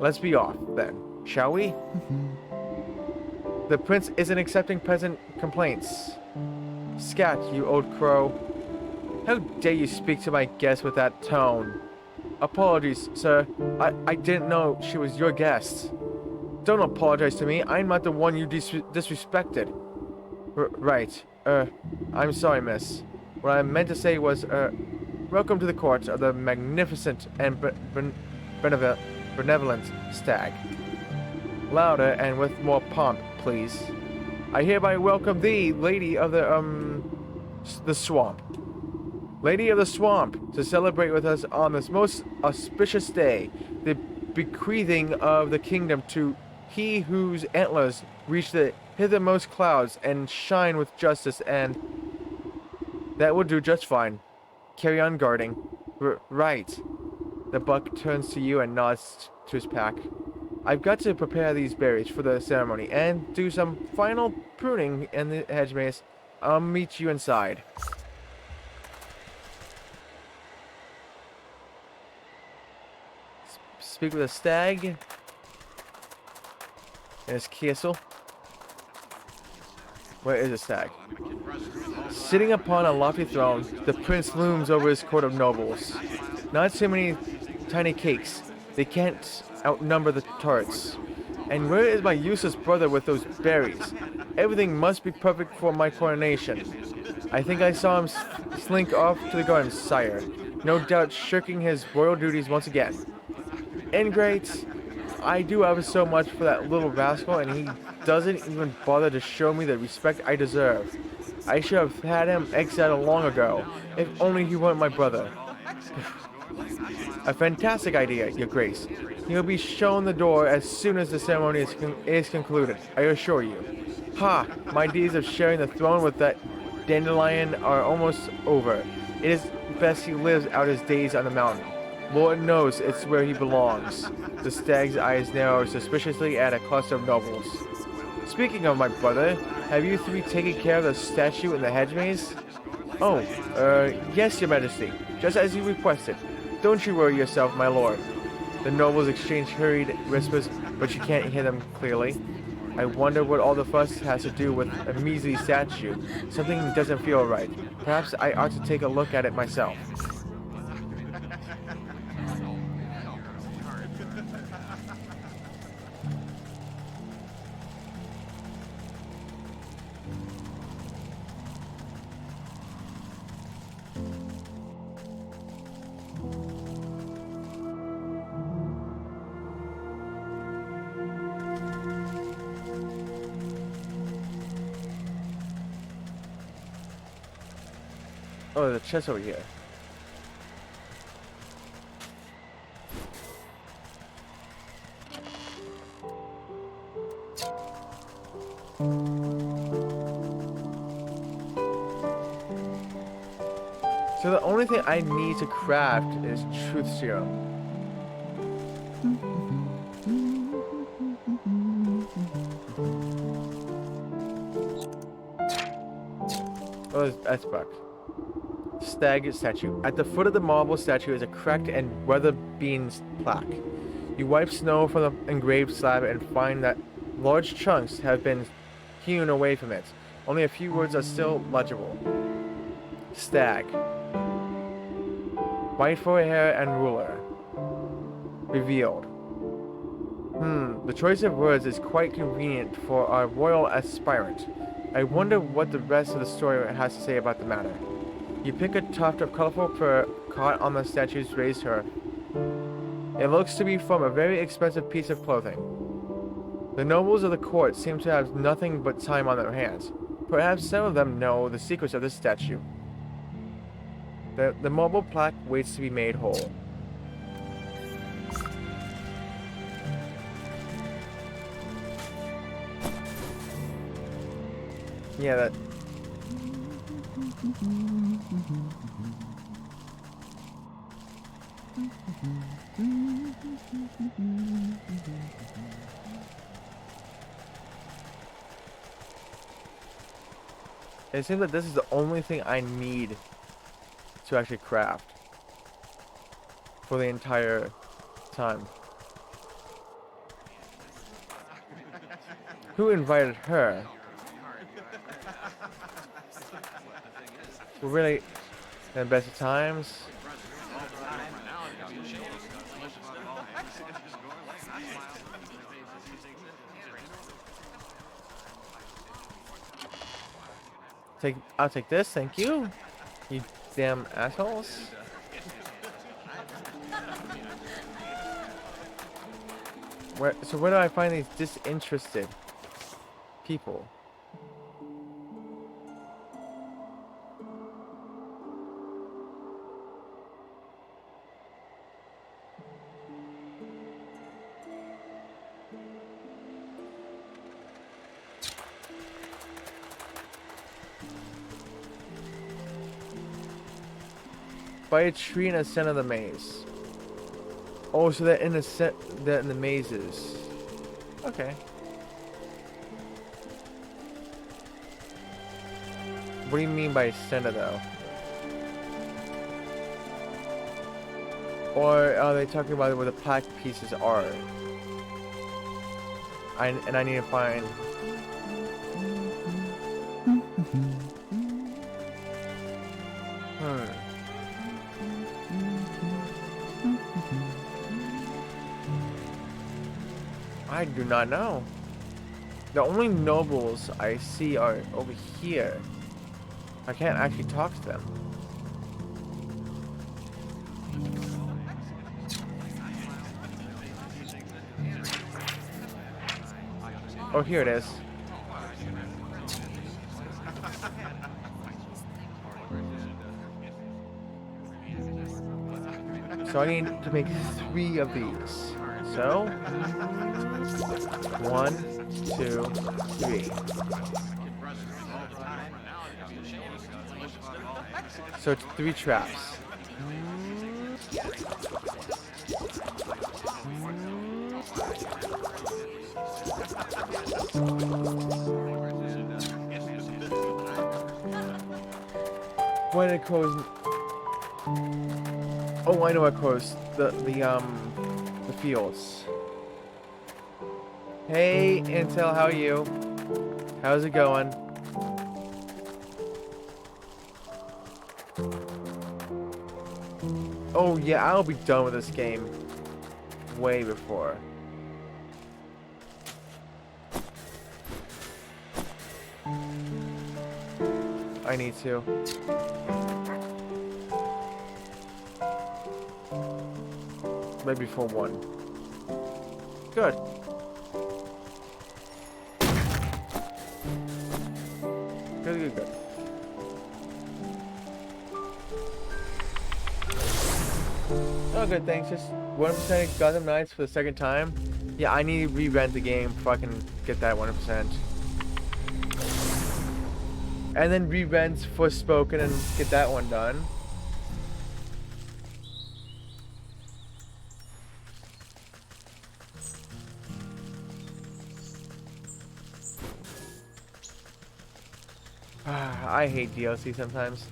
Let's be off, then, shall we? The prince isn't accepting present complaints. Scat, you old crow. How dare you speak to my guest with that tone? Apologies, sir. I didn't know she was your guest. Don't apologize to me. I'm not the one you disrespected. Right. I'm sorry, miss. What I meant to say was, welcome to the court of the magnificent and benevolent stag. Louder and with more pomp, please. I hereby welcome thee, lady of the swamp. Lady of the Swamp, to celebrate with us on this most auspicious day, the bequeathing of the kingdom to he whose antlers reach the hithermost clouds and shine with justice, and that will do just fine. Carry on guarding. Right. The buck turns to you and nods to his pack. I've got to prepare these berries for the ceremony and do some final pruning in the hedge maze. I'll meet you inside. Speak with a stag in his castle. Where is the stag? Sitting upon a lofty throne, the prince looms over his court of nobles. Not too many tiny cakes. They can't outnumber the tarts. And where is my useless brother with those berries? Everything must be perfect for my coronation. I think I saw him slink off to the garden, sire. No doubt shirking his royal duties once again. Ingrate, I do ever so much for that little rascal, and he doesn't even bother to show me the respect I deserve. I should have had him exiled long ago, if only he weren't my brother. A fantastic idea, your grace. He'll be shown the door as soon as the ceremony is concluded, I assure you. Ha! My days of sharing the throne with that dandelion are almost over. It is best he lives out his days on the mountain. Lord knows it's where he belongs. The stag's eyes narrow suspiciously at a cluster of nobles. Speaking of my brother, have you three taken care of the statue in the hedge maze? Oh, yes, your majesty. Just as you requested. Don't you worry yourself, my lord. The nobles exchange hurried whispers, but you can't hear them clearly. I wonder what all the fuss has to do with a measly statue. Something doesn't feel right. Perhaps I ought to take a look at it myself. Oh, there's a chest over here. So the only thing I need to craft is truth serum. Oh, that's bugged. Stag statue. At the foot of the marble statue is a cracked and weather-beaten plaque. You wipe snow from the engraved slab and find that large chunks have been hewn away from it. Only a few words are still legible. Stag. White for hair and ruler. Revealed. The choice of words is quite convenient for our royal aspirant. I wonder what the rest of the story has to say about the matter. You pick a tuft of colorful fur caught on the statue's raised hair. It looks to be from a very expensive piece of clothing. The nobles of the court seem to have nothing but time on their hands. Perhaps some of them know the secrets of this statue. The marble plaque waits to be made whole. Yeah, that... It seems that this is the only thing I need to actually craft for the entire time. Who invited her? We're really in the best of times. I'll take this, thank you. You damn assholes. So where do I find these disinterested people? By a tree in the center of the maze. Oh, so they're in the mazes. Okay. What do you mean by center though? Or are they talking about where the plaque pieces are? I need to find. I do not know. The only nobles I see are over here. I can't actually talk to them. Oh, here it is. So I need to make 3 of these. So 1, 2, 3. So it's 3 traps. Why did it close? Oh, I know what closed. The fields. Hey, Intel, how are you? How's it going? Oh yeah, I'll be done with this game way before. I need to. Maybe for 1. Good. Good. Oh, good, thanks. Just 1% Gotham Knights for the 2nd time. Yeah, I need to re-rent the game before I can get that 1%. And then revent Forspoken and get that one done. I hate DLC sometimes.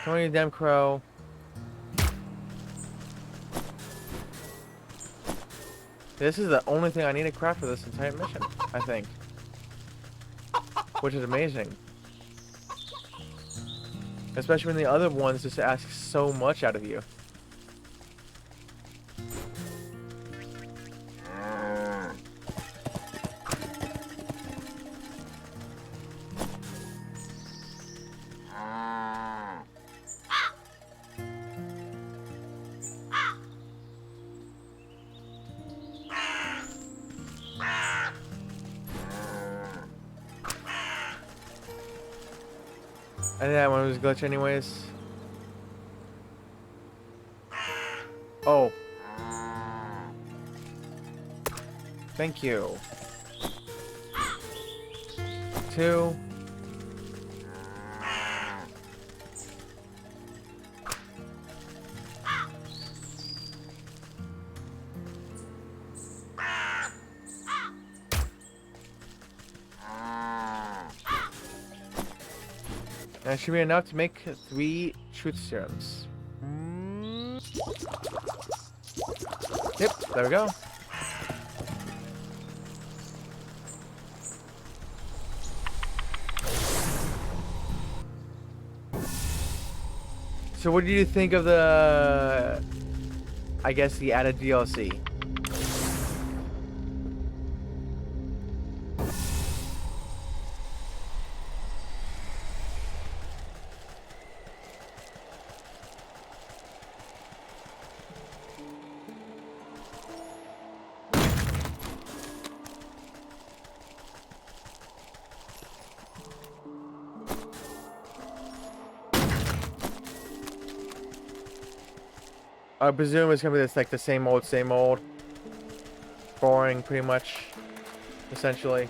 Come on, you damn crow. This is the only thing I need to craft for this entire mission, I think. Which is amazing. Especially when the other ones just ask so much out of you. I think that one was glitch anyways. Oh. Thank you. 2. That should be enough to make 3 truth serums. Yep, there we go. So what do you think of the, I guess, the added DLC? I presume it's gonna be this, like the same old, boring, pretty much, essentially.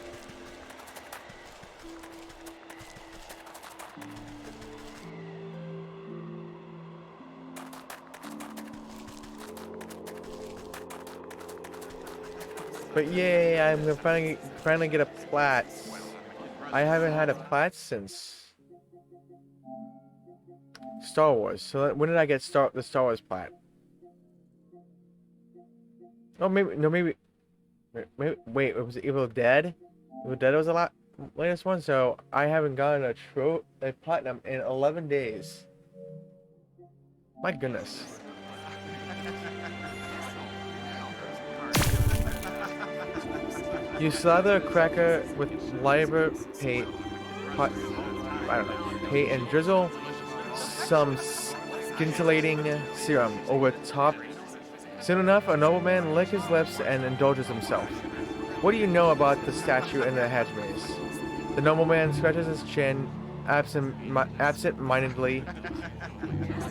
But yay, I'm gonna finally get a plat. I haven't had a plat since Star Wars. So when did I get the Star Wars plat? Oh, maybe. Wait, it was Evil Dead? Evil Dead was the latest one, so I haven't gotten a platinum in 11 days. My goodness. You slather a cracker with liver paint, paint and drizzle some scintillating serum over top. Soon enough, a nobleman licks his lips and indulges himself. What do you know about the statue in the hedge maze? The nobleman scratches his chin, absent-mindedly.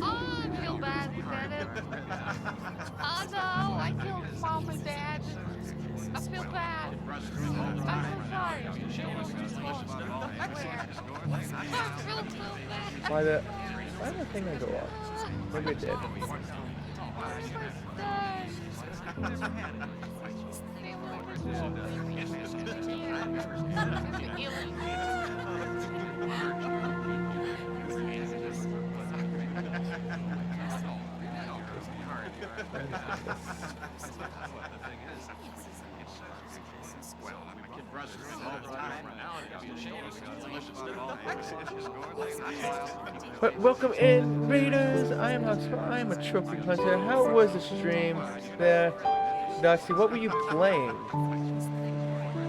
Oh, I feel bad, Lieutenant. Oh no, I killed Mom and Dad. I feel bad. I'm so sorry. I feel so bad. Why did the thing go off? Maybe it did. But welcome in, Raiders! I am a trophy hunter. How was the stream there? Doxy, what were you playing?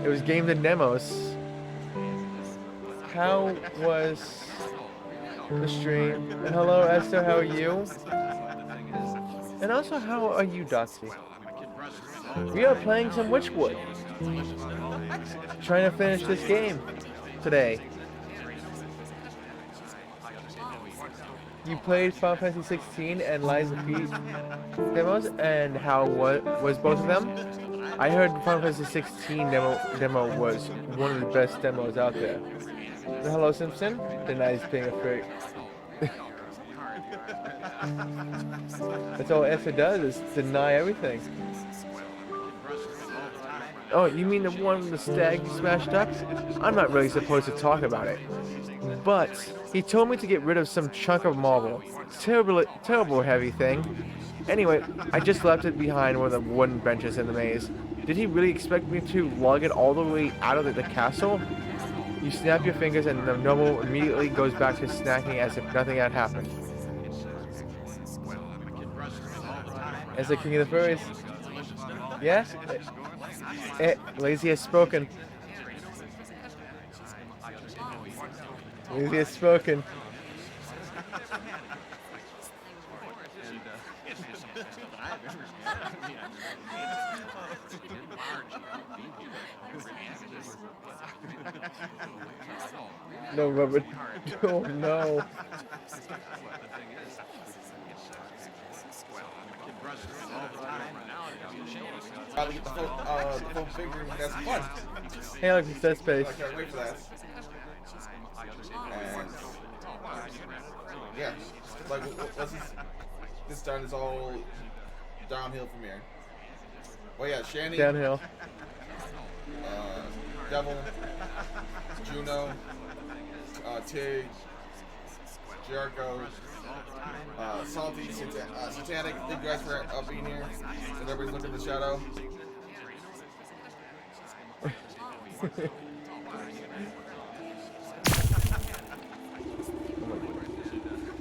It was games and demos. How was the stream? And hello, Esther, how are you? And also, how are you, Doxy? We are playing some Wytchwood. Trying to finish this game today. you played Final Fantasy 16 and Lies of P demos, and how was both of them? I heard Final Fantasy 16 demo was one of the best demos out there. Hello Simpson denies being afraid. That's all Esther does is deny everything. Oh, you mean the one with the stag smashed up? I'm not really supposed to talk about it. But he told me to get rid of some chunk of marble. It's terrible heavy thing. Anyway, I just left it behind one of the wooden benches in the maze. Did he really expect me to lug it all the way out of the castle? You snap your fingers and the noble immediately goes back to snacking as if nothing had happened. As the king of the furries. Yeah? Lazy has spoken. Lazy has spoken. No, Robert. Oh, no. Probably get the full figure and that's fun. Hey, look, it's Dead Space. I can't wait for that. And yeah, like what's this time is all downhill from here. Oh yeah, Shanny. Downhill. Devil, Juno, Tig, Jericho, Salty, Satanic. Thank you guys for being here. And everybody's looking in the shadow.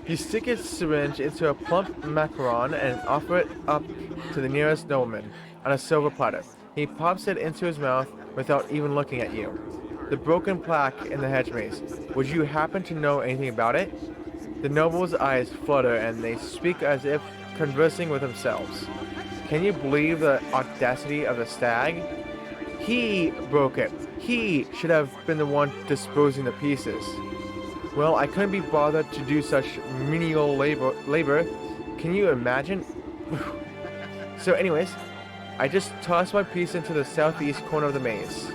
You stick a syringe into a plump macaron and offer it up to the nearest nobleman on a silver platter. He pops it into his mouth without even looking at you. The broken plaque in the hedge maze. Would you happen to know anything about it? The noble's eyes flutter and they speak as if conversing with themselves. Can you believe the audacity of the stag? He broke it. He should have been the one disposing the pieces. Well, I couldn't be bothered to do such menial labor. Can you imagine? So anyways, I just tossed my piece into the southeast corner of the maze.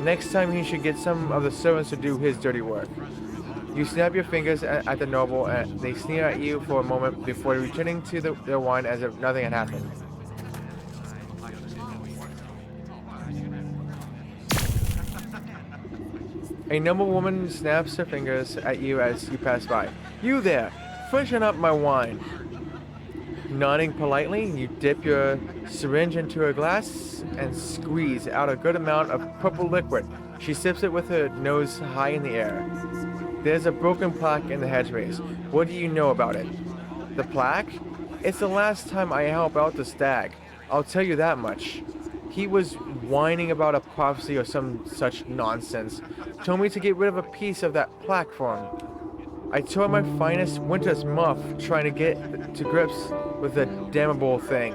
Next time he should get some of the servants to do his dirty work. You snap your fingers at the noble and they sneer at you for a moment before returning to their wine as if nothing had happened. A noble woman snaps her fingers at you as you pass by. You there! Freshen up my wine! Nodding politely, you dip your syringe into a glass and squeeze out a good amount of purple liquid. She sips it with her nose high in the air. There's a broken plaque in the hedge maze. What do you know about it? The plaque? It's the last time I help out the stag. I'll tell you that much. He was whining about a prophecy or some such nonsense. Told me to get rid of a piece of that plaque for him. I tore my finest winter's muff trying to get to grips with the damnable thing.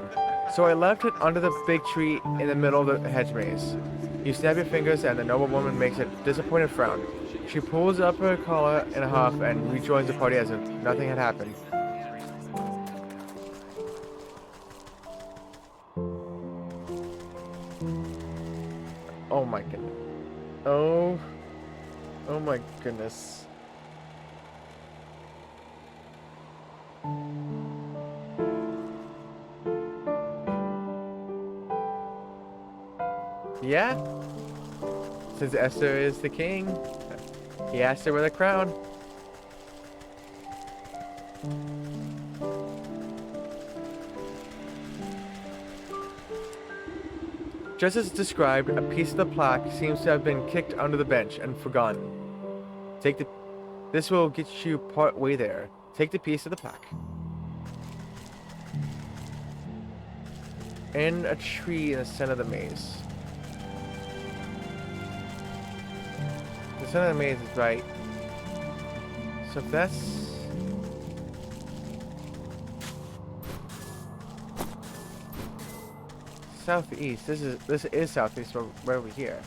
So I left it under the big tree in the middle of the hedge maze. You snap your fingers and the noble woman makes a disappointed frown. She pulls up her collar in a huff and rejoins the party as if nothing had happened. Oh my goodness. Oh my goodness. Yeah? Since Esther is the king, he asked her with a crown. Just as described, a piece of the plaque seems to have been kicked under the bench and forgotten. This will get you part way there. Take the piece of the plaque. In a tree in the center of the maze. The center of the maze is right. So if that's... southeast. This is southeast, so right over here.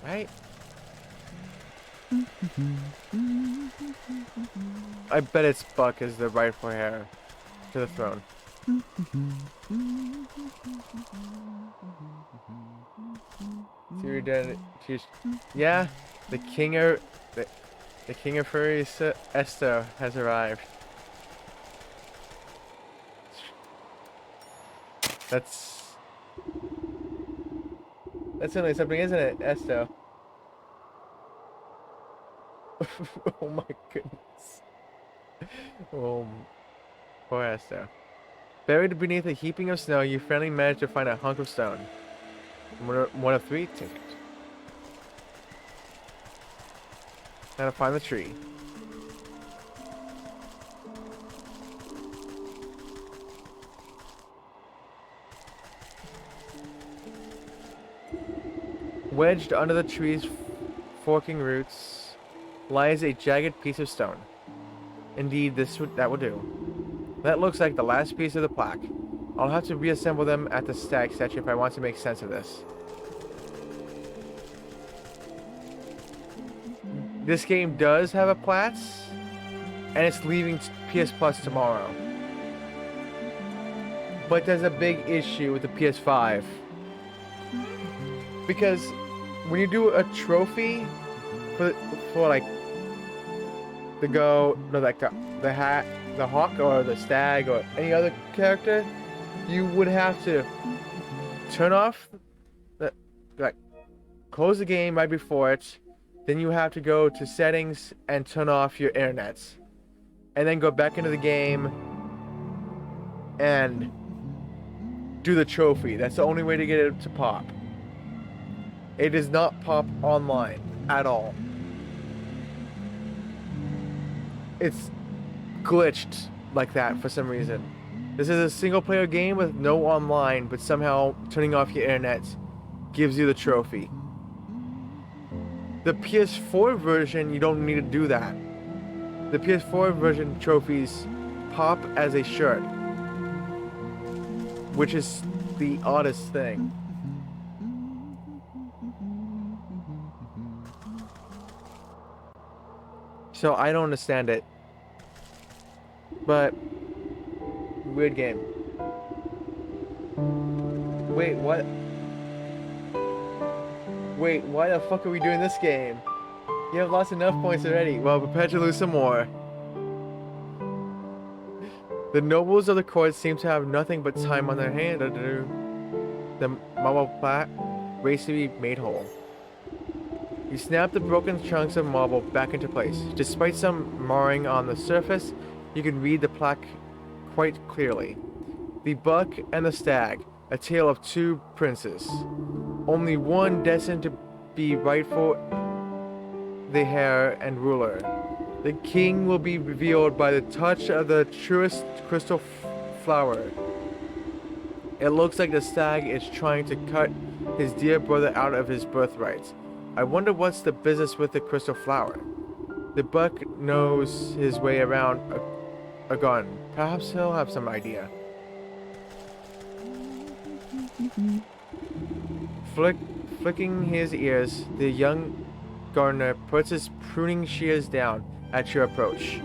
Right? I bet it's Buck is the rightful heir to the throne. Yeah, the king of the king of furries, Esther, has arrived. That's certainly something, isn't it, Esther? Oh my goodness. Oh, poor Esther. Buried beneath a heaping of snow, you finally managed to find a hunk of stone. One of 3 tickets. Now to find the tree. Wedged under the tree's forking roots lies a jagged piece of stone. Indeed, that will do. That looks like the last piece of the plaque. I'll have to reassemble them at the stag statue if I want to make sense of this. This game does have a Platts, and it's leaving PS Plus tomorrow. But there's a big issue with the PS5. Because when you do a trophy for like the hawk or the stag or any other character, you would have to turn off close the game right before it. Then you have to go to settings and turn off your internet. And then go back into the game and do the trophy. That's the only way to get it to pop. It does not pop online at all. It's glitched like that for some reason. This is a single player game with no online, but somehow turning off your internet gives you the trophy. The PS4 version, you don't need to do that. The PS4 version trophies pop as a shirt, which is the oddest thing. So I don't understand it. But weird game. Wait, what? Wait, why the fuck are we doing this game? You have lost enough points already. Well, prepare to lose some more. The nobles of the court seem to have nothing but time on their hand to do. The marble plaque waits to be made whole. You snap the broken chunks of marble back into place. Despite some marring on the surface, you can read the plaque quite clearly. The Buck and the Stag, a tale of 2 princes. Only one destined to be rightful the heir and ruler. The king will be revealed by the touch of the truest crystal flower. It looks like the stag is trying to cut his dear brother out of his birthright. I wonder what's the business with the crystal flower. The buck knows his way around a gun. Perhaps he'll have some idea. Flicking his ears, the young gardener puts his pruning shears down at your approach.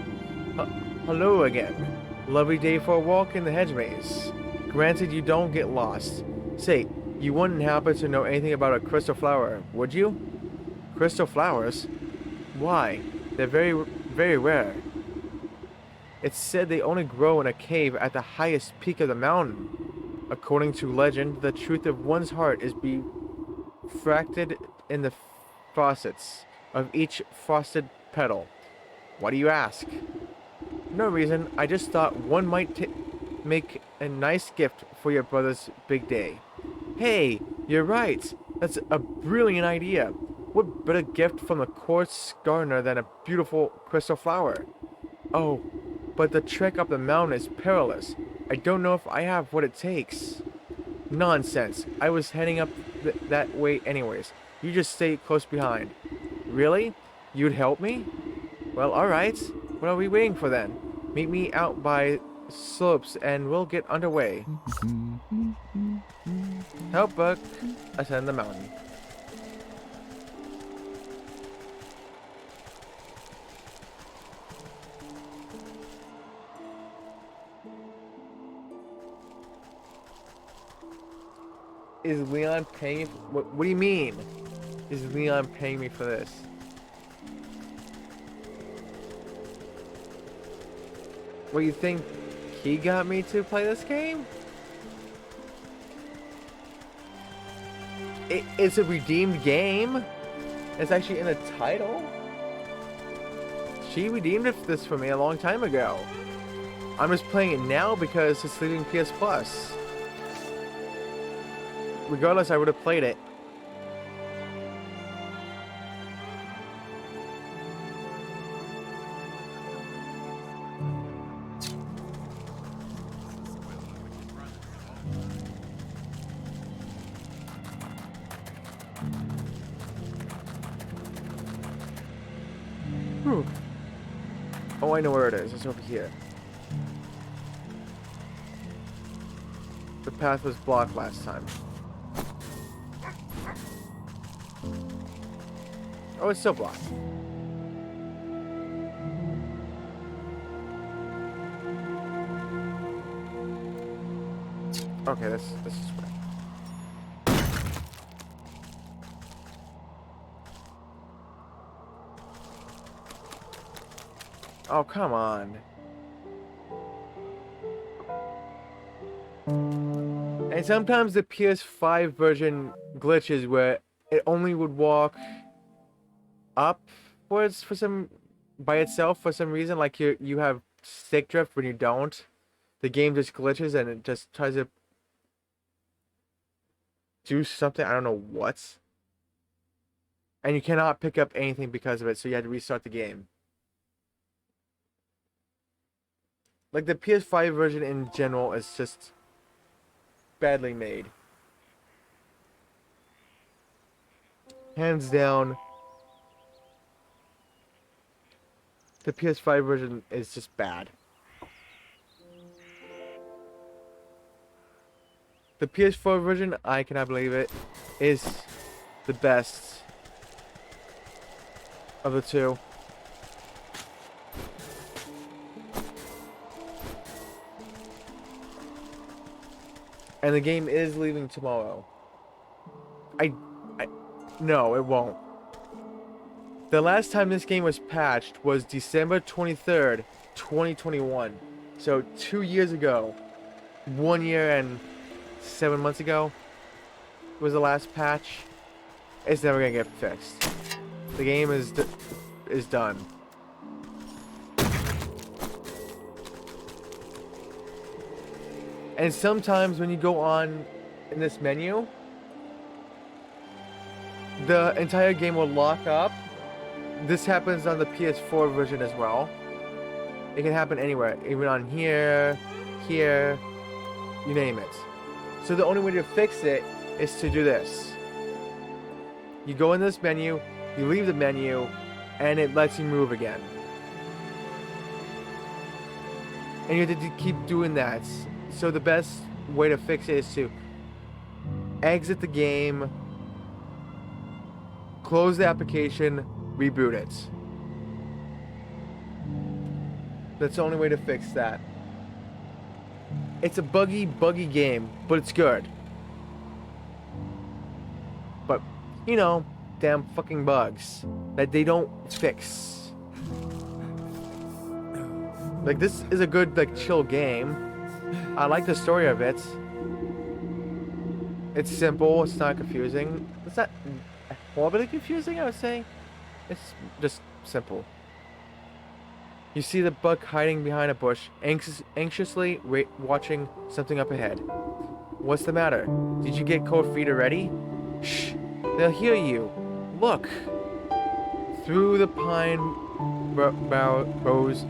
Hello again. Lovely day for a walk in the hedge maze. Granted, you don't get lost. Say, you wouldn't happen to know anything about a crystal flower, would you? Crystal flowers? Why? They're very, very rare. It's said they only grow in a cave at the highest peak of the mountain. According to legend, the truth of one's heart is refracted in the faucets of each frosted petal. Why do you ask? No reason. I just thought one might make a nice gift for your brother's big day. Hey, you're right. That's a brilliant idea. What better gift from the court's gardener than a beautiful crystal flower? Oh, but the trek up the mountain is perilous. I don't know if I have what it takes. Nonsense. I was heading up that way anyways. You just stay close behind. Really? You'd help me? Well, alright. What are we waiting for then? Meet me out by slopes and we'll get underway. Help Buck ascend the mountain. Is Leon paying me? What do you mean? Is Leon paying me for this? What, you think he got me to play this game? It's a redeemed game. It's actually in the title. She redeemed this for me a long time ago. I'm just playing it now because it's leaving PS Plus. Regardless, I would have played it. Whew. Oh, I know where it is. It's over here. The path was blocked last time. Oh, it's still blocked. Okay, this is right. Oh, come on. And sometimes the PS5 version glitches where it only would walk upwards for some by itself for some reason, like you have stick drift when you don't. The game just glitches and it just tries to do something, I don't know what. And you cannot pick up anything because of it, so you had to restart the game. Like the PS5 version in general is just badly made. Hands down, the PS5 version is just bad. The PS4 version, I cannot believe it, is the best of the two. And the game is leaving tomorrow. No, it won't. The last time this game was patched was December 23rd, 2021. So 2 years ago. 1 year and 7 months ago was the last patch. It's never gonna get fixed. The game is done. And sometimes when you go on in this menu, the entire game will lock up. This happens on the PS4 version as well. It can happen anywhere, even on here, here, you name it. So the only way to fix it is to do this. You go in this menu, you leave the menu, and it lets you move again. And you have to keep doing that. So the best way to fix it is to exit the game, close the application, reboot it. That's the only way to fix that. It's a buggy game, but it's good. But, you know, damn fucking bugs that they don't fix. Like, this is a good, like, chill game. I like the story of it. It's simple, it's not confusing. It's not horribly confusing, I would say. It's just simple. You see the bug hiding behind a bush, anxiously watching something up ahead. What's the matter? Did you get cold feet already? Shh, they'll hear you. Look. Through the pine boughs,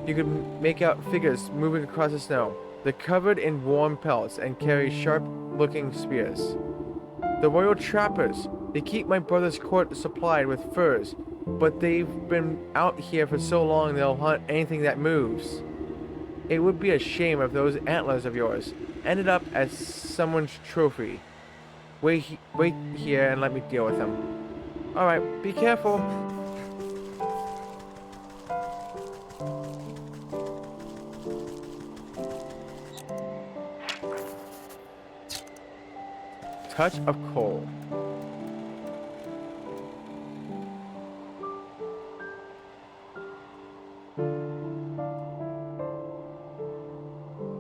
you can make out figures moving across the snow. They're covered in warm pelts and carry sharp-looking spears. The royal trappers. They keep my brother's court supplied with furs, but they've been out here for so long they'll hunt anything that moves. It would be a shame if those antlers of yours ended up as someone's trophy. Wait here and let me deal with them. Alright, be careful. Touch of coal.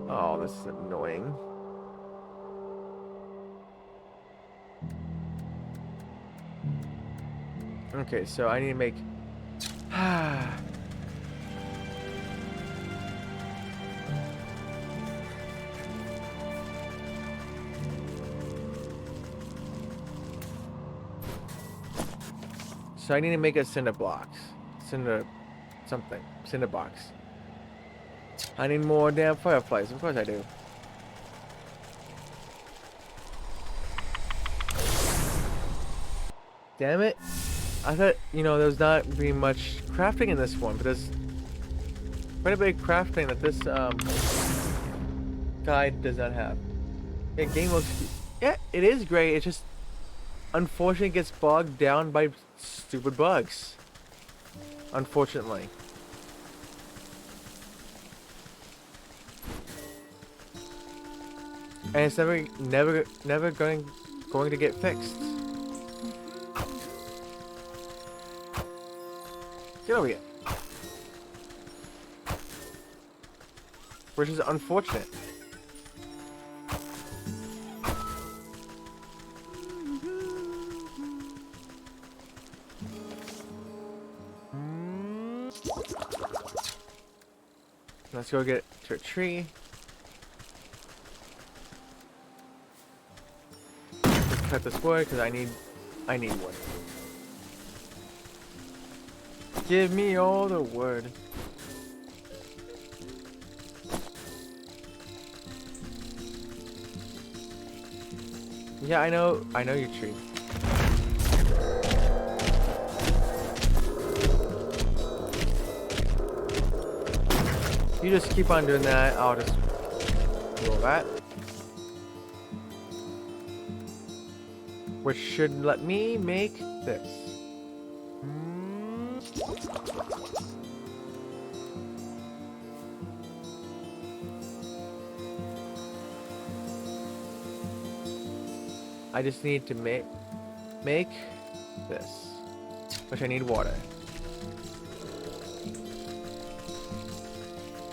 Oh, this is annoying. Okay, so I need to make... So I need to make a cinder blocks. Cinder... something. Cinder box. I need more damn fireflies. Of course I do. Damn it. I thought, you know, there's not being much crafting in this one, but there's quite a bit of crafting that this guide does not have. Yeah, game looks... Yeah, it is great. It just unfortunately gets bogged down by stupid bugs. Unfortunately. And it's never going to get fixed. Get over here. Which is unfortunate. Let's go get to a tree. Let's cut this wood because I need wood. Give me all the wood. Yeah, I know your tree. You just keep on doing that, I'll just do all that. Which should let me make this. I just need to make this, which I need water.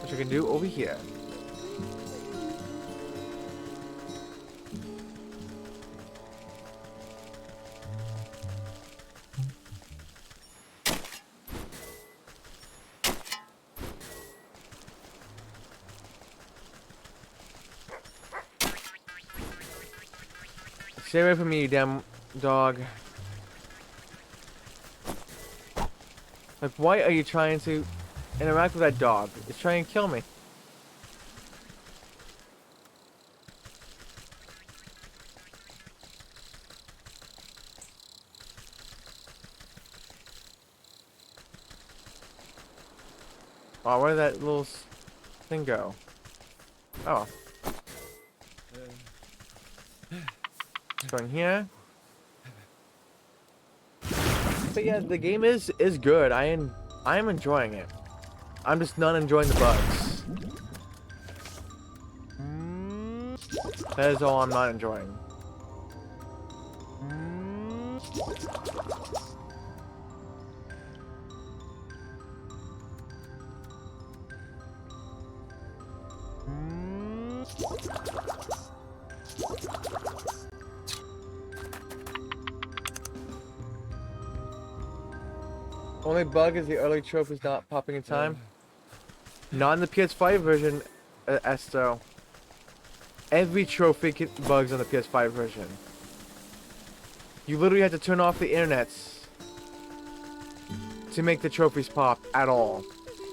Which I can do over here. Stay away from me, you damn dog. Like, why are you trying to interact with that dog? It's trying to kill me. Oh, where did that little thing go? Oh. It's going here. But yeah, the game is good. I am enjoying it. I'm just not enjoying the bugs. That is all I'm not enjoying. Only bug is the early trophies not popping in time. Not in the PS5 version, Esto. Every trophy bugs on the PS5 version. You literally have to turn off the internets to make the trophies pop at all.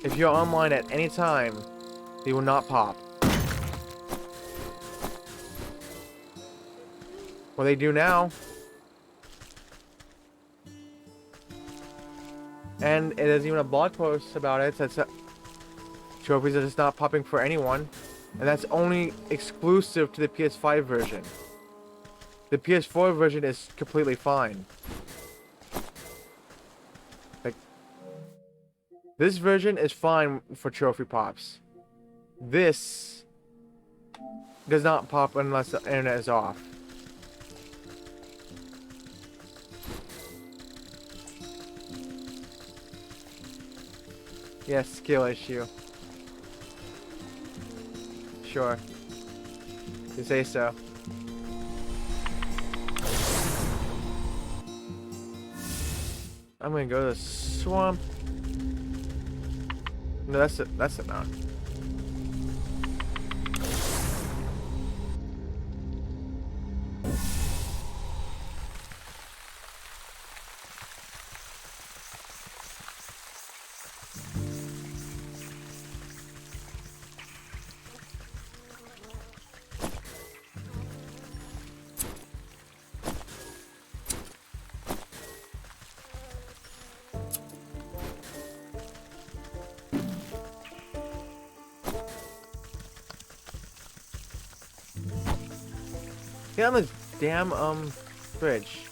If you're online at any time, they will not pop. Well, they do now. And there's even a blog post about it that says trophies are just not popping for anyone. And that's only exclusive to the PS5 version. The PS4 version is completely fine. Like, this version is fine for trophy pops. This does not pop unless the internet is off. Yes, skill issue. Sure. You say so. I'm gonna go to the swamp. No, that's it. That's it now. Get on the damn bridge.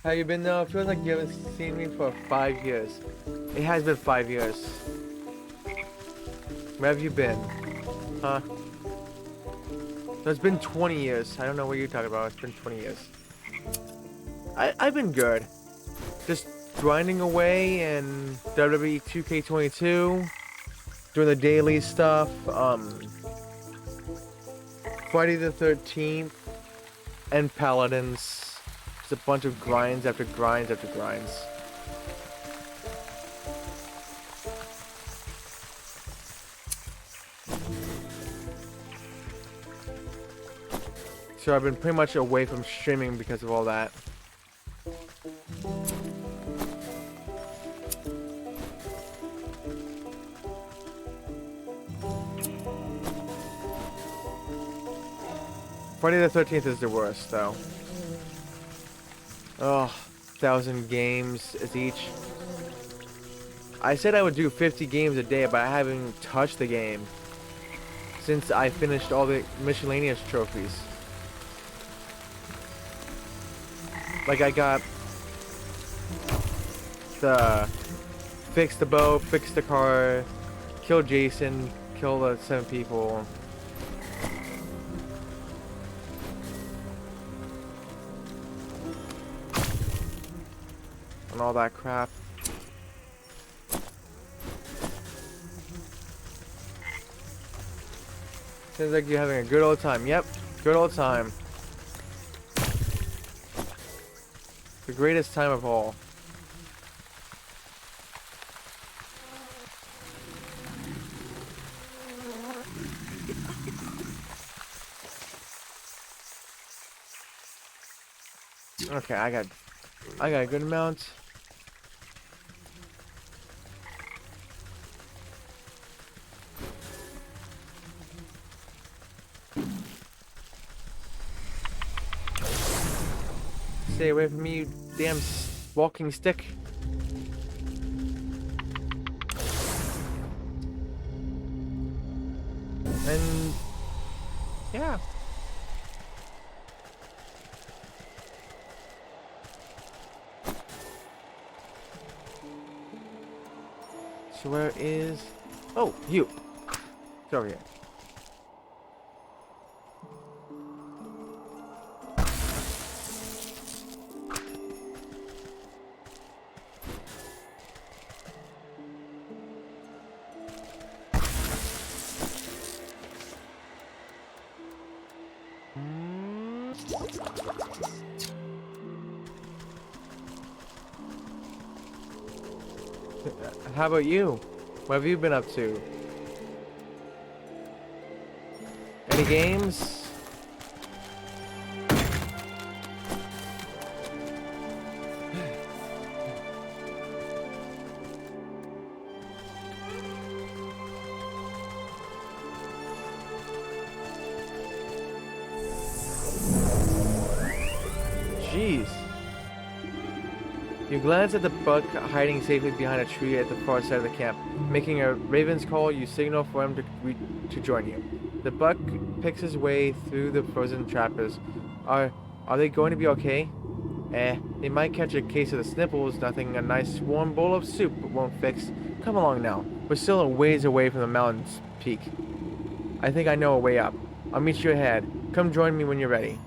How you been though? It feels like you haven't seen me for 5 years. It has been 5 years. Where have you been? Huh? No, it's been 20 years. I don't know what you're talking about. It's been 20 years. I've been good. Just grinding away in WWE 2K22. Doing the daily stuff. Friday the 13th. And Paladins. Just a bunch of grinds after grinds after grinds. So I've been pretty much away from streaming because of all that. Friday the 13th is the worst, though. Oh, 1,000 games is each. I said I would do 50 games a day, but I haven't even touched the game since I finished all the miscellaneous trophies. Like I got the fix the boat, fix the car, kill Jason, kill the 7 people. And all that crap. Seems like you're having a good old time. Yep, good old time. The greatest time of all. Okay, I got a good amount. Stay away from me, you damn walking stick. And yeah. So where is... Oh, you. It's over here. How about you? What have you been up to? Any games? Jeez. You glance at the buck hiding safely behind a tree at the far side of the camp. Making a raven's call, you signal for him to join you. The buck picks his way through the frozen trappers. Are they going to be okay? They might catch a case of the sniffles, nothing a nice warm bowl of soup won't fix. Come along now. We're still a ways away from the mountain's peak. I think I know a way up. I'll meet you ahead. Come join me when you're ready.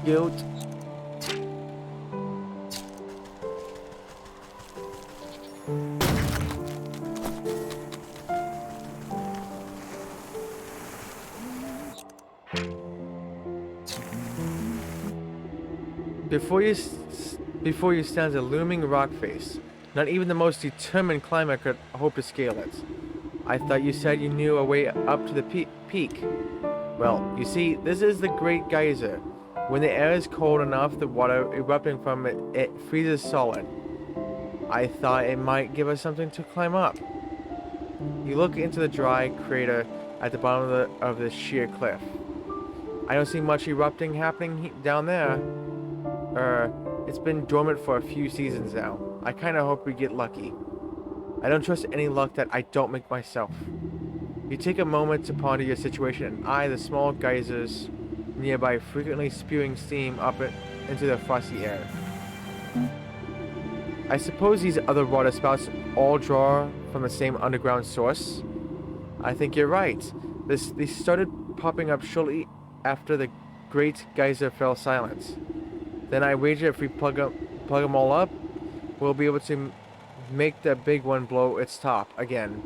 Guilt. Before you stands a looming rock face. Not even the most determined climber could hope to scale it. I thought you said you knew a way up to the peak. Well, you see, this is the Great Geyser. When the air is cold enough, the water erupting from it freezes solid. I thought it might give us something to climb up. You look into the dry crater at the bottom of the sheer cliff. I don't see much erupting happening down there. It's been dormant for a few seasons now. I kinda hope we get lucky. I don't trust any luck that I don't make myself. You take a moment to ponder your situation and eye the small geysers nearby, frequently spewing steam up into the frosty air. I suppose these other water spouts all draw from the same underground source. I think you're right. They started popping up shortly after the Great Geyser fell silent. Then I wager if we plug them all up, we'll be able to make the big one blow its top again.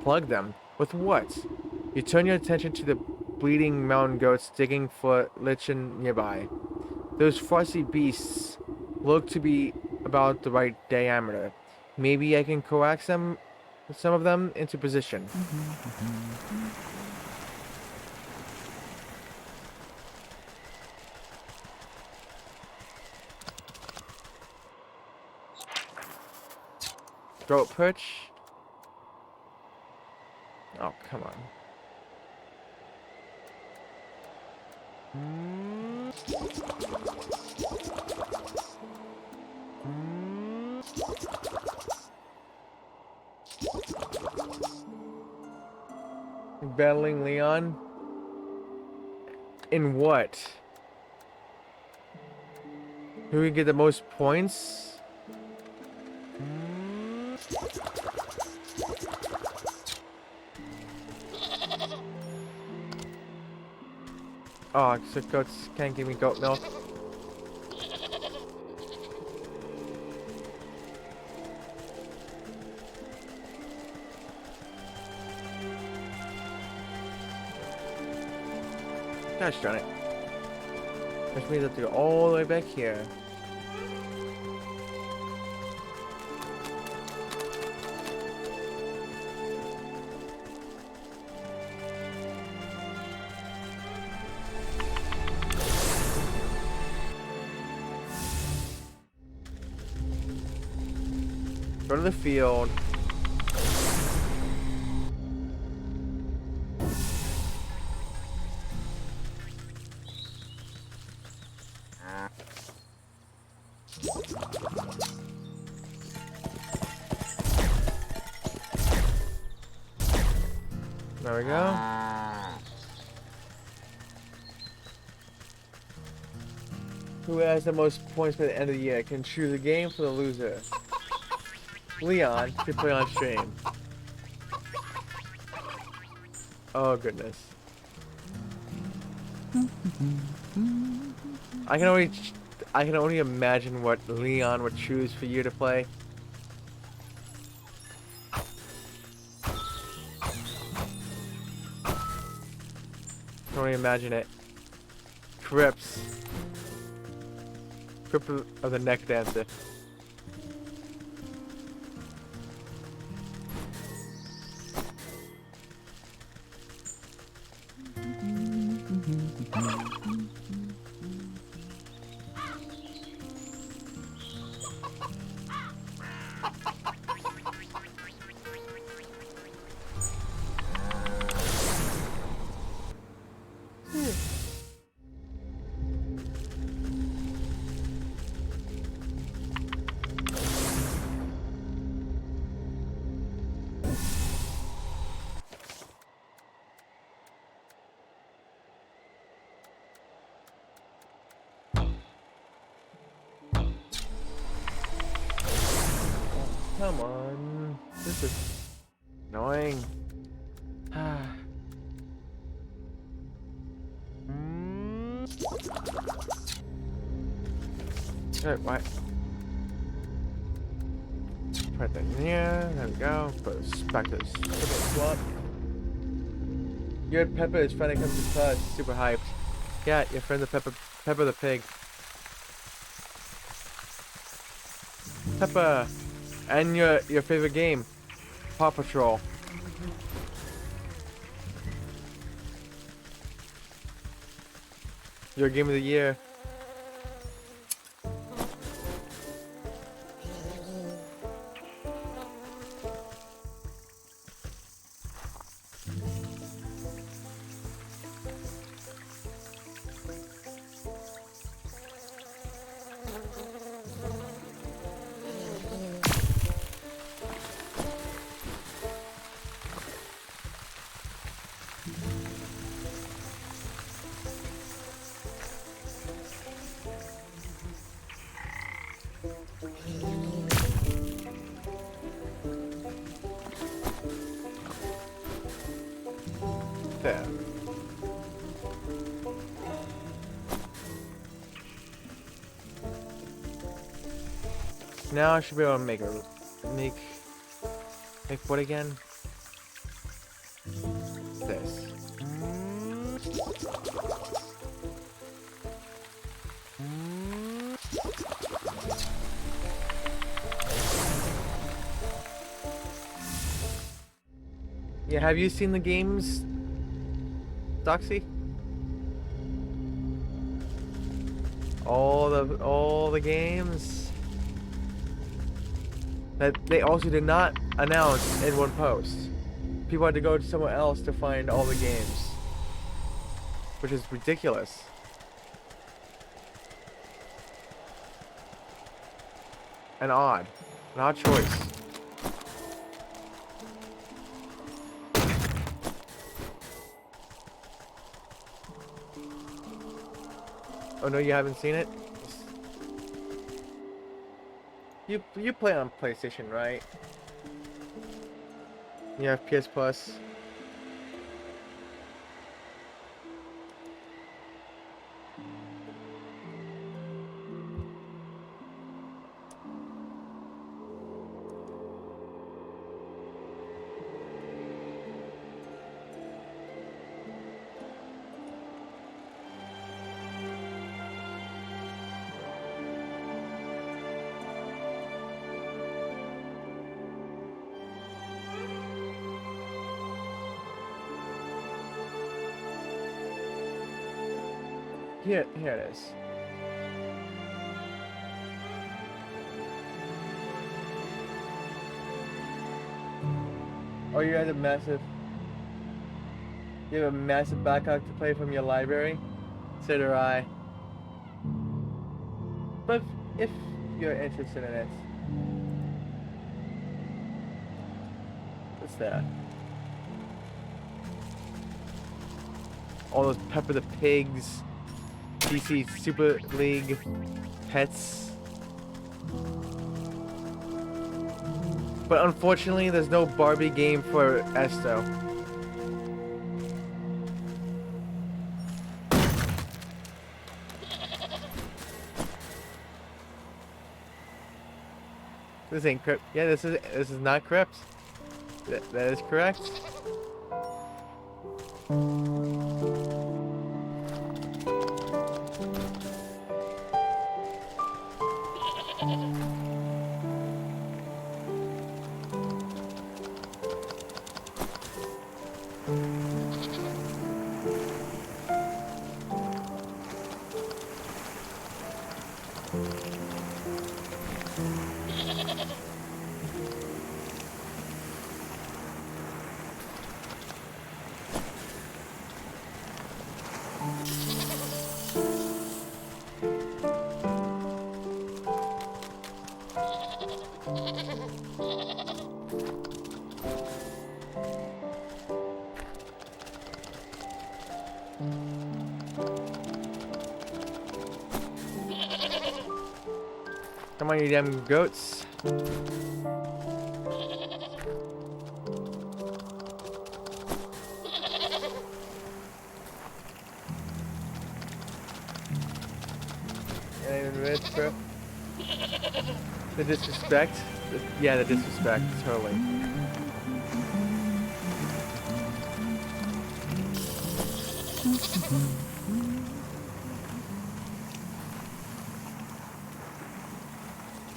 Plug them? With what? You turn your attention to the bleeding mountain goats digging for lichen nearby. Those frosty beasts look to be about the right diameter. Maybe I can coax some of them into position. Throat perch. Oh, come on. Battling Leon? In what? Who can get the most points? Oh, so goats can't give me goat milk. Gosh darn it. Which means I have to go all the way back here. Go to the field. There we go. Who has the most points by the end of the year can choose a game for the loser. Leon to play on stream. Oh goodness. I can only imagine what Leon would choose for you to play. Can only imagine it. Crips. Crip of the neck dancer. Come on. This is annoying. Alright, what? Put that in here. There we go. Put us back to the swap. Your Peppa is finally coming to class. Super hyped. Yeah, your friend the Peppa the pig. Peppa, and your favorite game, Paw Patrol. Your game of the year. There. Now I should be able to make what again? This. Yeah, have you seen the games, Doxy? All the games that they also did not announce in one post. People had to go to somewhere else to find all the games, which is ridiculous. And odd. An odd choice. Oh no, you haven't seen it? You play on PlayStation, right? You have PS Plus. Here it is. Oh, you have a massive backlog to play from your library? So do I. But if you're interested in it. What's that? All those Peppa the Pigs, DC Super League, pets. But unfortunately, there's no Barbie game for Esto. This ain't Crypt. Yeah, this is not Crypt. That is correct. Come on, you damn goats. And red, bro. The disrespect. Yeah, the disrespect, totally.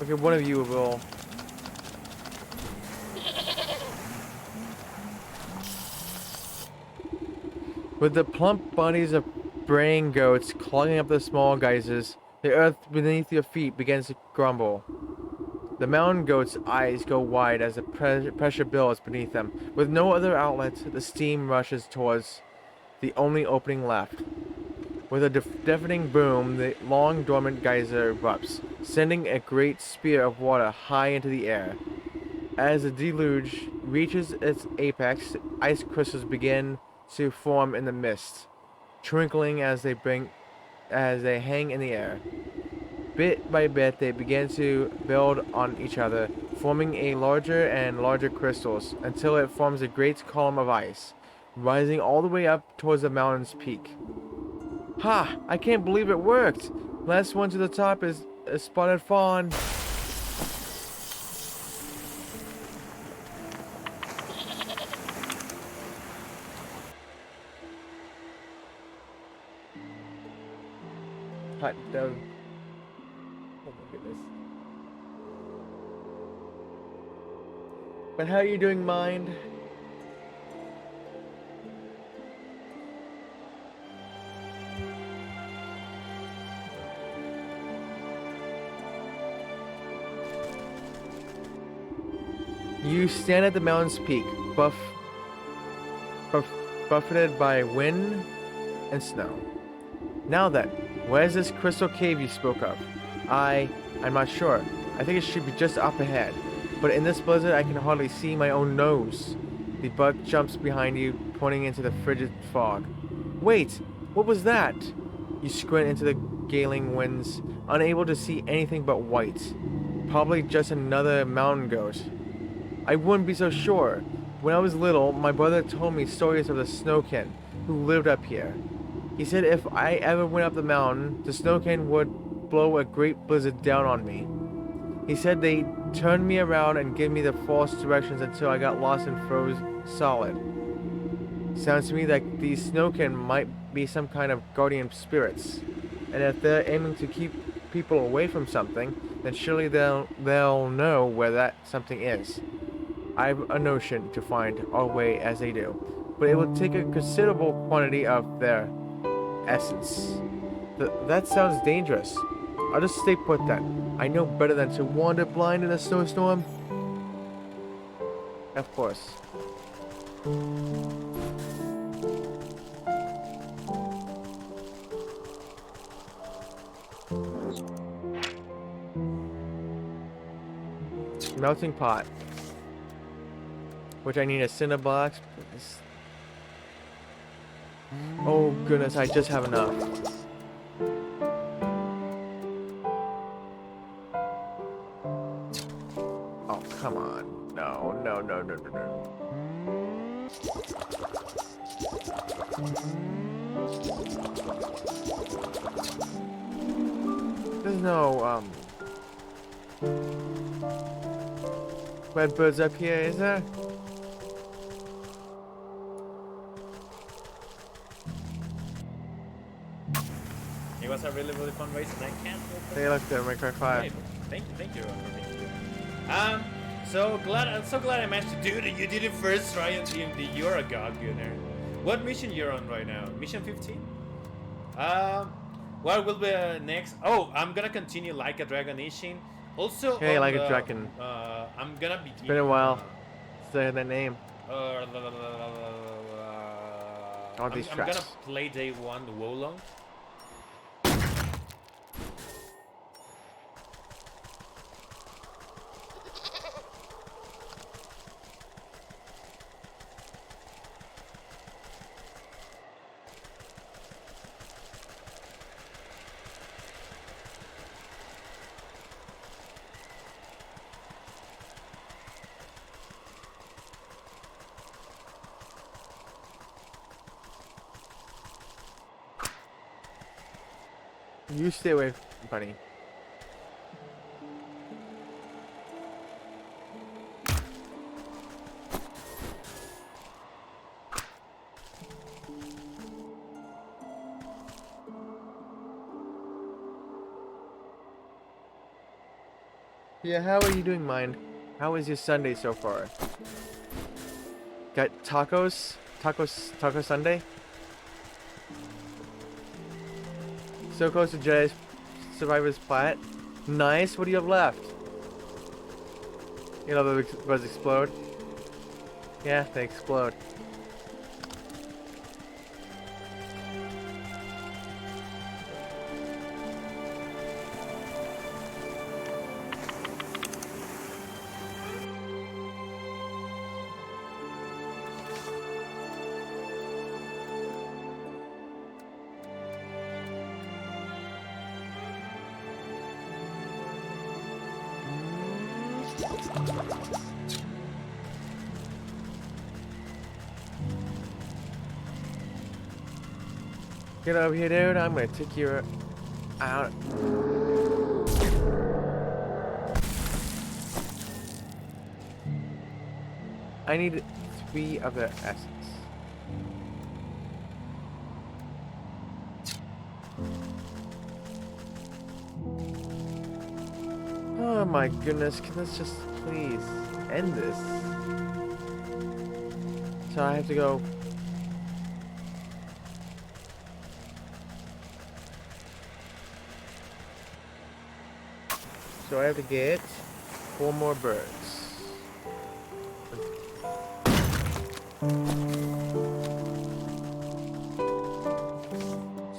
Okay, one of you will. With the plump bodies of braying goats clogging up the small geysers, the earth beneath your feet begins to grumble. The mountain goat's eyes go wide as the pressure builds beneath them. With no other outlet, the steam rushes towards the only opening left. With a deafening boom, the long dormant geyser erupts, sending a great spear of water high into the air. As the deluge reaches its apex, ice crystals begin to form in the mist, twinkling as they hang in the air. Bit by bit, they begin to build on each other, forming a larger and larger crystals, until it forms a great column of ice, rising all the way up towards the mountain's peak. Ha! I can't believe it worked! Last one to the top is a spotted fawn. Hot dog. Oh my goodness. But how are you doing, mind? You stand at the mountain's peak, buffeted by wind and snow. Now then, where's this crystal cave you spoke of? I'm not sure. I think it should be just up ahead. But in this blizzard, I can hardly see my own nose. The buck jumps behind you, pointing into the frigid fog. Wait, what was that? You squint into the galing winds, unable to see anything but white. Probably just another mountain goat. I wouldn't be so sure. When I was little, my brother told me stories of the snowkin who lived up here. He said if I ever went up the mountain, the snowkin would blow a great blizzard down on me. He said they'd turn me around and give me the false directions until I got lost and froze solid. Sounds to me like these snowkin might be some kind of guardian spirits. And if they're aiming to keep people away from something, then surely they'll know where that something is. I've a notion to find our way as they do, but it will take a considerable quantity of their essence. That sounds dangerous. I'll just stay put then. I know better than to wander blind in a snowstorm. Of course. Melting pot. Which I need a cinder box. Oh goodness, I just have enough. Oh, come on. No. There's no, red birds up here, is there? It was a really fun race, and I can't. They looked at my car 5. Thank you. I'm so glad I managed to do it. You did it first try, and you're a god gunner. What mission you're on right now? Mission 15. What will be next? Oh, I'm gonna continue like a dragon Ishin. Also, Hey, like a dragon. I'm gonna begin. It's been a while. Say that name. All these I'm gonna traps. play day one Wolong. You stay away, buddy. Yeah, how are you doing, Mind? How is your Sunday so far? Got tacos? Taco Sunday? So close to Jedi's Survivor's Plat. Nice, what do you have left? You know the bugs explode? Yeah, they explode. Get over here, dude. I'm gonna take you out. I need 3 of the essence. Oh my goodness, can this just please end this? So I have to go. So I have to get 4 more birds. So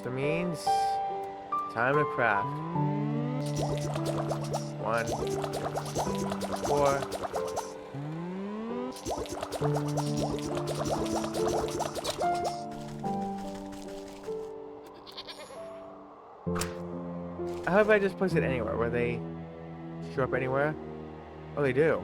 that means time to craft. 1, 4. How if I just place it anywhere? Where they show up anywhere? Oh, they do.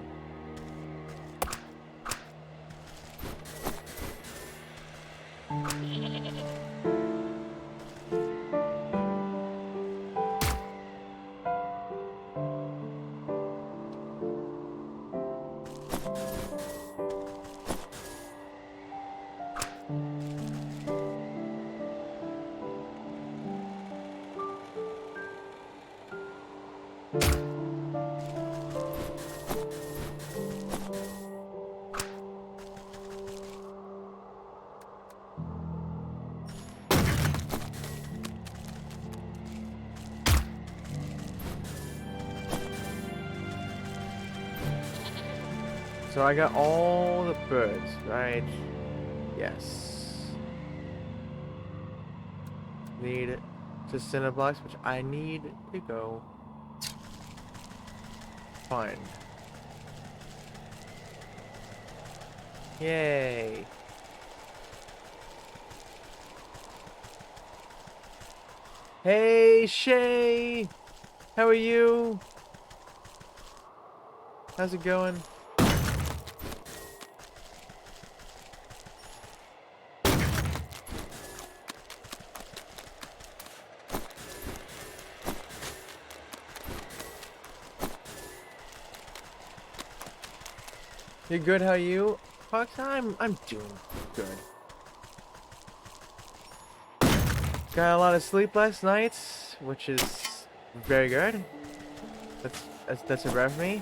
So I got all the birds, right? Yes. Need just cinder blocks, which I need to go find. Yay. Hey, Shay! How are you? How's it going? You good? How are you? Fox, I'm doing good. Got a lot of sleep last night, which is very good. That's a rare for me.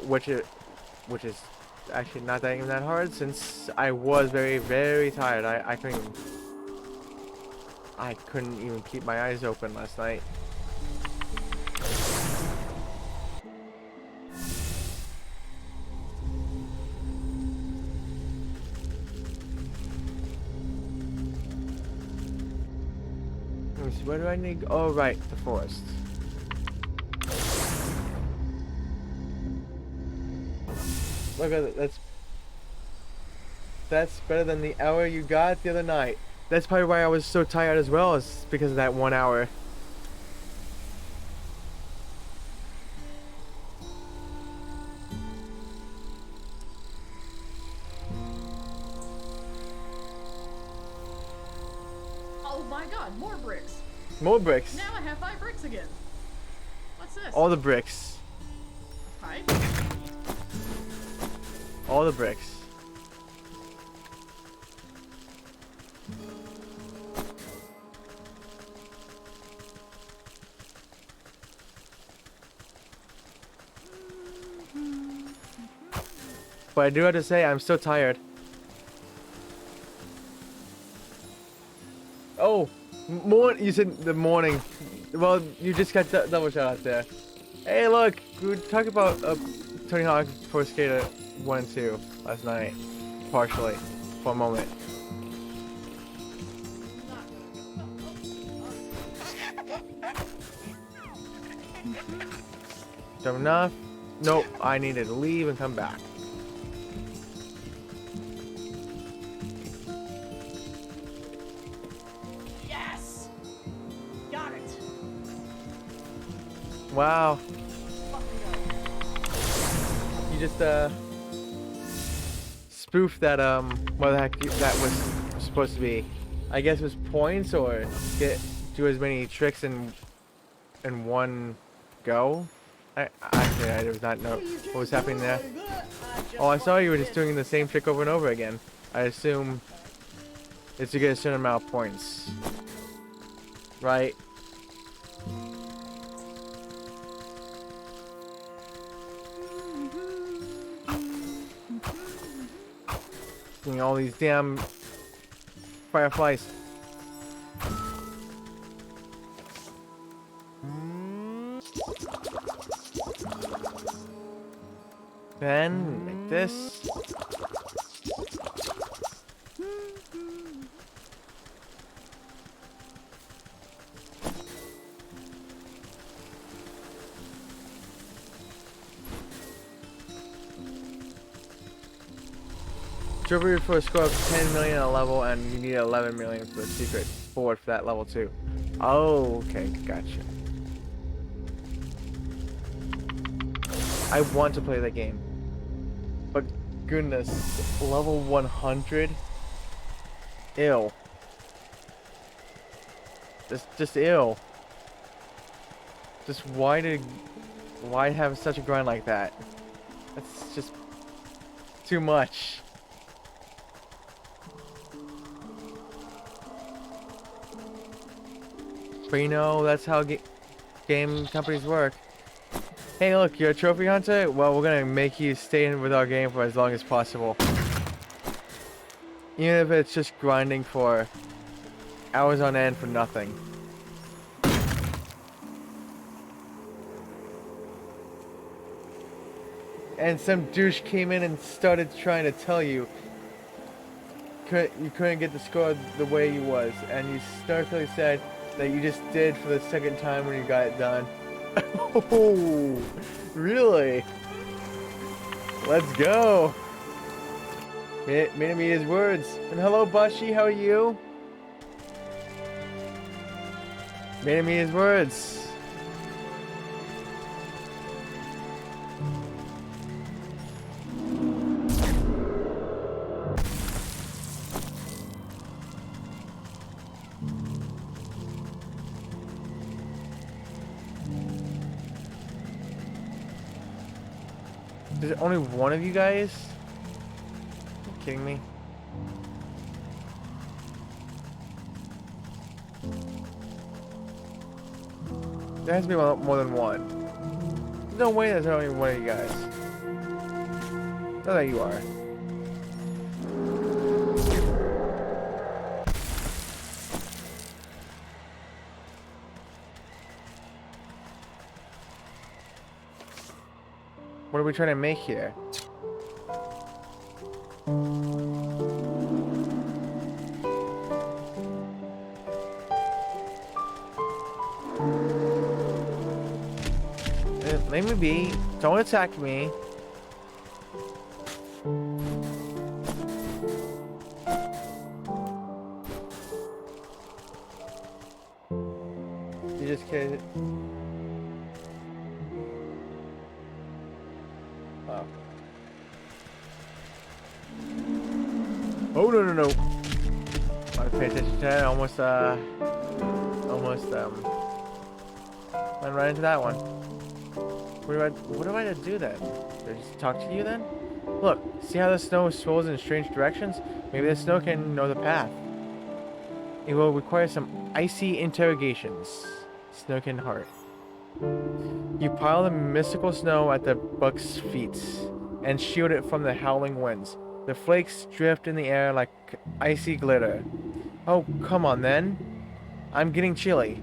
Which is actually not that even that hard, since I was very tired. I couldn't even keep my eyes open last night. Let me see, where do I need? Oh, right, the forest. Look at it. That's better than the hour you got the other night. That's probably why I was so tired as well, is because of that 1 hour. Oh my god, more bricks. More bricks. Now I have 5 bricks again. What's this? All the bricks. Pipe? All the bricks. But I do have to say, I'm still tired. Oh, you said the morning. Well, you just got double shot out there. Hey, look, we were talking about Tony Hawk Pro Skater 1 and 2 last night, partially, for a moment. Dumb enough? Nope, I needed to leave and come back. Yes! Got it! Wow, Fucking got it. you just spoofed that what the heck that was supposed to be. I guess it was points or do as many tricks in one go. Actually, I did not know what was happening there. Oh, I saw you were just doing the same trick over and over again. I assume it's to get a certain amount of points, right? Getting all these damn fireflies. Then like this. Trophy for a score of 10 million a level, and you need 11 million for the secret board for that level too. Oh, okay, gotcha. I want to play that game, but goodness, level 100? Ew. Just ew. Just why have such a grind like that? That's just too much. But you know, that's how game companies work. Hey look, you're a trophy hunter? Well, we're gonna make you stay in with our game for as long as possible. Even if it's just grinding for hours on end for nothing. And some douche came in and started trying to tell you you couldn't get the score the way you was, and you snarkily said that you just did for the second time when you got it done. Oh, really? Let's go. Made him eat his words. And hello, Bushy, how are you? Made him eat his words. There's only one of you guys? Are you kidding me? There has to be more than one. There's no way there's only one of you guys. Oh, there you are. What are we trying to make here? Leave me be. Don't attack me. You just kidding. Oh. Oh no no no. I pay attention to that. Almost went right into that one. What do I do then? Do I just talk to you then? Look, see how the snow swirls in strange directions? Maybe the snow can know the path. It will require some icy interrogations. Snowkin heart. You pile the mystical snow at the buck's feet and shield it from the howling winds. The flakes drift in the air like icy glitter. Oh, come on then. I'm getting chilly.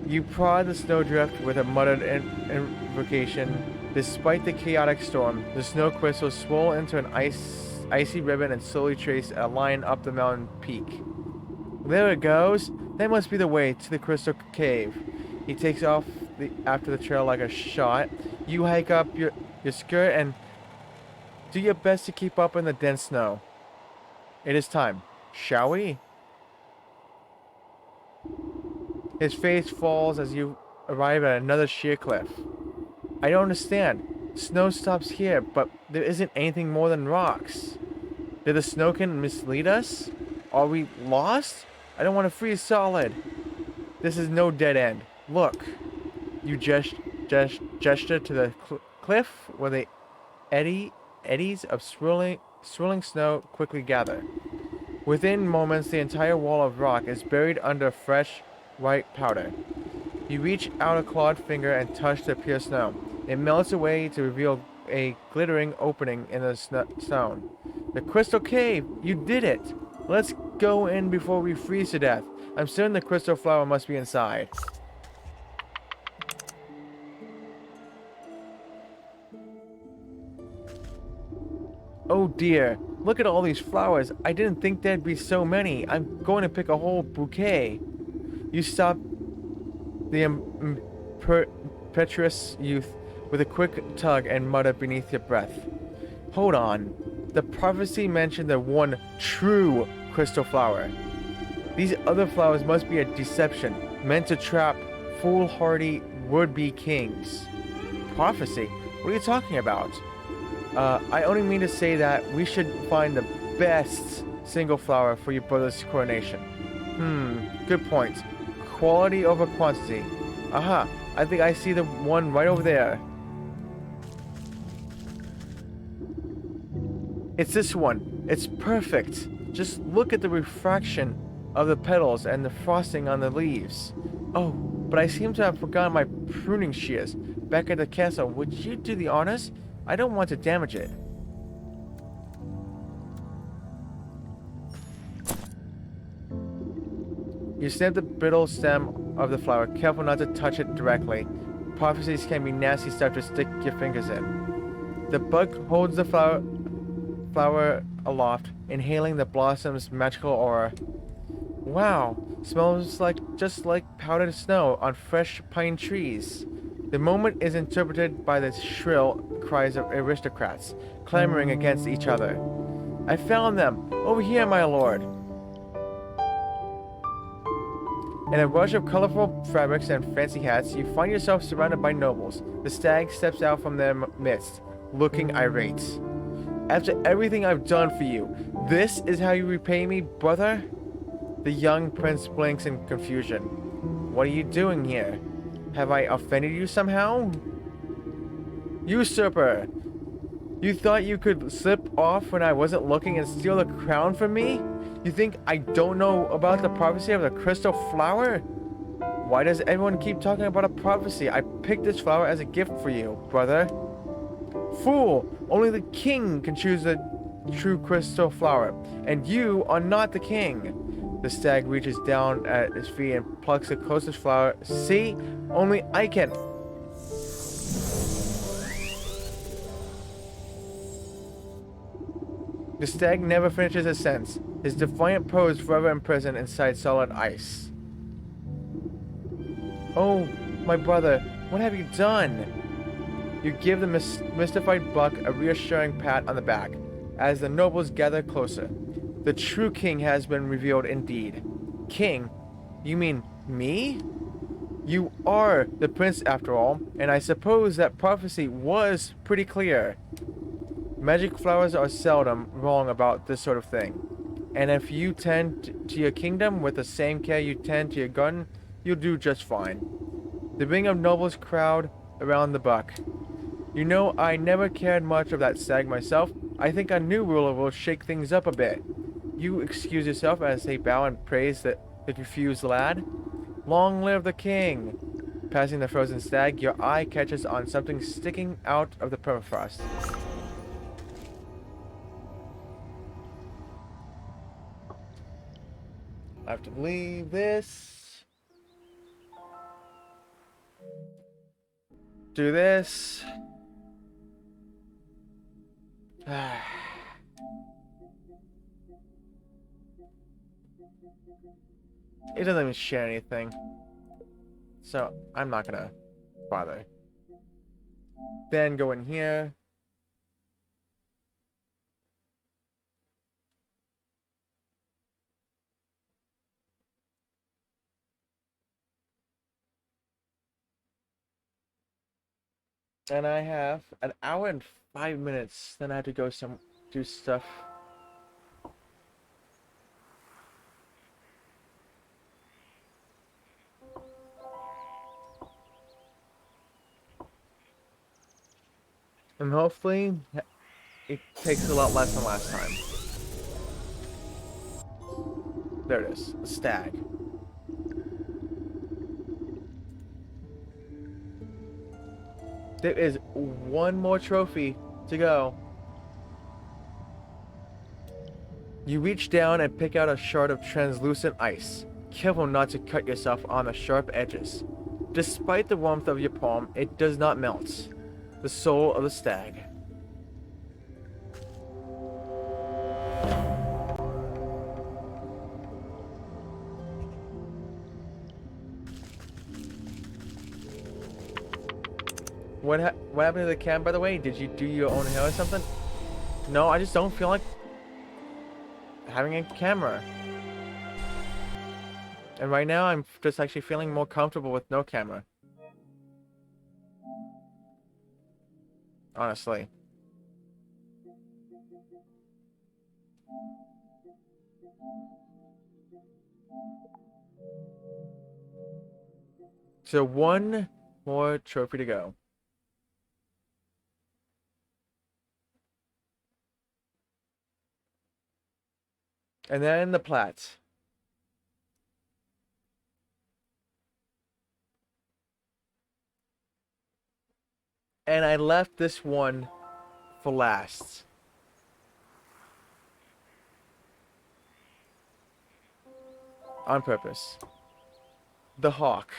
You prod the snowdrift with a muttered invocation. Despite the chaotic storm, the snow crystals swirl into an icy ribbon and slowly trace a line up the mountain peak. There it goes. That must be the way to the crystal cave. He takes off after the trail like a shot. You hike up your skirt and do your best to keep up in the dense snow. It is time. Shall we? His face falls as you arrive at another sheer cliff. I don't understand. Snow stops here, but there isn't anything more than rocks. Did the snowkin mislead us? Are we lost? I don't want to freeze solid. This is no dead end. Look. You gesture to the cliff where the eddies of swirling snow quickly gather. Within moments, the entire wall of rock is buried under fresh, white powder. You reach out a clawed finger and touch the pure snow. It melts away to reveal a glittering opening in the stone. The crystal cave! You did it! Let's go in before we freeze to death. I'm certain the crystal flower must be inside. Oh dear, look at all these flowers. I didn't think there'd be so many. I'm going to pick a whole bouquet. You stop the impetuous youth with a quick tug and mutter beneath your breath. Hold on. The prophecy mentioned the one true crystal flower. These other flowers must be a deception, meant to trap foolhardy would-be kings. Prophecy? What are you talking about? I only mean to say that we should find the best single flower for your brother's coronation. Good point. Quality over quantity. Aha, I think I see the one right over there. It's this one. It's perfect. Just look at the refraction of the petals and the frosting on the leaves. Oh, but I seem to have forgotten my pruning shears back at the castle. Would you do the honors? I don't want to damage it. You snip the brittle stem of the flower, careful not to touch it directly. Prophecies can be nasty stuff to stick your fingers in. The bug holds the flower aloft, inhaling the blossom's magical aura. Wow, smells just like powdered snow on fresh pine trees. The moment is interpreted by the shrill cries of aristocrats, clamoring against each other. I found them! Over here, my lord! In a rush of colorful fabrics and fancy hats, you find yourself surrounded by nobles. The stag steps out from their midst, looking irate. After everything I've done for you, this is how you repay me, brother? The young prince blinks in confusion. What are you doing here? Have I offended you somehow? Usurper! You thought you could slip off when I wasn't looking and steal the crown from me? You think I don't know about the prophecy of the crystal flower? Why does everyone keep talking about a prophecy? I picked this flower as a gift for you, brother. Fool! Only the king can choose the true crystal flower, and you are not the king. The stag reaches down at his feet and plucks the closest flower. See? Only I can. The stag never finishes a sentence, his defiant pose forever imprisoned inside solid ice. Oh, my brother, What have you done? You give the mystified Buck a reassuring pat on the back as the nobles gather closer. The true king has been revealed indeed. King? You mean me? You are the prince after all, and I suppose that prophecy was pretty clear. Magic flowers are seldom wrong about this sort of thing. And if you tend to your kingdom with the same care you tend to your garden, you'll do just fine. The ring of nobles crowd around the Buck. You know, I never cared much of that stag myself. I think a new ruler will shake things up a bit. You excuse yourself as they bow and praise the confused lad. Long live the king! Passing the frozen stag, your eye catches on something sticking out of the permafrost. I have to believe this. Do this. It doesn't even share anything. So, I'm not gonna bother. Then go in here. And I have an hour and 5 minutes. Then I have to go do stuff. And hopefully, it takes a lot less than last time. There it is. A stag. There is one more trophy to go. You reach down and pick out a shard of translucent ice. Careful not to cut yourself on the sharp edges. Despite the warmth of your palm, it does not melt. The soul of the stag. What happened to the cam, by the way? Did you do your own hair or something? No, I just don't feel like having a camera. And right now, I'm just actually feeling more comfortable with no camera. Honestly. So one more trophy to go. And then the plats. And I left this one for last. On purpose. The hawk.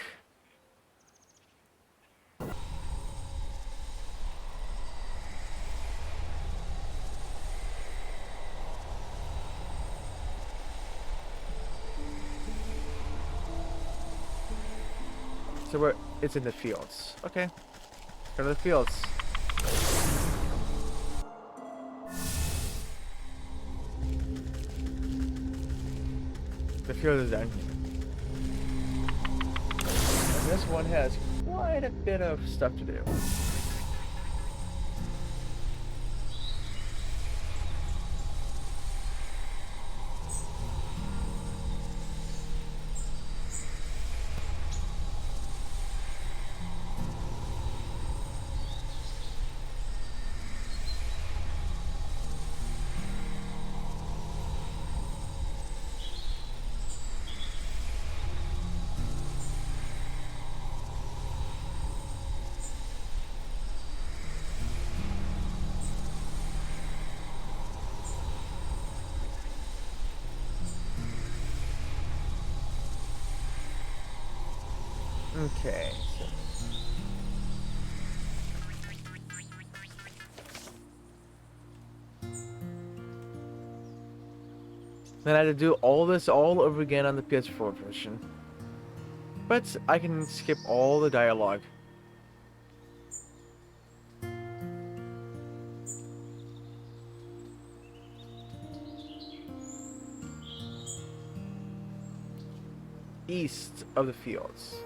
So it's in the fields. Okay. Go to the fields. The field is down here. And this one has quite a bit of stuff to do. Okay. Then I had to do all this all over again on the PS4 version. But I can skip all the dialogue. east of the fields.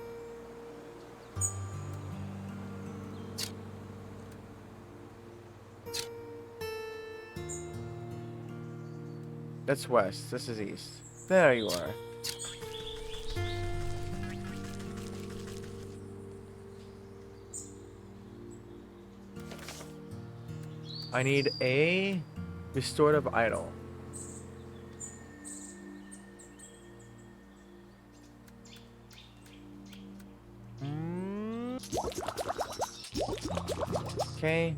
That's west. This is east. There you are. I need a restorative idol. Okay.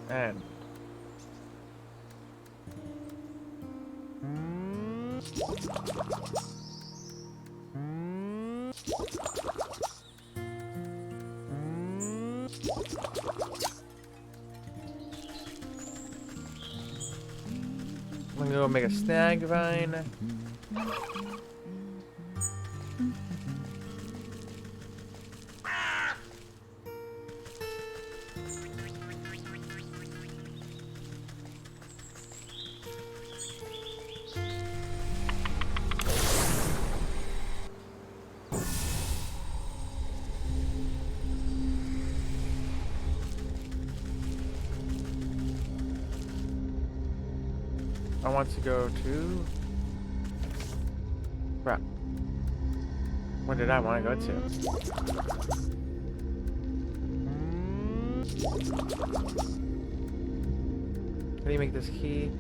And I'm gonna go make a snag vine. I want to go to... Crap. Where did I want to go to? How do you make this key?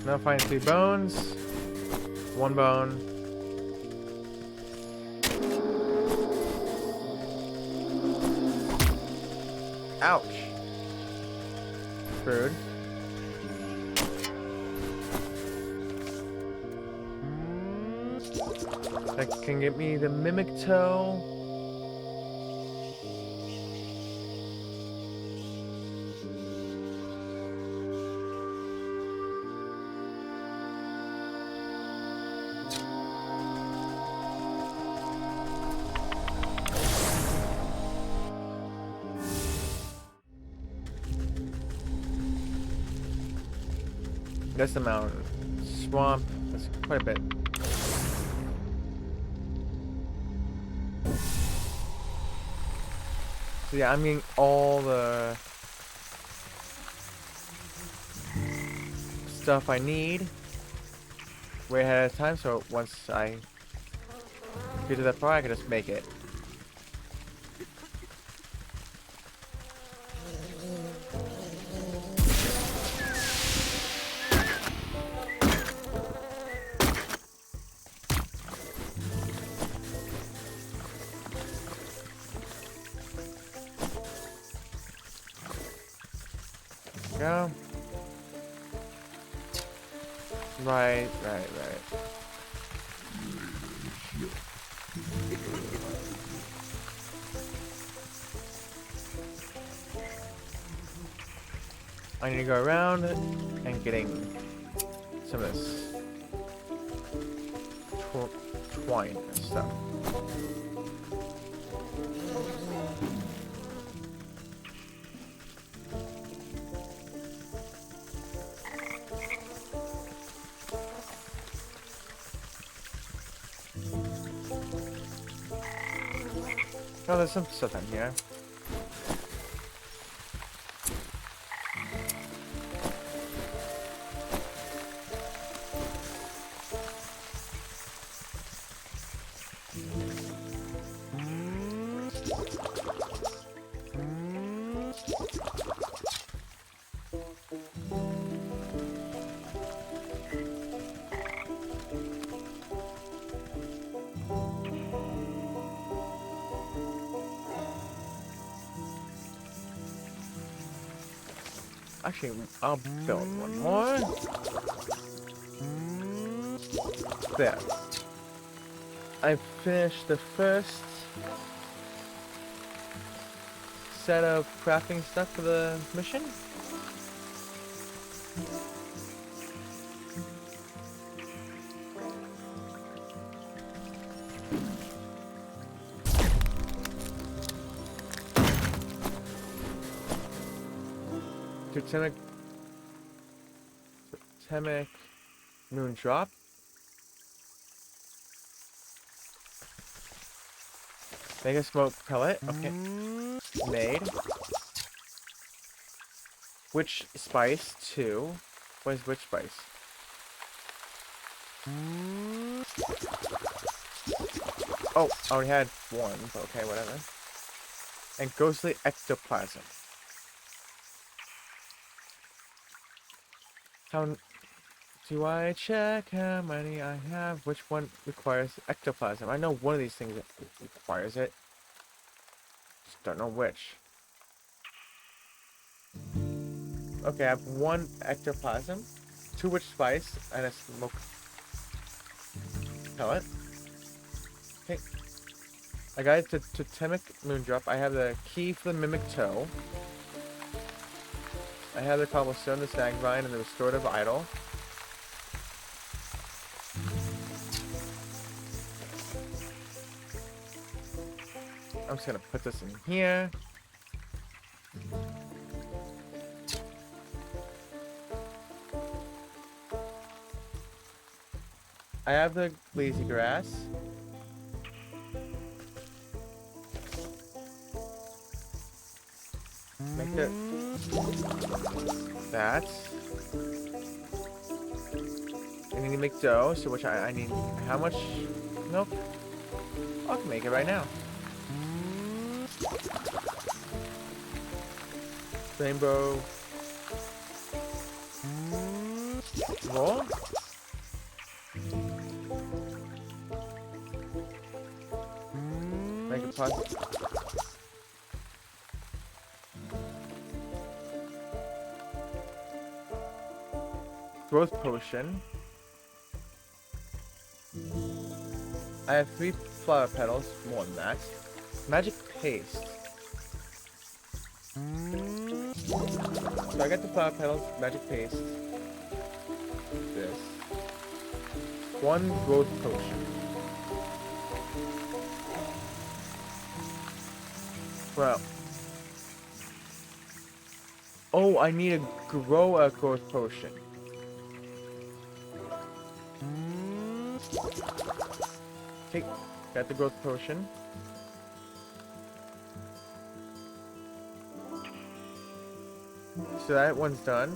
Now find 3 bones. 1 bone. Ouch. Screwed. That can get me the mimic toe. That's the mountain. Swamp. That's quite a bit. So yeah, I'm getting all the stuff I need way ahead of time, so once I get to that part, I can just make it. Go. Right. I need to go around and getting some of this twine and stuff. Oh, there's some stuff in here. Actually, I'll build one more. There. I finished the first set of crafting stuff for the mission. Totemic moon drop. Make a smoke pellet. Okay. Made. Witch spice 2. What is witch spice? Oh, I already had one, but okay, whatever. And ghostly ectoplasm. How do I check how many I have? Which one requires ectoplasm? I know one of these things requires it. Just don't know which. Okay, I have 1 ectoplasm, 2 witch spice, and a smoke pellet. Okay. I got it to Totemic Moondrop. I have the key for the Mimic Toe. I have the cobblestone, the snag vine, and the restorative idol. I'm just gonna put this in here. I have the lazy grass. Make it that. I need to make dough, so which I need how much milk? I can make it right now. Rainbow roll. Make a pot. Growth potion. I have 3 flower petals, more than that. Magic paste. So I got the flower petals, magic paste. This. 1 growth potion. Well. Oh, I need to grow a growth potion. Okay, got the growth potion. So that one's done.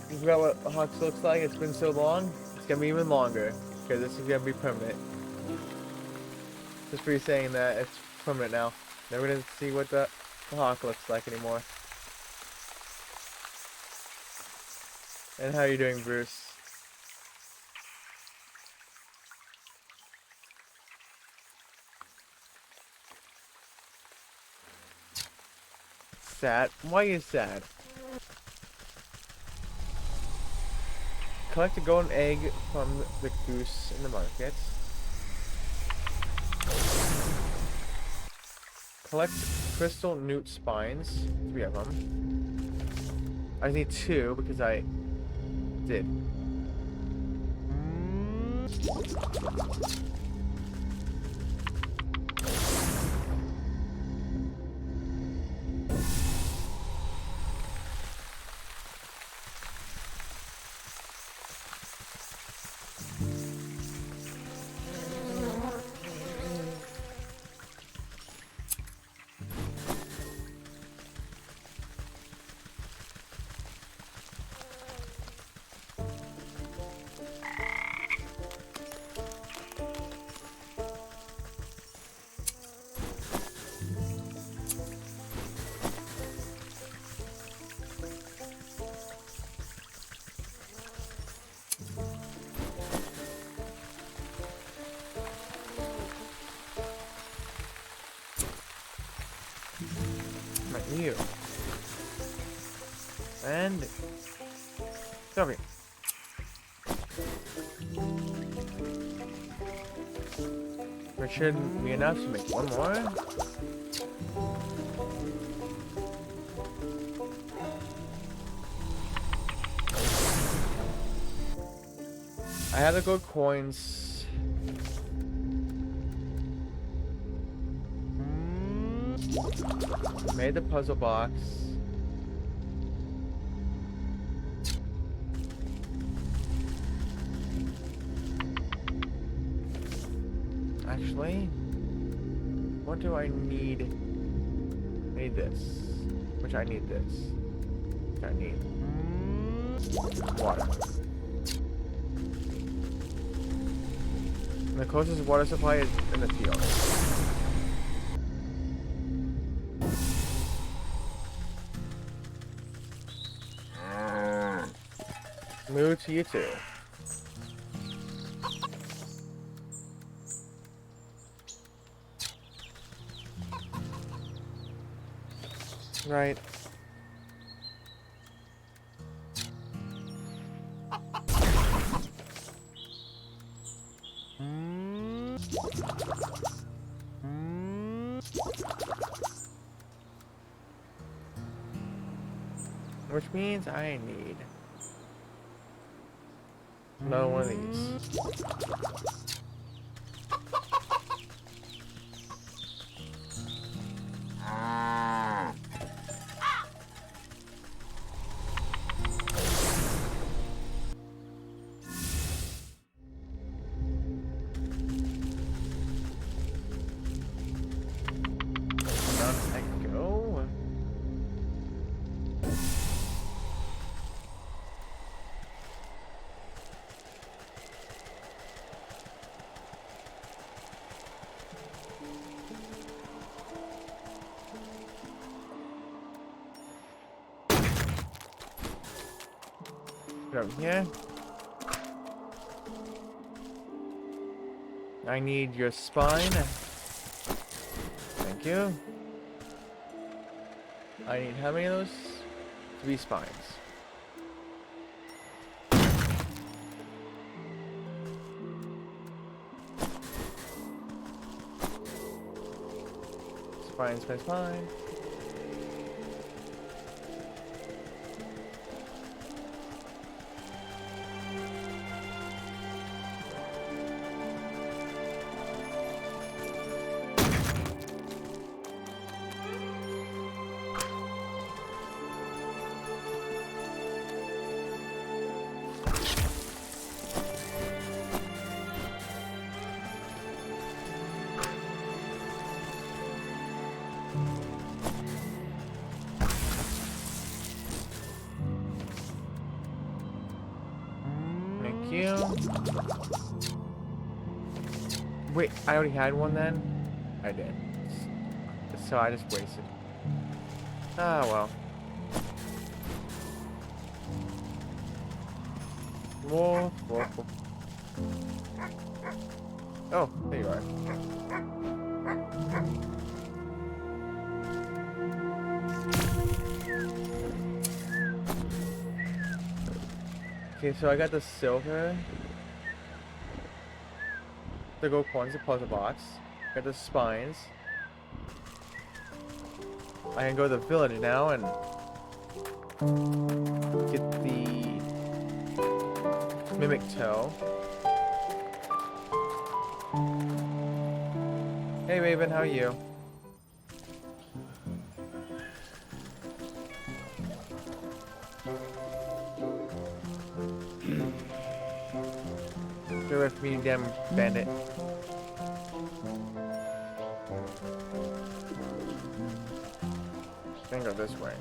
You forgot what Hawks looks like? It's been so long. It's gonna be even longer, because this is gonna be permanent. Just for you saying that, it's permanent now. Never gonna see what the Hawk looks like anymore. And how are you doing, Bruce? Sad? Why are you sad? Collect a golden egg from the goose in the market. Collect crystal newt spines. 3 of them. I need 2 because I did. You. And come here. Which shouldn't be enough to make one more. I have the gold coins. Made the puzzle box. Actually, what do I need? I need this. Which I need this. Which I need water. And the closest water supply is in the field. Move to you two. Right. Which means I need another one of these. Down I go. Get over here. I need your spine. Thank you. I need how many of those? 3 spines. Spine, spine, spine. Thank you. Wait, I already had one then? I did. So I just wasted. Ah, well. Whoa, whoa, whoa. Oh, there you are. Okay, so I got the silver. The gold coins, the puzzle box. Got the spines. I can go to the village now and get the mimic toe. Hey Raven, how are you? Get away from me, you damn bandit. Then go this way.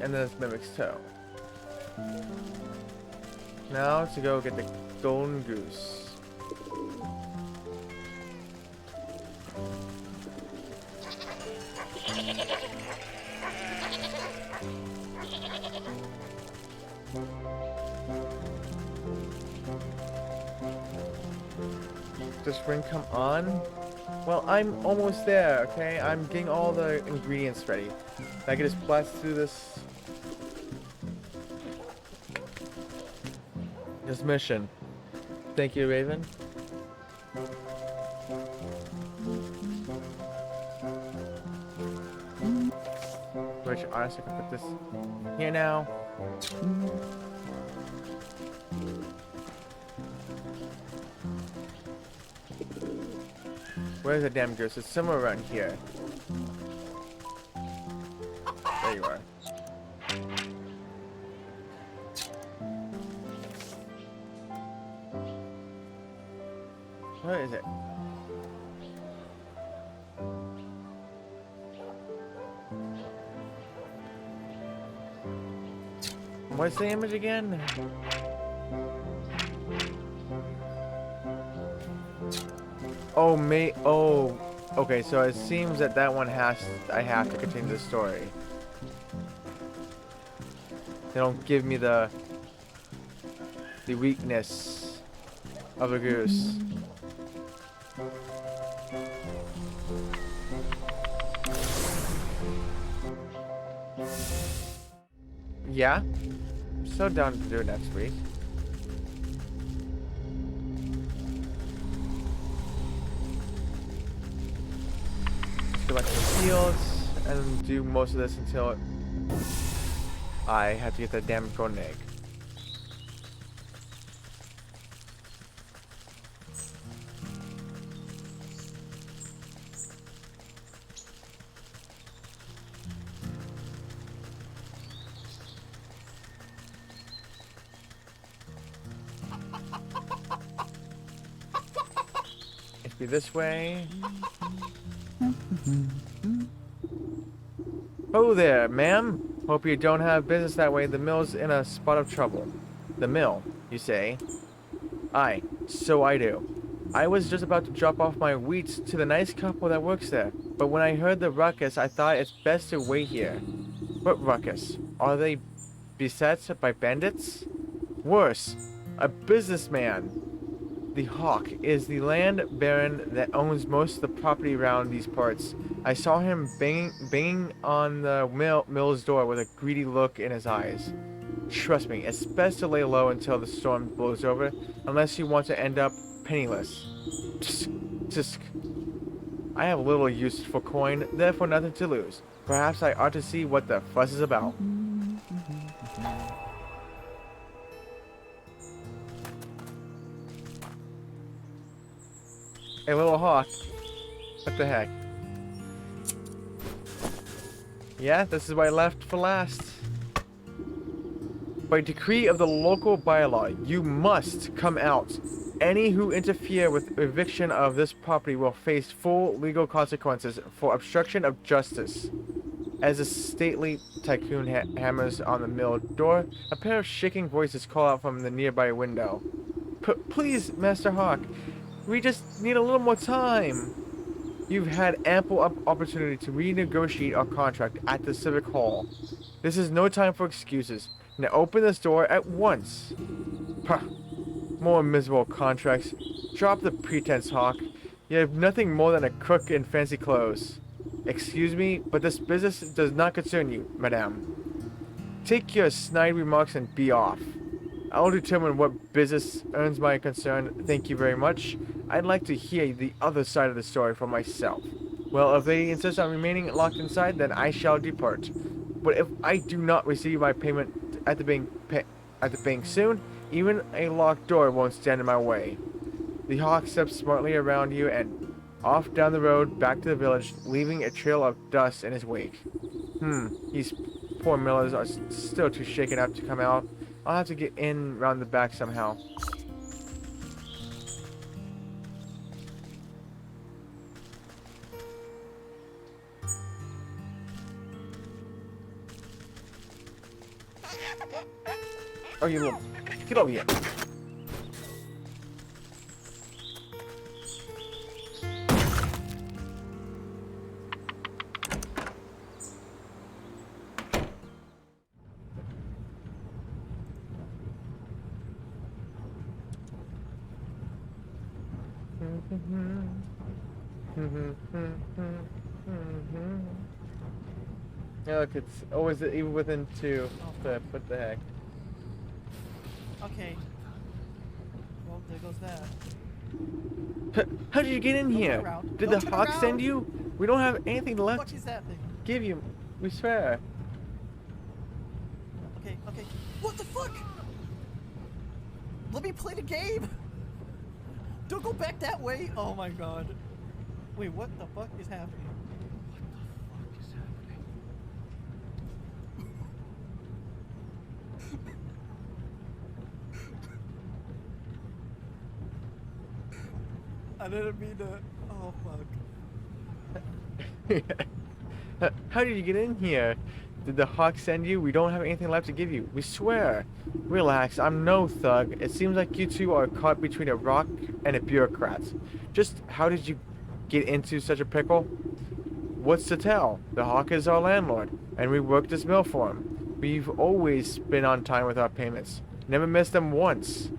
And then this mimic's toe. Now to go get the golden goose. this ring come on? Well, I'm almost there, okay? I'm getting all the ingredients ready. I can just blast through this mission. Thank you, Raven. Which, honestly, I can put this here now. Where's the damn goose? It's somewhere around here. There you are. Where is it? What's the image again? Oh, okay, so it seems that that one I have to continue the story. They don't give me the weakness of a goose. Yeah? So down to do it next week. Let's go back to the fields and do most of this until I have to get that damn golden egg. Be this way. Oh there, ma'am. Hope you don't have business that way. The mill's in a spot of trouble. The mill, you say? Aye, so I do. I was just about to drop off my wheat to the nice couple that works there, but when I heard the ruckus, I thought it's best to wait here. What ruckus? Are they beset by bandits? Worse, a businessman. The Hawk is the land baron that owns most of the property around these parts. I saw him banging on the mill's door with a greedy look in his eyes. Trust me, it's best to lay low until the storm blows over, unless you want to end up penniless. Tsk. I have little use for coin, therefore nothing to lose. Perhaps I ought to see what the fuss is about. A little hawk. What the heck? Yeah, this is what I left for last. By decree of the local bylaw, you must come out. Any who interfere with eviction of this property will face full legal consequences for obstruction of justice. As a stately tycoon hammers on the mill door, a pair of shaking voices call out from the nearby window. Please, Master Hawk. We just need a little more time. You've had ample opportunity to renegotiate our contract at the Civic Hall. This is no time for excuses. Now open this door at once. Puh. More miserable contracts. Drop the pretense, Hawk. You have nothing more than a crook in fancy clothes. Excuse me, but this business does not concern you, madame. Take your snide remarks and be off. I'll determine what business earns my concern. Thank you very much. I'd like to hear the other side of the story for myself. Well, if they insist on remaining locked inside, then I shall depart. But if I do not receive my payment at the bank soon, even a locked door won't stand in my way. The Hawk steps smartly around you and off down the road back to the village, leaving a trail of dust in his wake. These poor millers are still too shaken up to come out. I'll have to get in round the back somehow. Oh, you little... Get over here. Yeah, look, it's always even within 2. What the heck? Okay. Well, there goes that. How did you get in Don't here? turn around. Did Don't the turn hawk around. send you? We don't have anything What left the fuck is that thing? to give you. We swear. Okay, okay. What the fuck? Let me play the game! Don't go back that way! Oh my god. Wait, what the fuck is happening? I didn't mean to. Oh fuck. How did you get in here? Did the hawk send you? We don't have anything left to give you. We swear. Relax, I'm no thug. It seems like you two are caught between a rock and a bureaucrat. Just how did you get into such a pickle? What's to tell? The hawk is our landlord, and we work this mill for him. We've always been on time with our payments. Never missed them once.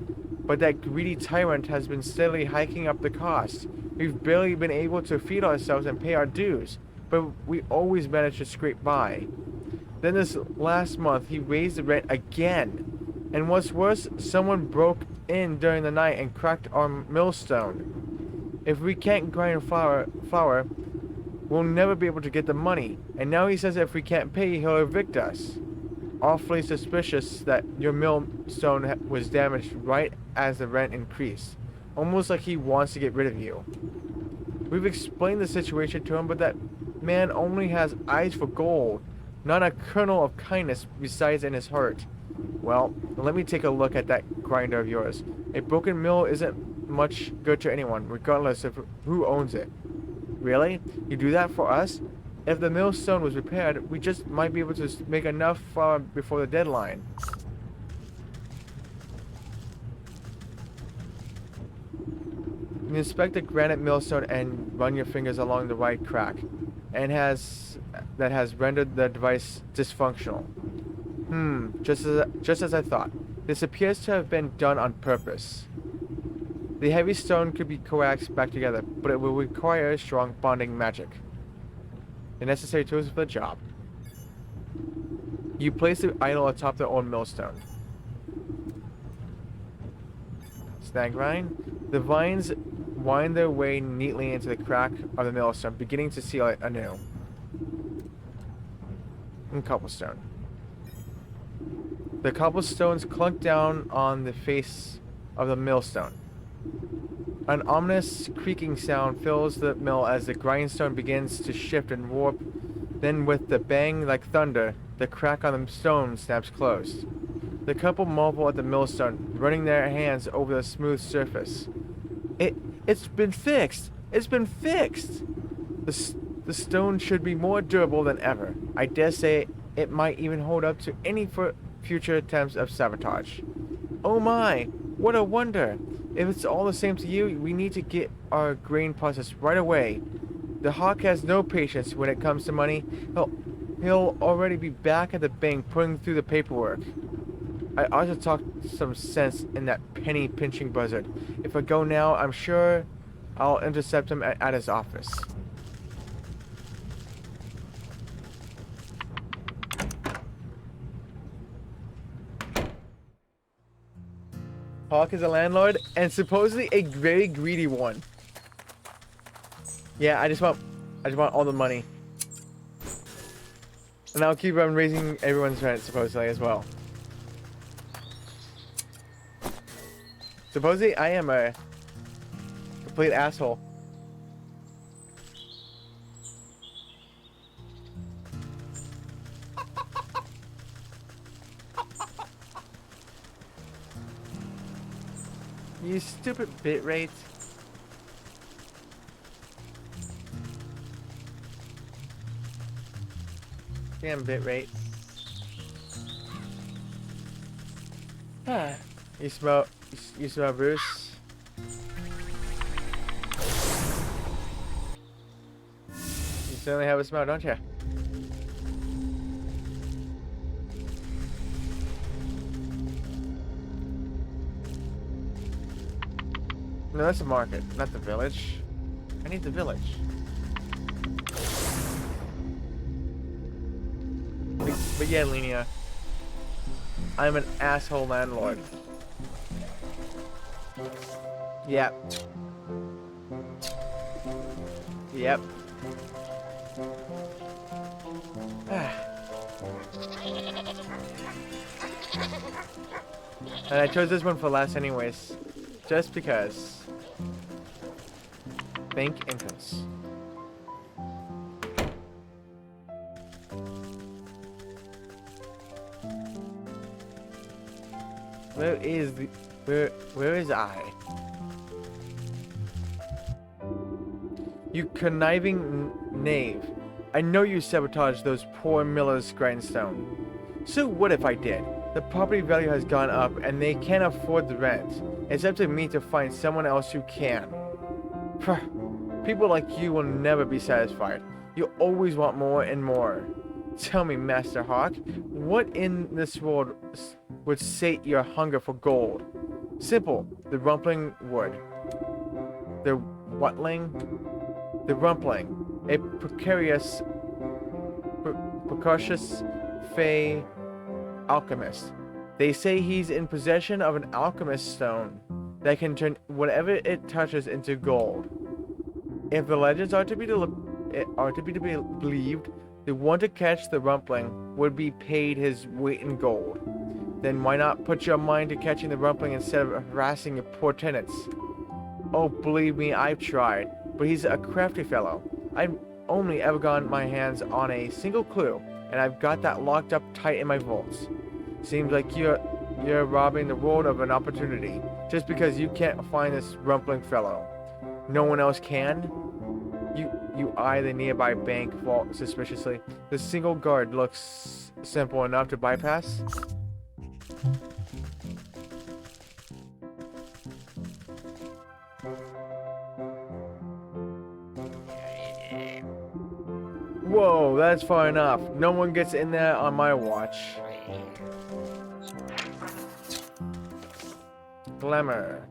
But that greedy tyrant has been steadily hiking up the cost. We've barely been able to feed ourselves and pay our dues, but we always manage to scrape by. Then this last month, he raised the rent again. And what's worse, someone broke in during the night and cracked our millstone. If we can't grind flour, we'll never be able to get the money. And now he says if we can't pay, he'll evict us. Awfully suspicious that your millstone was damaged right as the rent increased. Almost like he wants to get rid of you. We've explained the situation to him, but that man only has eyes for gold. Not a kernel of kindness resides in his heart. Well, let me take a look at that grinder of yours. A broken mill isn't much good to anyone, regardless of who owns it. Really? You do that for us? If the millstone was repaired, we just might be able to make enough flour before the deadline. You inspect the granite millstone and run your fingers along the right crack, and that has rendered the device dysfunctional. Just as I thought. This appears to have been done on purpose. The heavy stone could be coaxed back together, but it will require strong bonding magic. The necessary tools for the job. You place the idol atop the old millstone. Snag vine. The vines wind their way neatly into the crack of the millstone, beginning to seal it anew. And cobblestone. The cobblestones clunk down on the face of the millstone. An ominous creaking sound fills the mill as the grindstone begins to shift and warp. Then with the bang like thunder, the crack on the stone snaps closed. The couple marvel at the millstone, running their hands over the smooth surface. It's been fixed! It's been fixed! The stone should be more durable than ever. I dare say it might even hold up to any future attempts of sabotage. Oh my! What a wonder! If it's all the same to you, we need to get our grain processed right away. The hawk has no patience when it comes to money. He'll already be back at the bank putting through the paperwork. I ought to talk some sense in that penny pinching buzzard. If I go now, I'm sure I'll intercept him at his office. Hawk is a landlord, and supposedly a very greedy one. Yeah, I just want all the money. And I'll keep on raising everyone's rent, supposedly, as well. Supposedly, I am a complete asshole. You stupid bitrate. Damn bitrate. You smell Bruce? You certainly have a smell, don't you? No, that's the market, not the village. I need the village. But yeah, Linnea. I'm an asshole landlord. Yep. Yep. And I chose this one for last anyways. Just because. Bank entrance. Where is the... Where is I? You conniving knave. I know you sabotaged those poor Miller's grindstone. So what if I did? The property value has gone up and they can't afford the rent. It's up to me to find someone else who can. People like you will never be satisfied. You always want more and more. Tell me, Master Hawk, what in this world would sate your hunger for gold? Simple. The rumpling wood. The whatling? The rumpling. A precarious, precocious, fey alchemist. They say he's in possession of an alchemist stone that can turn whatever it touches into gold. If the legends are to be believed, the one to catch the rumpling would be paid his weight in gold. Then why not put your mind to catching the rumpling instead of harassing your poor tenants? Oh, believe me, I've tried, but he's a crafty fellow. I've only ever gotten my hands on a single clue, and I've got that locked up tight in my vaults. Seems like you're robbing the world of an opportunity, just because you can't find this rumpling fellow. No one else can? You eye the nearby bank vault suspiciously. The single guard looks simple enough to bypass. Whoa, that's far enough. No one gets in there on my watch. Glamour.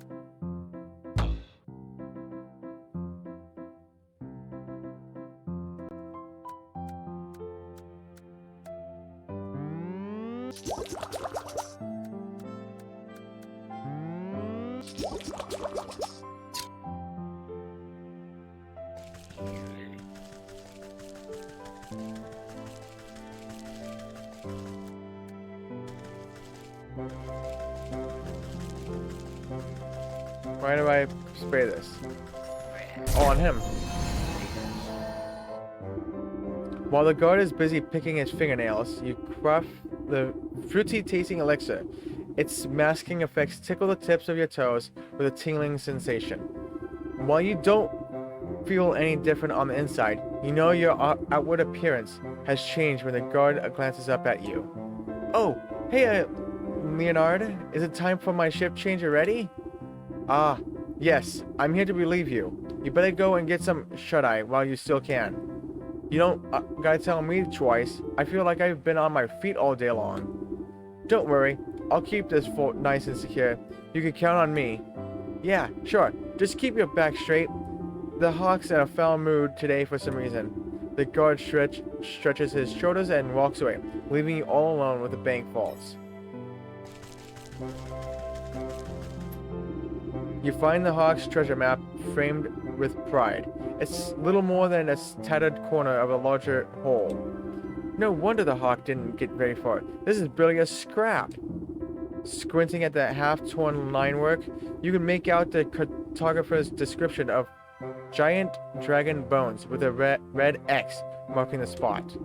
Why do I spray this? Oh, on him. While the guard is busy picking his fingernails, you quaff the fruity tasting elixir. Its masking effects tickle the tips of your toes with a tingling sensation. While you don't feel any different on the inside, you know your outward appearance has changed when the guard glances up at you. Oh, hey, Leonard, is it time for my shift change already? Ah, yes, I'm here to relieve you. You better go and get some shut-eye while you still can. You don't gotta tell me twice. I feel like I've been on my feet all day long. Don't worry, I'll keep this fort nice and secure. You can count on me. Yeah, sure, just keep your back straight. The Hawk's in a foul mood today for some reason. The guard stretches his shoulders and walks away, leaving you all alone with the bank vaults. You find the Hawk's treasure map framed with pride. It's little more than a tattered corner of a larger whole. No wonder the Hawk didn't get very far. This is barely a scrap. Squinting at the half-torn linework, you can make out the cartographer's description of giant dragon bones with a red X marking the spot.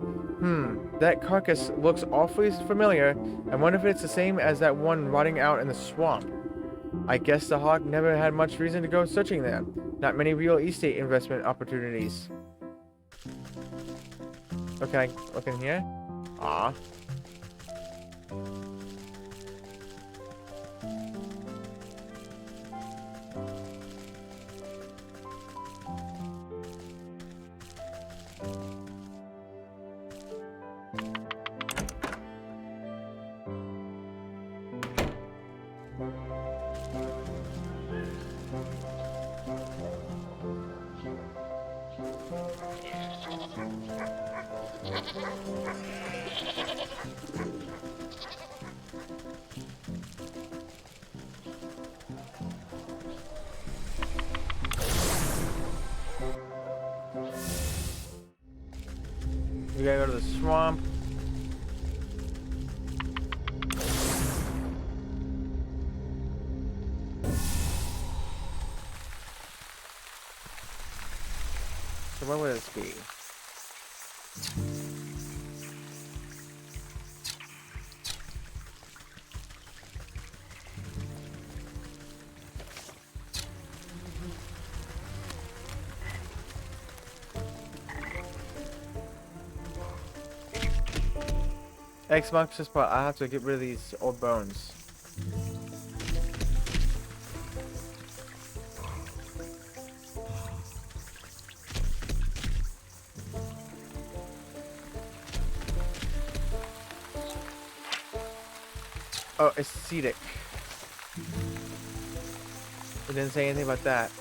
That carcass looks awfully familiar. I wonder if it's the same as that one rotting out in the swamp. I guess the Hawk never had much reason to go searching there. Not many real estate investment opportunities. Oh, can I look in here? Ah. the swamp. So what would this be? X marks the spot. I have to get rid of these old bones. Oh, acetic. It didn't say anything about that.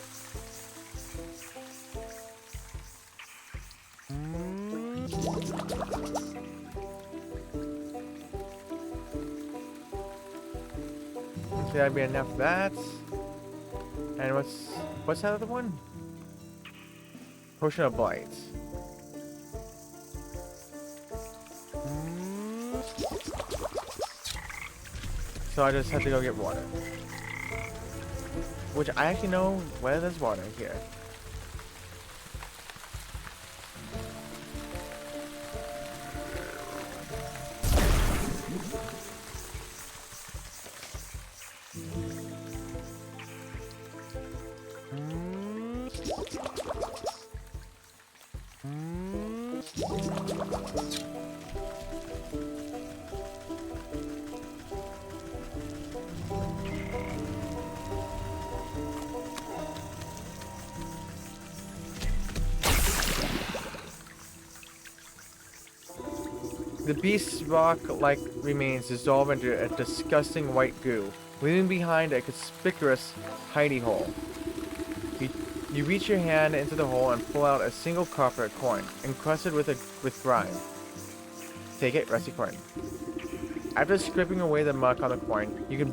So that'd be enough of that. And what's that other one? Potion of Blight. So I just have to go get water. Which I actually know where there's water here. The beast's rock-like remains dissolve into a disgusting white goo, leaving behind a conspicuous hidey hole. You reach your hand into the hole and pull out a single copper coin, encrusted with grime. Take it, rusty coin. After scraping away the muck on the coin, you can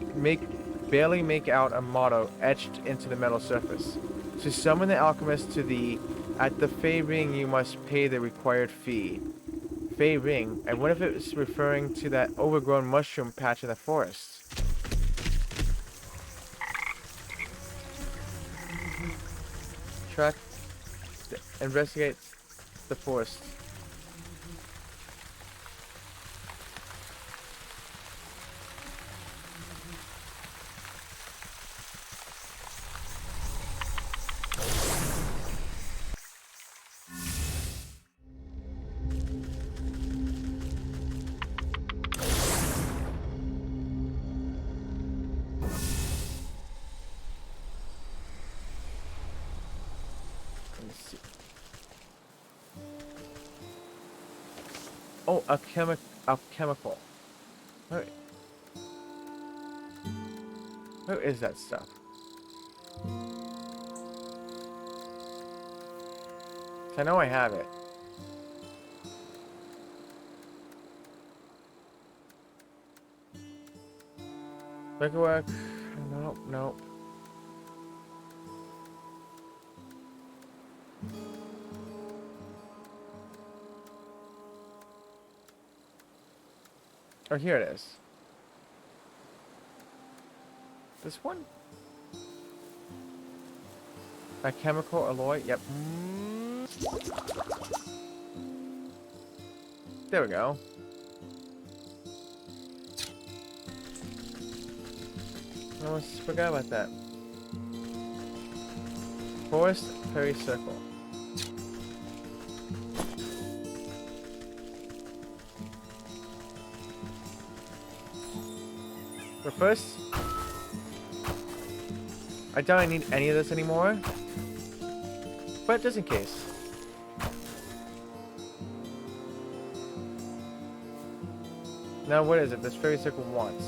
barely make out a motto etched into the metal surface. To summon the alchemist at the Fey Ring, you must pay the required fee. Fey Ring? I wonder if it's referring to that overgrown mushroom patch in the forest. Track, investigate the forest. Oh, a chemical. Where is that stuff? I know I have it. Paperwork. Nope, nope. Oh, here it is. This one? A chemical alloy? Yep. There we go. I almost forgot about that. Forest Fairy Circle. But first, I don't need any of this anymore. But just in case. Now what is it this fairy circle wants?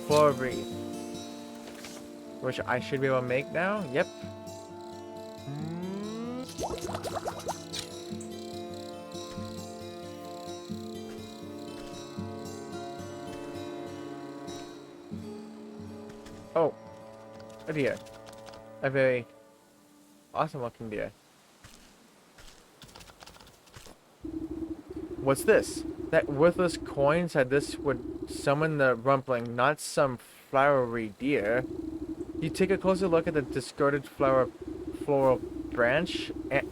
Floor breathe. Which I should be able to make now? Yep. Oh, a deer. A very awesome looking deer. What's this? That worthless coin said this would summon the rumpling, not some flowery deer. You take a closer look at the discarded floral branchlet.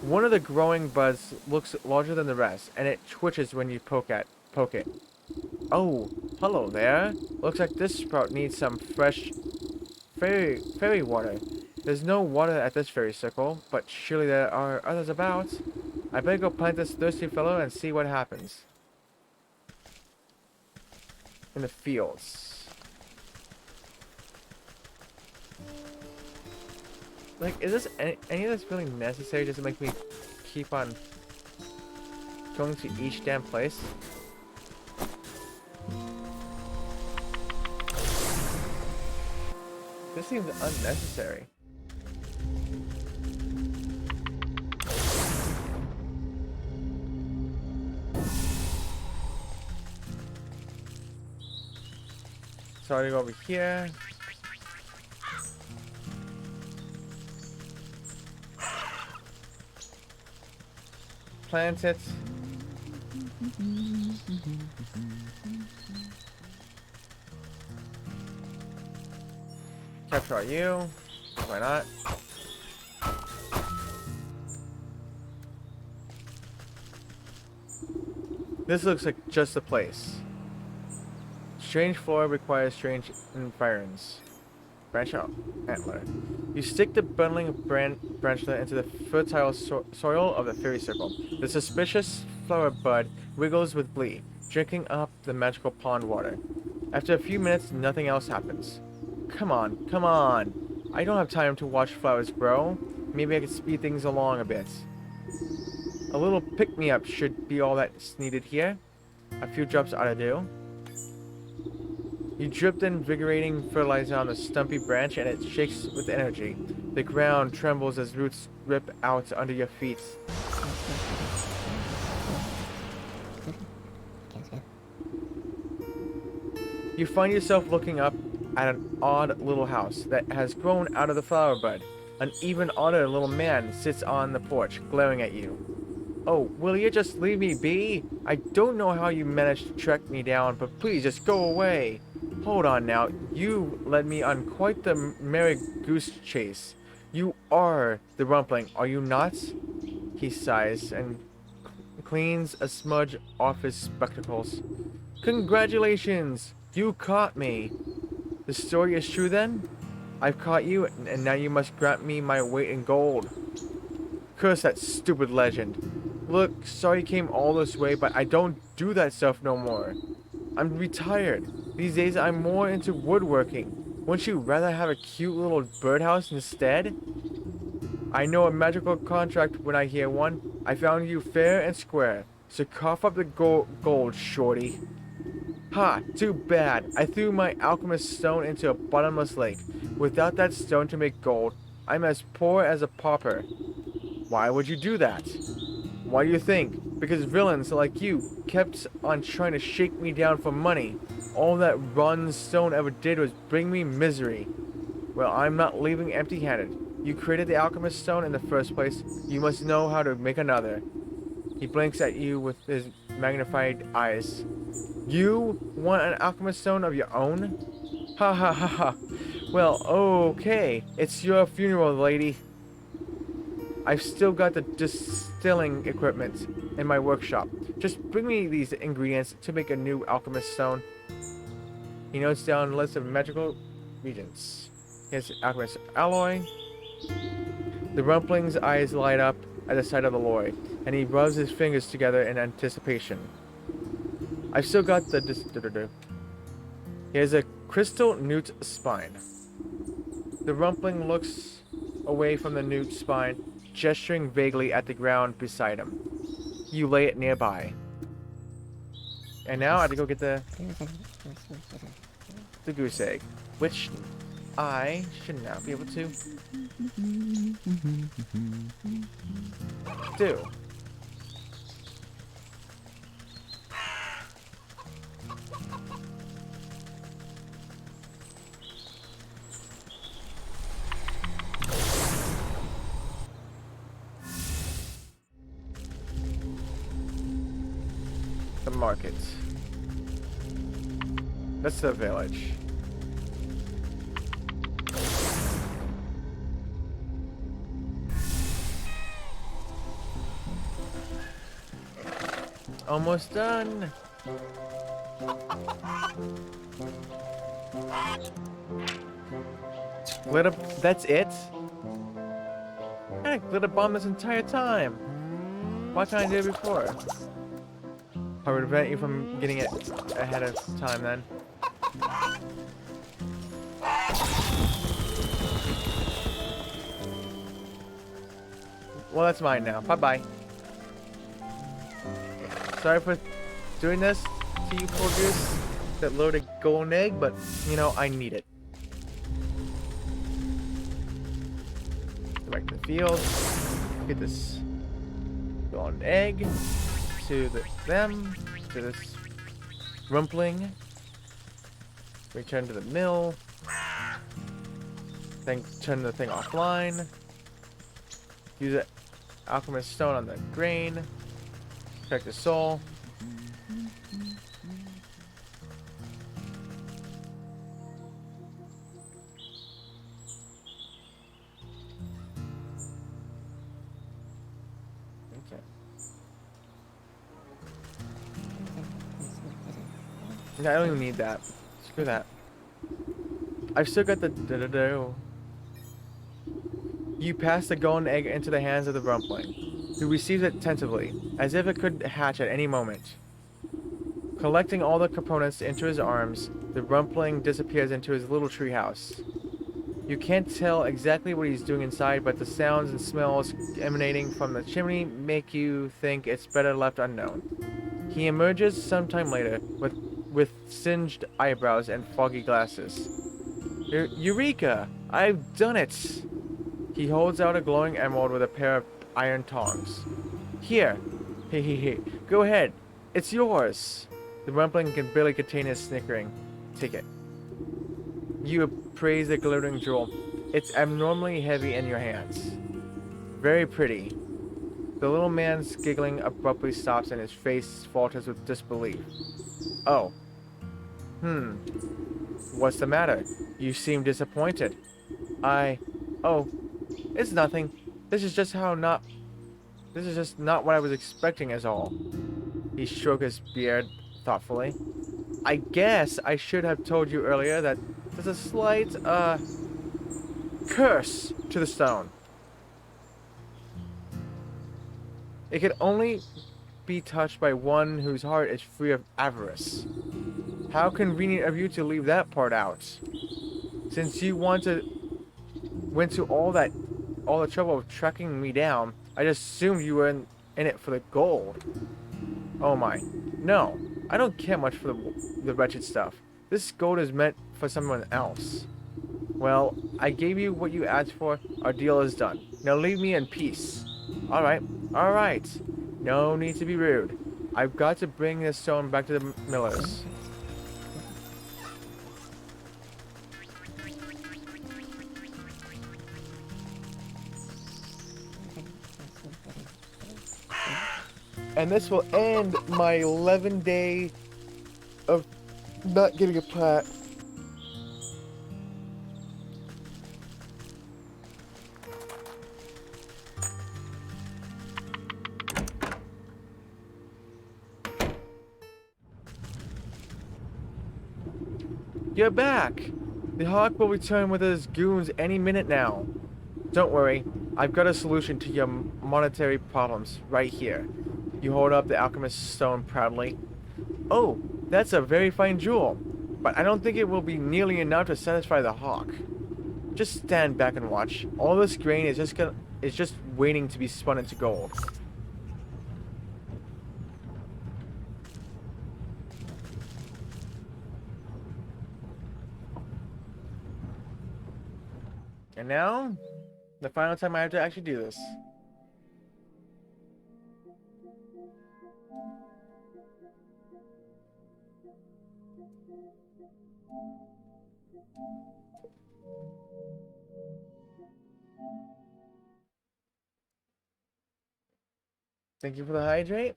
One of the growing buds looks larger than the rest, and it twitches when you poke it. Oh, hello there. Looks like this sprout needs some fresh fairy water. There's no water at this fairy circle, but surely there are others about. I better go plant this thirsty fellow and see what happens. In the fields. Like, is this any of this really necessary just to make me keep on going to each damn place? This seems unnecessary. Starting over here. Plant it. Capture you. Why not? This looks like just the place. Strange flora requires strange environs. Branch out. Antler. You stick the bundling branchlet into the fertile soil of the fairy circle. The suspicious flower bud wiggles with glee, drinking up the magical pond water. After a few minutes, nothing else happens. Come on, come on. I don't have time to watch flowers grow. Maybe I could speed things along a bit. A little pick-me-up should be all that's needed here. A few drops ought to do. You drip the invigorating fertilizer on the stumpy branch and it shakes with energy. The ground trembles as roots rip out under your feet. You find yourself looking up at an odd little house that has grown out of the flower bud. An even odder little man sits on the porch, glaring at you. Oh, will you just leave me be? I don't know how you managed to track me down, but please just go away. Hold on now, you led me on quite the merry goose chase. You are the rumpling, are you not? He sighs and cleans a smudge off his spectacles. Congratulations! You caught me. The story is true then? I've caught you, and now you must grant me my weight in gold. Curse that stupid legend. Look, sorry you came all this way, but I don't do that stuff no more. I'm retired. These days I'm more into woodworking. Wouldn't you rather have a cute little birdhouse instead? I know a magical contract when I hear one. I found you fair and square, so cough up the gold, shorty. Ha! Too bad. I threw my alchemist stone into a bottomless lake. Without that stone to make gold, I'm as poor as a pauper. Why would you do that? Why do you think? Because villains like you kept on trying to shake me down for money. All that rotten stone ever did was bring me misery. Well, I'm not leaving empty-handed. You created the alchemist stone in the first place. You must know how to make another. He blinks at you with his magnified eyes. You want an alchemist stone of your own? Ha ha ha ha. Well, okay. It's your funeral, lady. I've still got the distilling equipment in my workshop. Just bring me these ingredients to make a new alchemist stone. He notes down a list of magical reagents. Here's alchemist alloy. The rumpling's eyes light up at the sight of the alloy, and he rubs his fingers together in anticipation. I've still got the Here's a crystal newt spine. The rumpling looks away from the newt spine, gesturing vaguely at the ground beside him. You lay it nearby. And now I have to go get the goose egg, which I should now be able to do. the market. That's the village. Almost done. Glitter, that's it? I glitter bomb this entire time. Why can't I do it before? I would prevent you from getting it ahead of time then. Well, that's mine now. Bye-bye. Sorry for doing this to you poor goose that loaded golden egg, but, you know, I need it. Go back to the field. Get this golden egg to to this rumpling. Return to the mill. Then turn the thing offline. Use the alchemist stone on the grain. Check the soul. Okay. Yeah, I don't even need that. Screw that. I've still got the do. You pass the golden egg into the hands of the rumpling, who receives it tentatively, as if it could hatch at any moment. Collecting all the components into his arms, the rumpling disappears into his little treehouse. You can't tell exactly what he's doing inside, but the sounds and smells emanating from the chimney make you think it's better left unknown. He emerges sometime later, with singed eyebrows and foggy glasses. Eureka! I've done it! He holds out a glowing emerald with a pair of iron tongs. Here! Hey. Go ahead. It's yours! The rumpling can barely contain his snickering. Take it. You appraise the glittering jewel. It's abnormally heavy in your hands. Very pretty. The little man's giggling abruptly stops and his face falters with disbelief. Oh. What's the matter? You seem disappointed. Oh. It's nothing. This is just not what I was expecting is all. He stroked his beard thoughtfully. I guess I should have told you earlier that there's a slight, curse to the stone. It can only be touched by one whose heart is free of avarice. How convenient of you to leave that part out. Since you went to all the trouble of tracking me down, I just assumed you were in it for the gold. Oh my. No, I don't care much for the wretched stuff. This gold is meant for someone else. Well, I gave you what you asked for. Our deal is done. Now leave me in peace. Alright. No need to be rude. I've got to bring this stone back to the millers. And this will end my 11-day of not getting a plat. You're back! The Hawk will return with his goons any minute now. Don't worry, I've got a solution to your monetary problems right here. You hold up the alchemist's stone proudly. Oh, that's a very fine jewel, but I don't think it will be nearly enough to satisfy the Hawk. Just stand back and watch. All this grain is just waiting to be spun into gold. And now, the final time I have to actually do this. Thank you for the hydrate.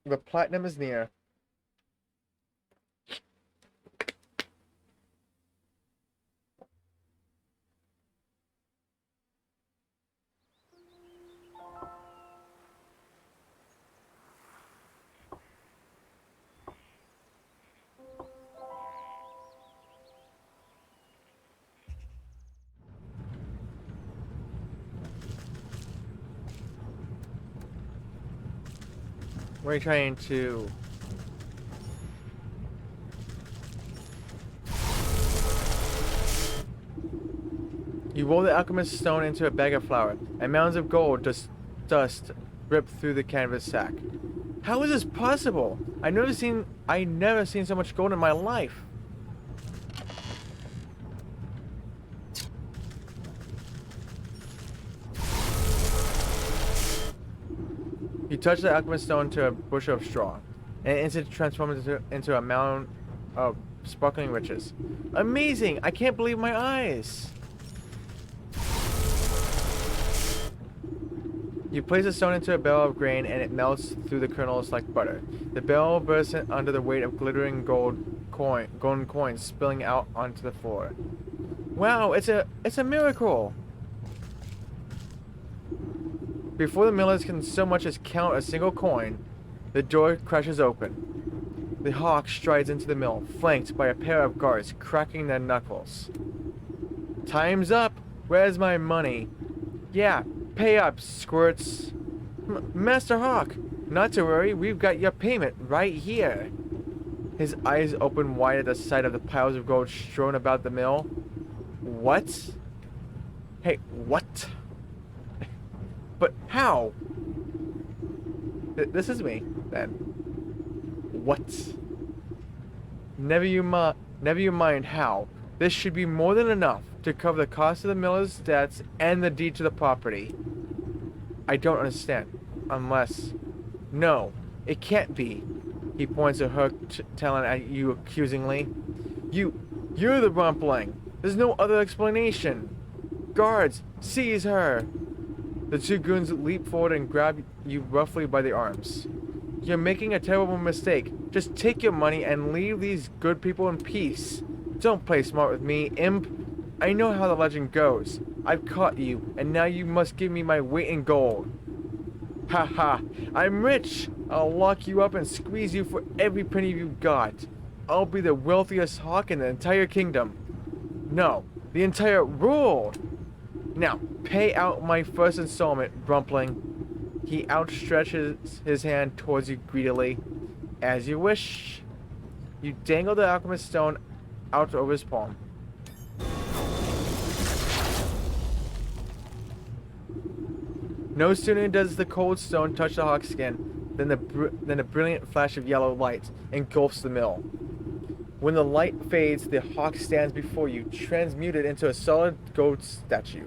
The platinum is near. We're trying to... You roll the alchemist stone into a bag of flour, and mounds of gold dust rip through the canvas sack. How is this possible? I never seen so much gold in my life. You touch the alchemist stone to a bushel of straw, and it instantly transforms into a mound of sparkling riches. Amazing! I can't believe my eyes! You place the stone into a barrel of grain and it melts through the kernels like butter. The barrel bursts under the weight of glittering golden coins spilling out onto the floor. Wow, it's a miracle! Before the millers can so much as count a single coin, the door crashes open. The hawk strides into the mill, flanked by a pair of guards cracking their knuckles. Time's up! Where's my money? Yeah, pay up, squirts. Master Hawk, not to worry, we've got your payment right here. His eyes open wide at the sight of the piles of gold strewn about the mill. What? Hey, what? But how? This is me, then. What? Never you mind how. This should be more than enough to cover the cost of the miller's debts and the deed to the property. I don't understand. Unless... No, it can't be. He points a hooked talon at you accusingly. You're the rumpling. There's no other explanation. Guards, seize her. The two goons leap forward and grab you roughly by the arms. You're making a terrible mistake. Just take your money and leave these good people in peace. Don't play smart with me, imp. I know how the legend goes. I've caught you, and now you must give me my weight in gold. Ha ha, I'm rich. I'll lock you up and squeeze you for every penny you've got. I'll be the wealthiest hawk in the entire kingdom. No, the entire world. Now, pay out my first installment, Rumpling. He outstretches his hand towards you greedily. As you wish. You dangle the alchemist stone out over his palm. No sooner does the cold stone touch the hawk's skin than a brilliant flash of yellow light engulfs the mill. When the light fades, the hawk stands before you, transmuted into a solid gold statue.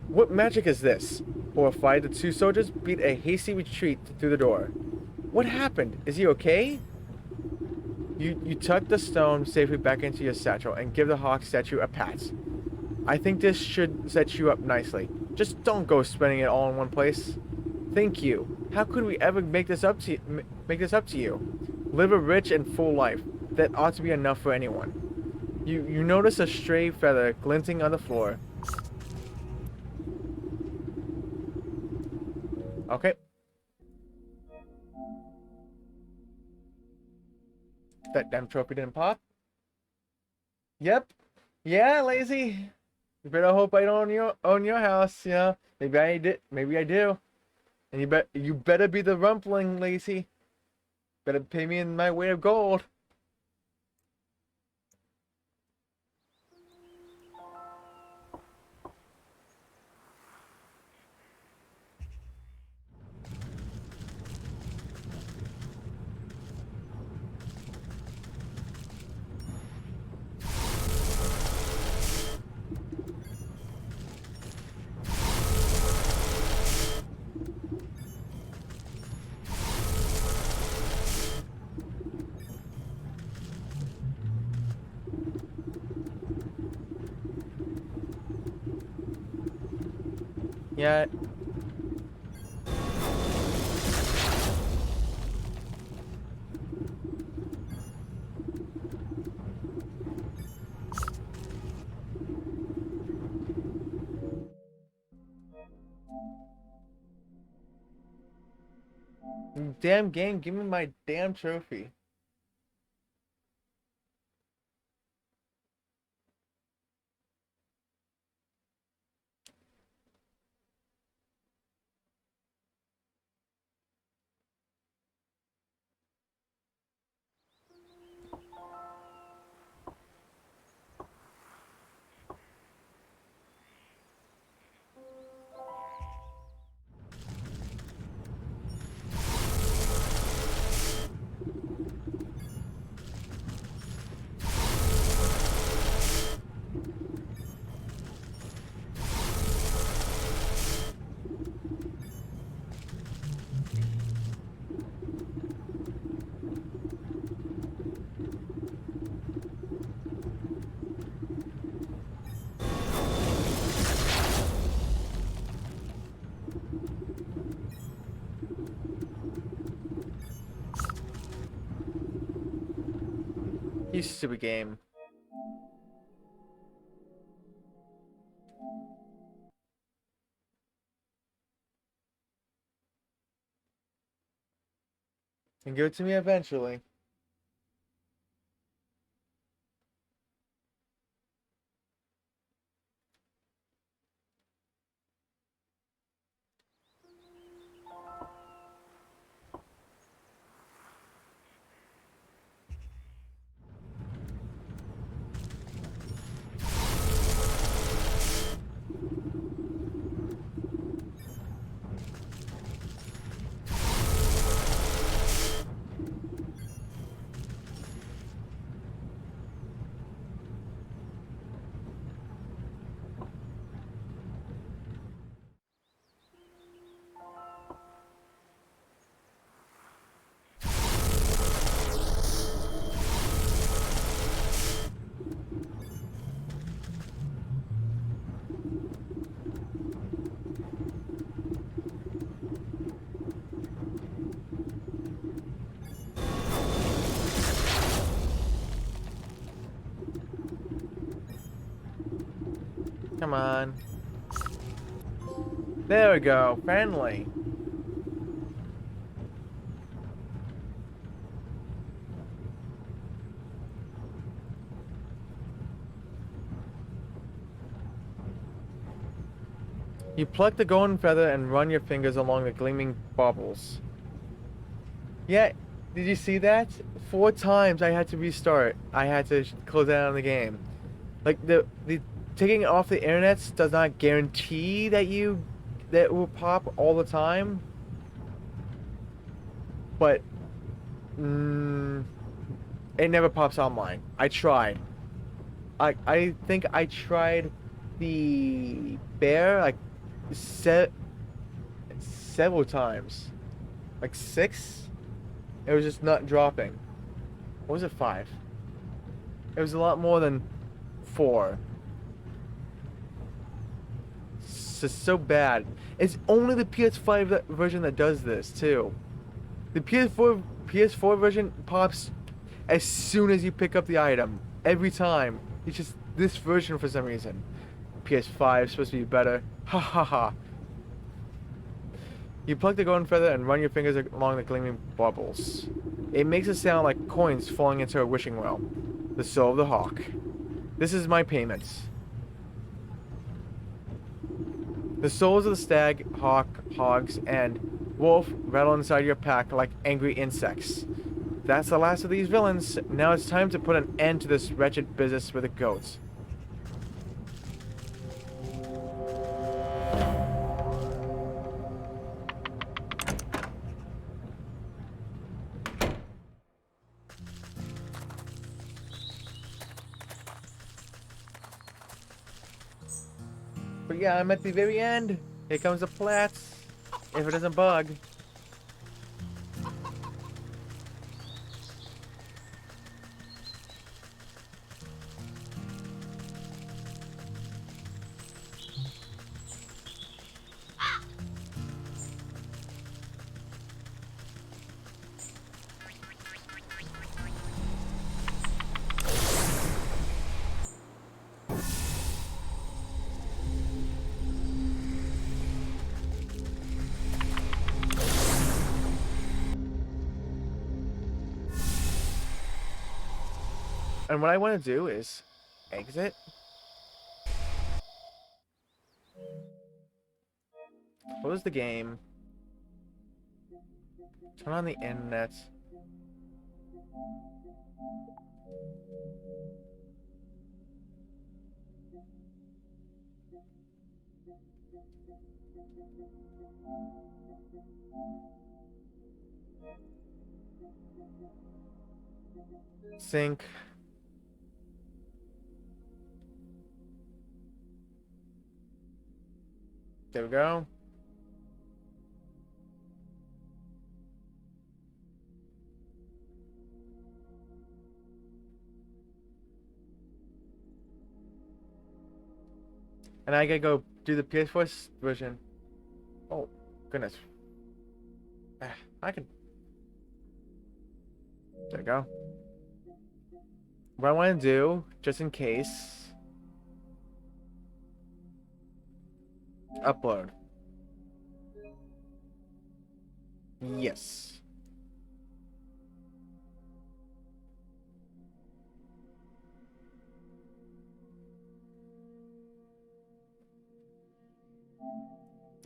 What magic is this? Horrified, the two soldiers beat a hasty retreat through the door. What happened? Is he okay? You tuck the stone safely back into your satchel and give the hawk statue a pat. I think this should set you up nicely. Just don't go spending it all in one place. Thank you. How could we ever make this up to you? Live a rich and full life. That ought to be enough for anyone. You notice a stray feather glinting on the floor. Okay. That damn trophy didn't pop. Yep. Yeah, lazy. You better hope I don't own your house. Yeah. Maybe I did. Maybe I do. And you better be the rumpling, lazy. Better pay me in my weight of gold. Yeah. Damn game, give me my damn trophy. You stupid game. And give it to me eventually. Come on. There we go. Friendly. You pluck the golden feather and run your fingers along the gleaming baubles. Yeah, did you see that? 4 times I had to restart. I had to close down the game. Like the taking it off the internet does not guarantee that it will pop all the time. But it never pops online. I tried. I think I tried the bear like several times, like 6. It was just not dropping. What was it, 5? It was a lot more than 4. So bad. It's only the PS5 version that does this too. The PS4 version pops as soon as you pick up the item. Every time. It's just this version for some reason. PS5 is supposed to be better. Ha ha ha. You pluck the golden feather and run your fingers along the gleaming baubles. It makes it sound like coins falling into a wishing well. The soul of the hawk. This is my payment. The souls of the stag, hawk, hogs, and wolf rattle inside your pack like angry insects. That's the last of these villains. Now it's time to put an end to this wretched business with the goats. But yeah, I'm at the very end. Here comes the plats. If it doesn't bug. And what I want to do is exit. Close the game. Turn on the internet. Sync. There we go. And I gotta go do the PS4 version. Oh, goodness. I can. There we go. What I want to do, just in case, upload. Yes.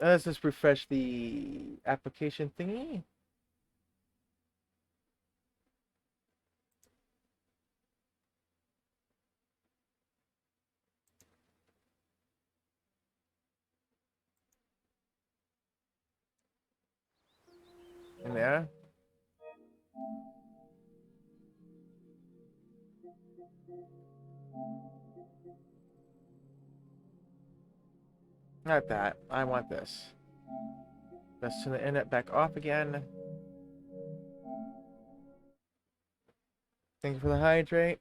Let's just refresh the application thingy. In there. Not that. I want this. Let's turn the internet back off again. Thank you for the hydrate.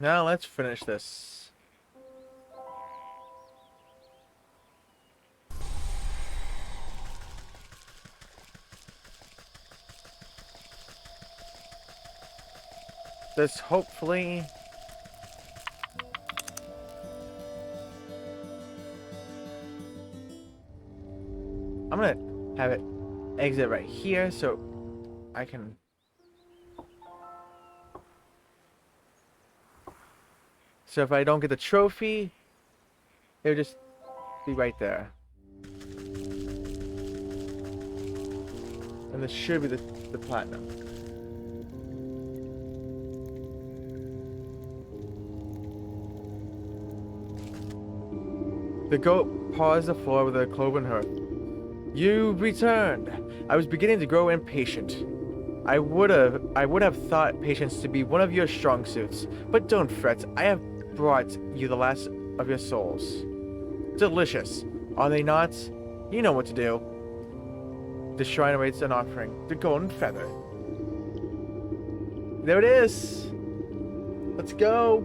Now let's finish this. This hopefully I'm gonna have it exit right here so I can so if I don't get the trophy it'll just be right there. And this should be the platinum. The goat paws the floor with a cloven hoof. You returned. I was beginning to grow impatient. I would have thought patience to be one of your strong suits, but don't fret. I have brought you the last of your souls. Delicious, are they not? You know what to do. The shrine awaits an offering. The golden feather. There it is. Let's go.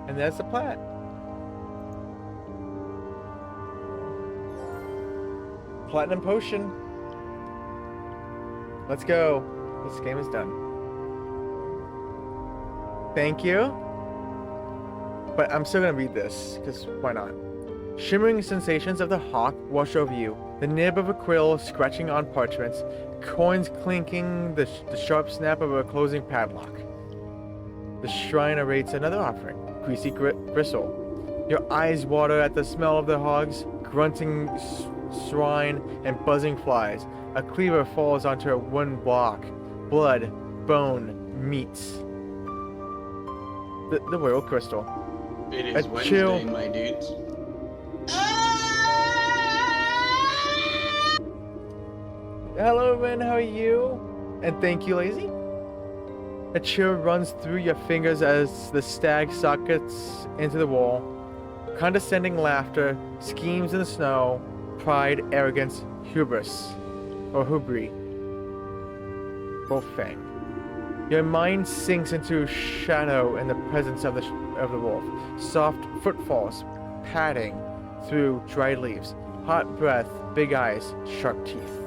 And there's the plat. Platinum potion. Let's go. This game is done. Thank you. But I'm still gonna read this, because why not? Shimmering sensations of the hawk wash over you. The nib of a quill scratching on parchments. Coins clinking, the sharp snap of a closing padlock. The shrine awaits another offering. Greasy bristle. Your eyes water at the smell of the hogs, grunting swine, and buzzing flies. A cleaver falls onto a wooden block. Blood, bone, meats. The royal crystal. It is A Wednesday, chill. my dudes. Hello, Ren, how are you? And thank you, Lazy. A chill runs through your fingers as the stag sockets into the wall. Condescending laughter, schemes in the snow, pride, arrogance, hubris, or hubri. Both fang. Your mind sinks into shadow in the presence of of the wolf. Soft footfalls, padding through dried leaves. Hot breath, big eyes, sharp teeth.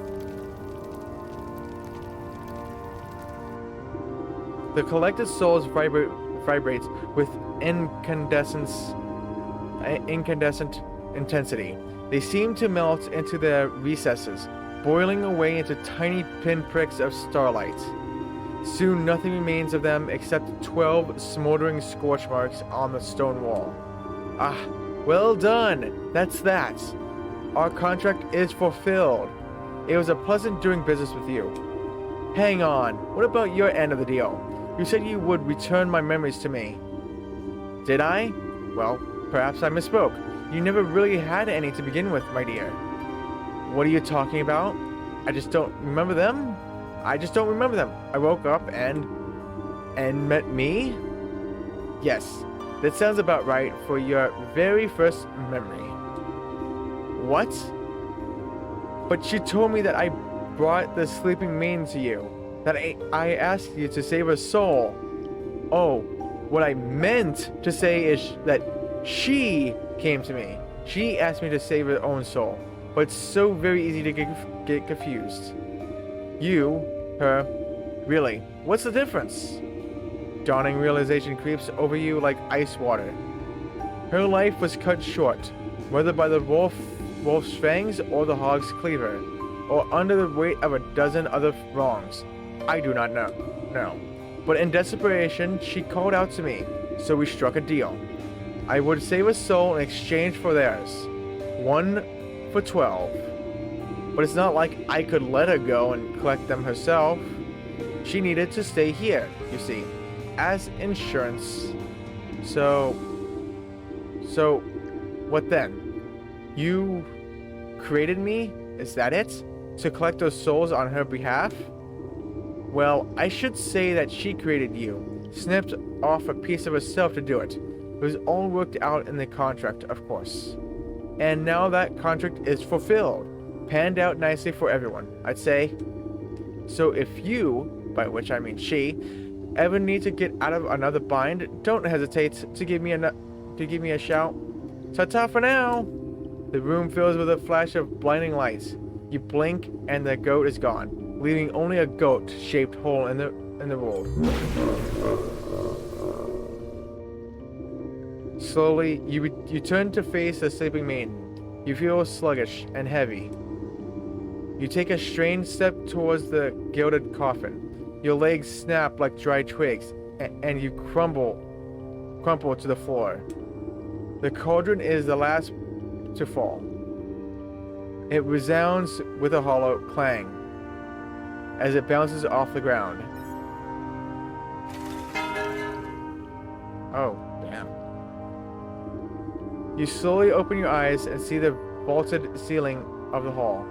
The collected souls vibrates with incandescent intensity. They seem to melt into their recesses, boiling away into tiny pinpricks of starlight. Soon nothing remains of them except 12 smoldering scorch marks on the stone wall. Ah, well done! That's that. Our contract is fulfilled. It was a pleasant doing business with you. Hang on, what about your end of the deal? You said you would return my memories to me. Did I? Well, perhaps I misspoke. You never really had any to begin with, my dear. What are you talking about? I just don't remember them? I just don't remember them. I woke up and met me? Yes, that sounds about right for your very first memory. What? But you told me that I brought the sleeping maiden to you. That I asked you to save her soul. Oh, what I meant to say is that she came to me. She asked me to save her own soul. But it's so very easy to get confused. You, her, really, what's the difference? Dawning realization creeps over you like ice water. Her life was cut short, whether by the wolf's fangs or the hog's cleaver, or under the weight of a dozen other wrongs. I do not know. No. But in desperation, she called out to me, so we struck a deal. I would save a soul in exchange for theirs. 1 for 12. But it's not like I could let her go and collect them herself. She needed to stay here, you see, as insurance. So, what then? You created me? Is that it? To collect those souls on her behalf? Well, I should say that she created you, snipped off a piece of herself to do it. It was all worked out in the contract, of course. And now that contract is fulfilled, panned out nicely for everyone, I'd say. So if you, by which I mean she, ever need to get out of another bind, don't hesitate to give me a shout. Ta-ta for now! The room fills with a flash of blinding lights. You blink and the goat is gone, leaving only a goat-shaped hole in the road. Slowly, you turn to face the sleeping maiden. You feel sluggish and heavy. You take a strained step towards the gilded coffin. Your legs snap like dry twigs, and you crumple to the floor. The cauldron is the last to fall. It resounds with a hollow clang as it bounces off the ground. Oh, damn. You slowly open your eyes and see the vaulted ceiling of the hall.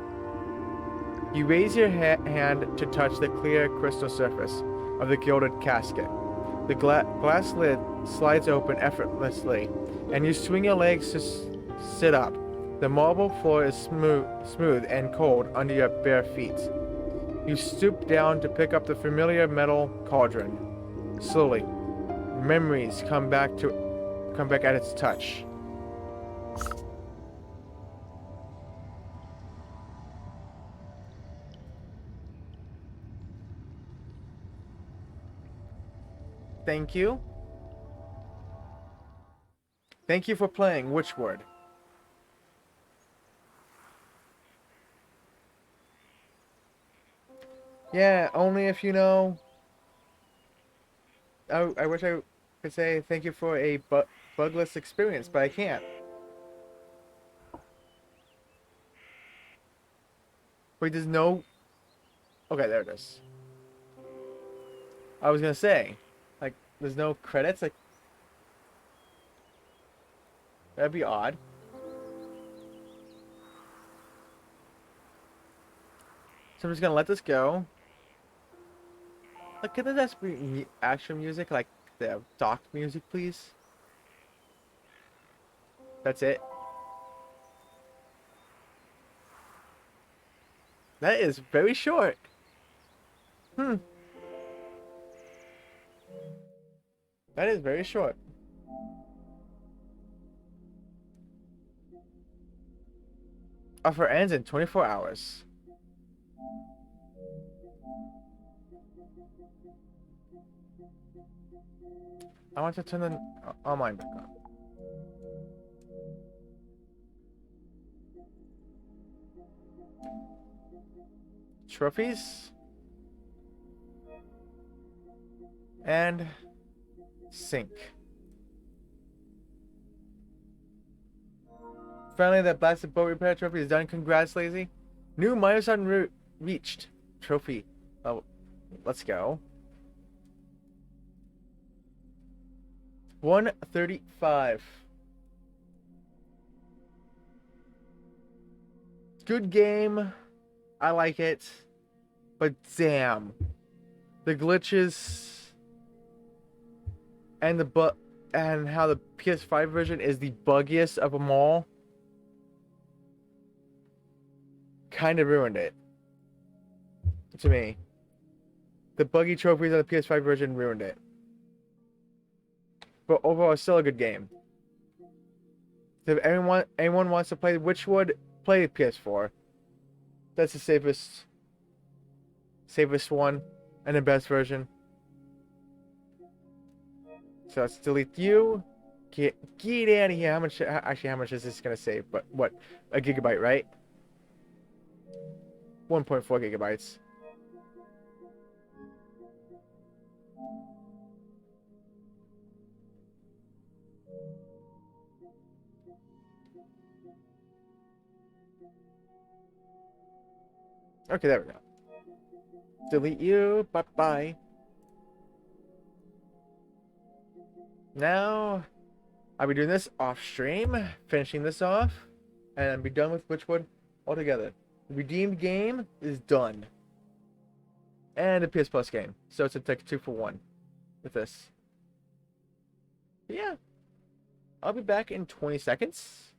You raise your hand to touch the clear crystal surface of the gilded casket. The glass lid slides open effortlessly, and you swing your legs to sit up. The marble floor is smooth and cold under your bare feet. You stoop down to pick up the familiar metal cauldron. Slowly, memories come back at its touch. Thank you. Thank you for playing Wytchwood. Yeah, only if you know. I wish I could say thank you for a bugless experience, but I can't. Wait, there's no... Okay, there it is. I was gonna say, like, there's no credits, like... That'd be odd. So I'm just gonna let this go. Like, can there just be action music, like the dock music, please? That's it. That is very short. That is very short. offer ends in 24 hours. I want to turn the online back on. Trophies. And sync. Finally, that blasted boat repair trophy is done. Congrats, Lazy. New milestone reached. Trophy. Oh, let's go. 135. Good game. I like it. But damn. The glitches and and how the PS5 version is the buggiest of them all kind of ruined it. To me. The buggy trophies on the PS5 version ruined it. But overall, it's still a good game. If anyone wants to play Wytchwood, play the PS4. That's the safest one and the best version. So let's delete you. Get out of here. How much is this gonna save? But what? A gigabyte, right? 1.4 gigabytes. Okay, there we go. Delete you. Bye-bye. Now, I'll be doing this off stream, finishing this off, and I'll be done with Wytchwood altogether. The redeemed game is done. And a PS Plus game. So it's a like 2-for-1 with this. But yeah. I'll be back in 20 seconds.